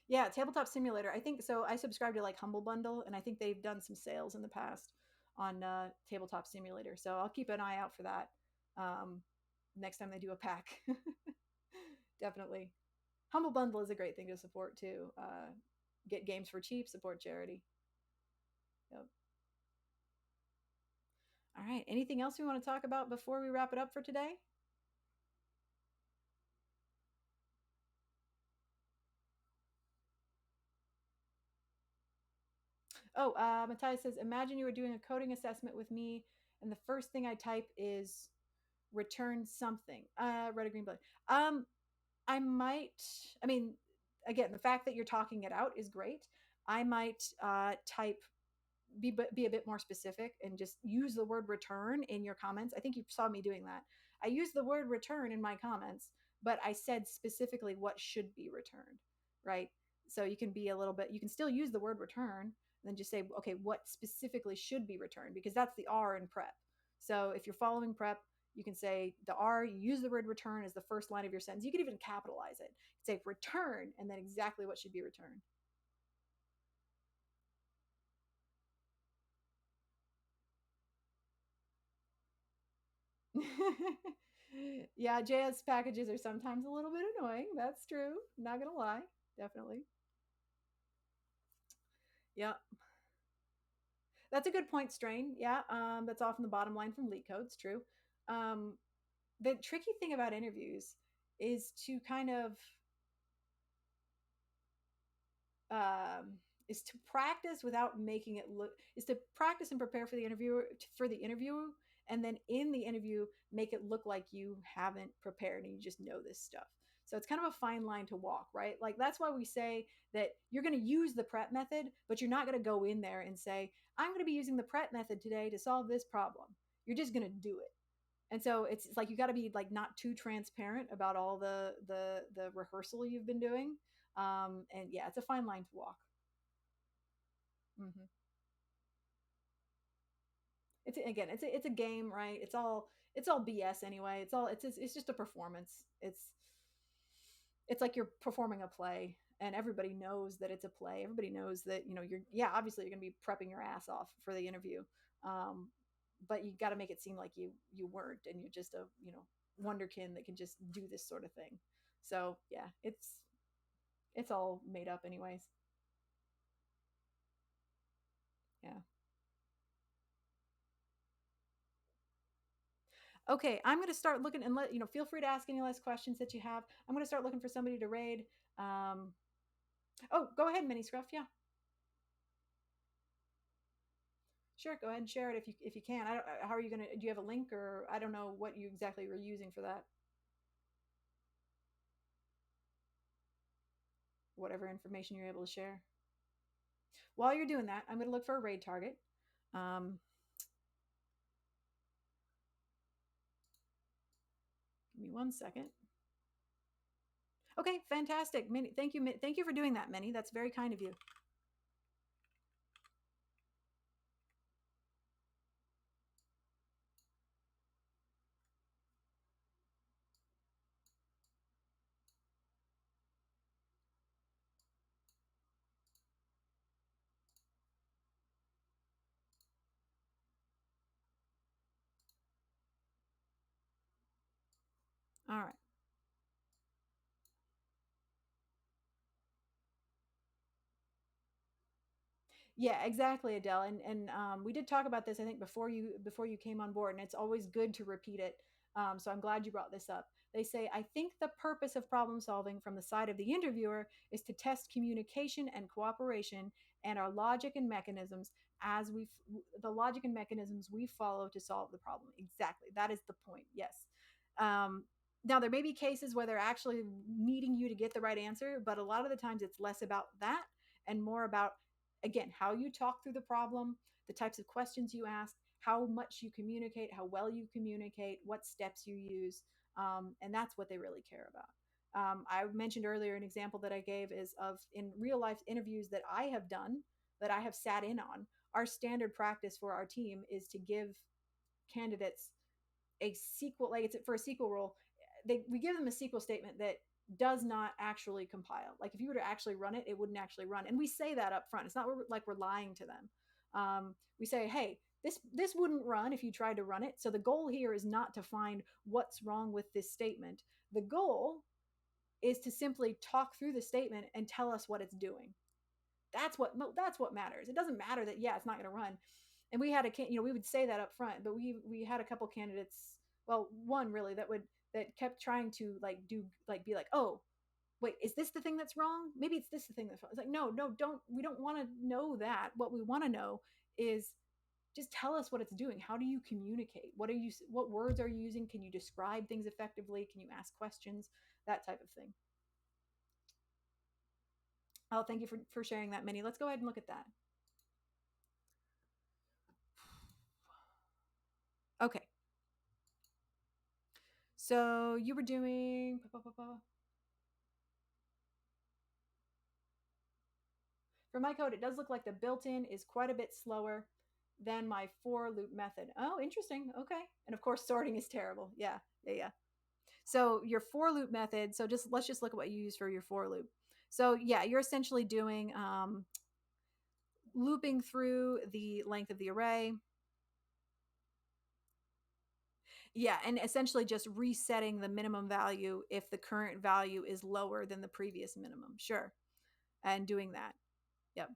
Speaker 1: Yeah, Tabletop Simulator. I think so. I subscribe to like Humble Bundle, and I think they've done some sales in the past on Tabletop Simulator. So I'll keep an eye out for that next time they do a pack. Definitely. Humble Bundle is a great thing to support too. Get games for cheap, support charity. Yep. All right. Anything else we want to talk about before we wrap it up for today? Oh, Matthias says, imagine you were doing a coding assessment with me, and the first thing I type is return something. Red or green blood. I might. I mean, again, the fact that you're talking it out is great. I might type be a bit more specific and just use the word return in your comments. I think you saw me doing that. I used the word return in my comments, but I said specifically what should be returned, right? So you can be a little bit, you can still use the word return and then just say, okay, what specifically should be returned? Because that's the R in prep. So if you're following prep, you can say the R, you use the word return as the first line of your sentence. You could even capitalize it. Say return and then exactly what should be returned. Yeah, JS packages are sometimes a little bit annoying. That's true. Not gonna lie. Definitely. Yeah. That's a good point, Strain. Yeah. That's often the bottom line from leak codes. True. Um, the tricky thing about interviews is to kind of um, is to practice without making it look is to practice and prepare for the interview and then in the interview make it look like you haven't prepared and you just know this stuff. So it's kind of a fine line to walk, right? Like that's why we say that you're going to use the prep method, but you're not going to go in there and say, I'm going to be using the prep method today to solve this problem. You're just going to do it. And so it's like you got to be like not too transparent about all the rehearsal you've been doing. And yeah, it's a fine line to walk. Mm-hmm. It's a game, right? It's all BS anyway. It's just a performance. It's like you're performing a play, and everybody knows that it's a play. Everybody knows that you're, yeah, obviously you're going to be prepping your ass off for the interview, um, but you got to make it seem like you weren't, and you're just a wonderkin that can just do this sort of thing. So yeah, it's all made up anyways. Yeah. Okay, I'm going to start looking and feel free to ask any last questions that you have. I'm going to start looking for somebody to raid. Um, oh, go ahead, Mini Scruff. Yeah, sure. Go ahead and share it if you can. How are you going to? Do you have a link, or I don't know what you exactly were using for that? Whatever information you're able to share. While you're doing that, I'm going to look for a raid target. Um, Give me 1 second. Okay, fantastic. Minnie, thank you. Thank you for doing that, Minnie. That's very kind of you. All right. Yeah, exactly, Adele. And we did talk about this, I think, before you came on board, and it's always good to repeat it. So I'm glad you brought this up. They say, I think the purpose of problem solving from the side of the interviewer is to test communication and cooperation and our logic and mechanisms as the logic and mechanisms we follow to solve the problem. Exactly. That is the point. Yes. Um, Now there may be cases where they're actually needing you to get the right answer, but a lot of the times it's less about that and more about, again, how you talk through the problem, the types of questions you ask, how much you communicate, how well you communicate, what steps you use. And that's what they really care about. I mentioned earlier an example that I gave is of in real life interviews that I have done, that I have sat in on. Our standard practice for our team is to give candidates a sequel, like it's for a sequel role. We give them a sequel statement that does not actually compile. Like if you were to actually run it, it wouldn't actually run. And we say that up front. It's not like we're lying to them. We say, hey, this wouldn't run if you tried to run it. So the goal here is not to find what's wrong with this statement. The goal is to simply talk through the statement and tell us what it's doing. That's what matters. It doesn't matter that, yeah, it's not going to run. And we had we would say that up front, but we had a couple candidates, well, one really that kept trying to be like, oh, wait, is this the thing that's wrong? Maybe it's this the thing that's wrong. It's like, no, we don't want to know that. What we want to know is just tell us what it's doing. How do you communicate? What words are you using? Can you describe things effectively? Can you ask questions? That type of thing. Oh, thank you for sharing that, Minnie. Let's go ahead and look at that. Okay. So you were doing. For my code, it does look like the built-in is quite a bit slower than my for loop method. Oh, interesting. Okay. And of course, sorting is terrible. Yeah, yeah, yeah. So your for loop method. So let's just look at what you use for your for loop. So yeah, you're essentially doing looping through the length of the array. Yeah, and essentially just resetting the minimum value if the current value is lower than the previous minimum. Sure. And doing that. Yep.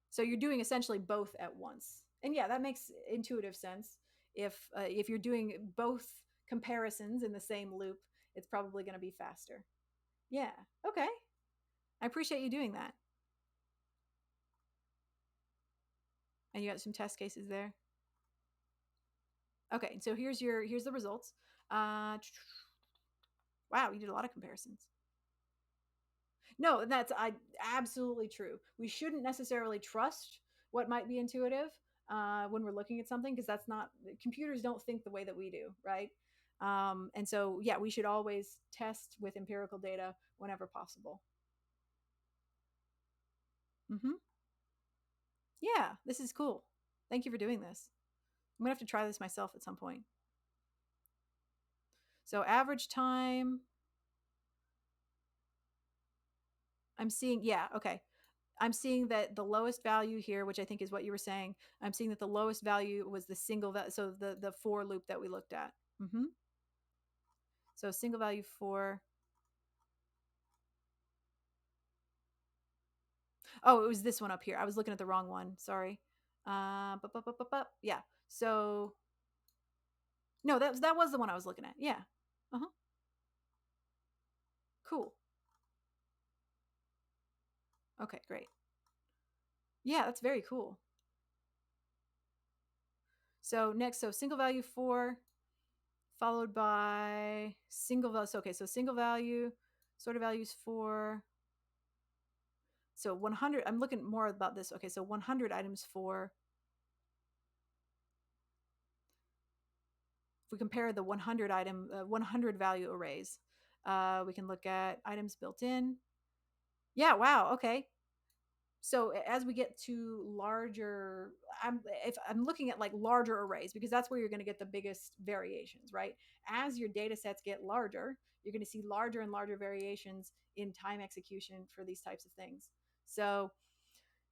Speaker 1: So you're doing essentially both at once. And yeah, that makes intuitive sense. If you're doing both comparisons in the same loop, it's probably going to be faster. Yeah. Okay. I appreciate you doing that. And you got some test cases there. Okay, so here's the results. Wow, you did a lot of comparisons. No, that's absolutely true. We shouldn't necessarily trust what might be intuitive when we're looking at something, because that's not, computers don't think the way that we do, right? And so, yeah, we should always test with empirical data whenever possible. Mm-hmm. Yeah, this is cool. Thank you for doing this. I'm gonna have to try this myself at some point. So average time, I'm seeing, yeah, okay. I'm seeing that the lowest value here, which I think is what you were saying, I'm seeing that the lowest value was the single value, so the for loop that we looked at. Mm-hmm. So single value for, oh, it was this one up here. I was looking at the wrong one. Sorry. Yeah. So no, that was the one I was looking at. Yeah. Uh huh. Cool. Okay, great. Yeah, that's very cool. So next, so single value for, followed by single value. So, okay, so single value, sort of values for. So 100, I'm looking more about this. Okay, so 100 items for, if we compare the 100 item, 100 value arrays, we can look at items built in. Yeah, wow, okay. So as we get to larger, if I'm looking at like larger arrays, because that's where you're going to get the biggest variations, right? As your data sets get larger, you're going to see larger and larger variations in time execution for these types of things. So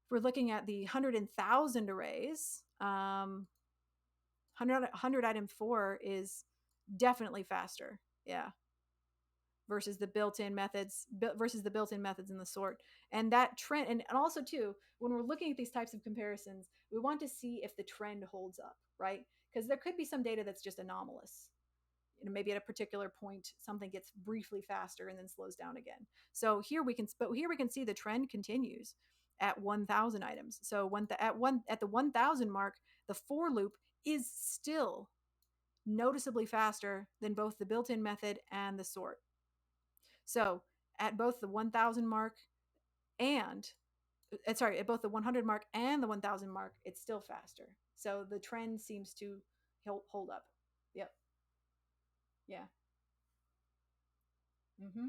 Speaker 1: if we're looking at the 100,000 arrays, 100 item 4 is definitely faster. Yeah. Versus the built-in methods in the sort. And that trend, and also too, when we're looking at these types of comparisons, we want to see if the trend holds up, right? Because there could be some data that's just anomalous. Maybe at a particular point something gets briefly faster and then slows down again. So here we can see the trend continues at 1,000 items. So at the 1,000 mark, the for loop is still noticeably faster than both the built-in method and the sort. So at both the 1,000 mark and, sorry, at both the 100 mark and the 1,000 mark, it's still faster. So the trend seems to hold up. Yep. Yeah. Mm-hmm.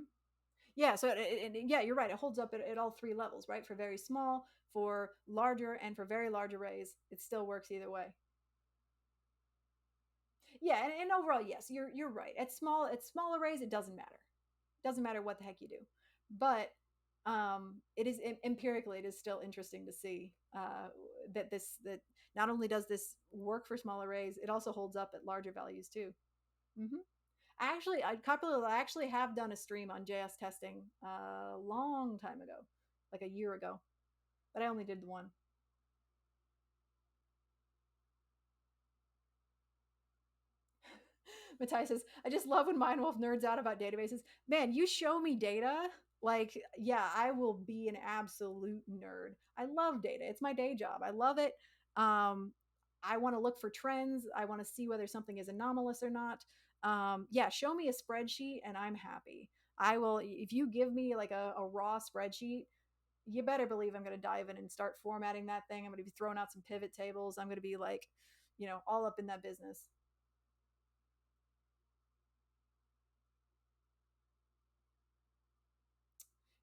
Speaker 1: Yeah. So yeah, you're right. It holds up at all three levels, right? For very small, for larger, and for very large arrays, it still works either way. Yeah, and overall, yes, you're right. At small arrays, it doesn't matter. It doesn't matter what the heck you do, but it is empirically, it is still interesting to see that not only does this work for small arrays, it also holds up at larger values too. Mm-hmm. I actually have done a stream on JS testing a long time ago, like a year ago, but I only did the one. Matthias says, I just love when Mindwolf nerds out about databases. Man, you show me data, like, yeah, I will be an absolute nerd. I love data. It's my day job. I love it. I want to look for trends. I want to see whether something is anomalous or not. Yeah, show me a spreadsheet and I'm happy. I will, if you give me like a raw spreadsheet, you better believe I'm going to dive in and start formatting that thing. I'm going to be throwing out some pivot tables. I'm going to be like, all up in that business.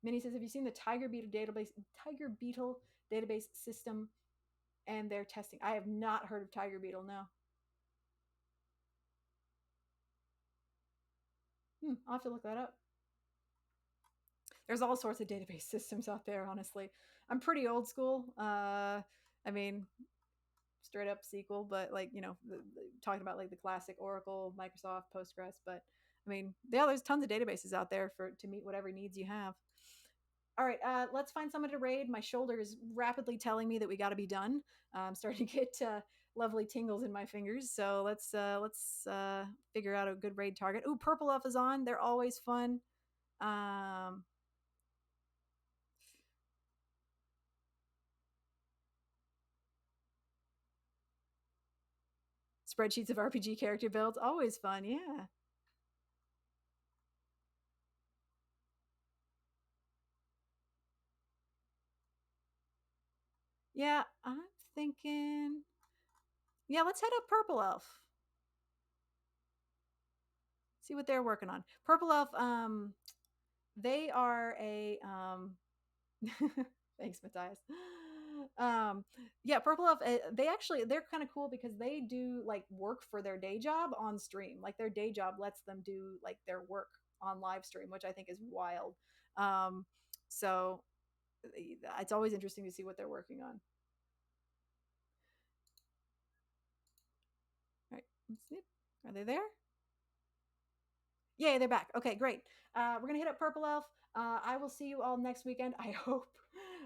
Speaker 1: Minnie says, "Have you seen the Tiger Beetle database system and their testing?" I have not heard of Tiger Beetle. No. I'll have to look that up. There's all sorts of database systems out there. Honestly, I'm pretty old school. I mean, straight up SQL, but like talking about like the classic Oracle, Microsoft, Postgres. But I mean, yeah, there's tons of databases out there to meet whatever needs you have. All right, let's find someone to raid. My shoulder is rapidly telling me that we got to be done. I'm starting to get lovely tingles in my fingers. So let's figure out a good raid target. Ooh, Purple Elf is on. They're always fun. Um, Spreadsheets of RPG character builds, always fun. Yeah. Yeah, I'm thinking. Yeah, let's head up Purple Elf. See what they're working on. Purple Elf. They are a Thanks, Matthias. Um, yeah, Purple Elf. They're kind of cool because they do like work for their day job on stream. Like their day job lets them do like their work on live stream, which I think is wild. So it's always interesting to see what they're working on. All right, are they there? Yay, they're back. Okay, great. We're gonna hit up Purple Elf. I will see you all next weekend. I hope.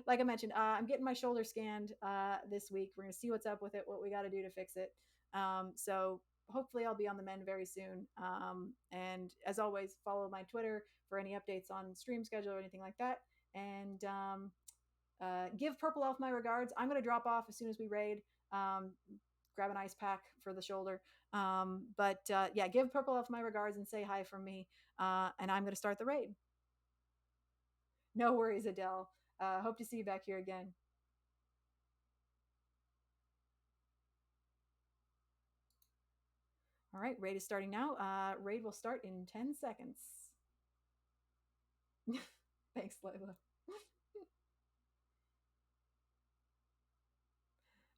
Speaker 1: Like I mentioned, I'm getting my shoulder scanned this week. We're gonna see what's up with it, what we got to do to fix it. So hopefully, I'll be on the mend very soon. And as always, follow my Twitter for any updates on stream schedule or anything like that. And give Purple Elf my regards. I'm gonna drop off as soon as we raid. Um, grab an ice pack for the shoulder. But yeah, give Purple Elf my regards and say hi from me. And I'm going to start the raid. No worries, Adele. Hope to see you back here again. All right, raid is starting now. Raid will start in 10 seconds. Thanks, Layla.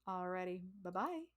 Speaker 1: Alrighty, bye bye.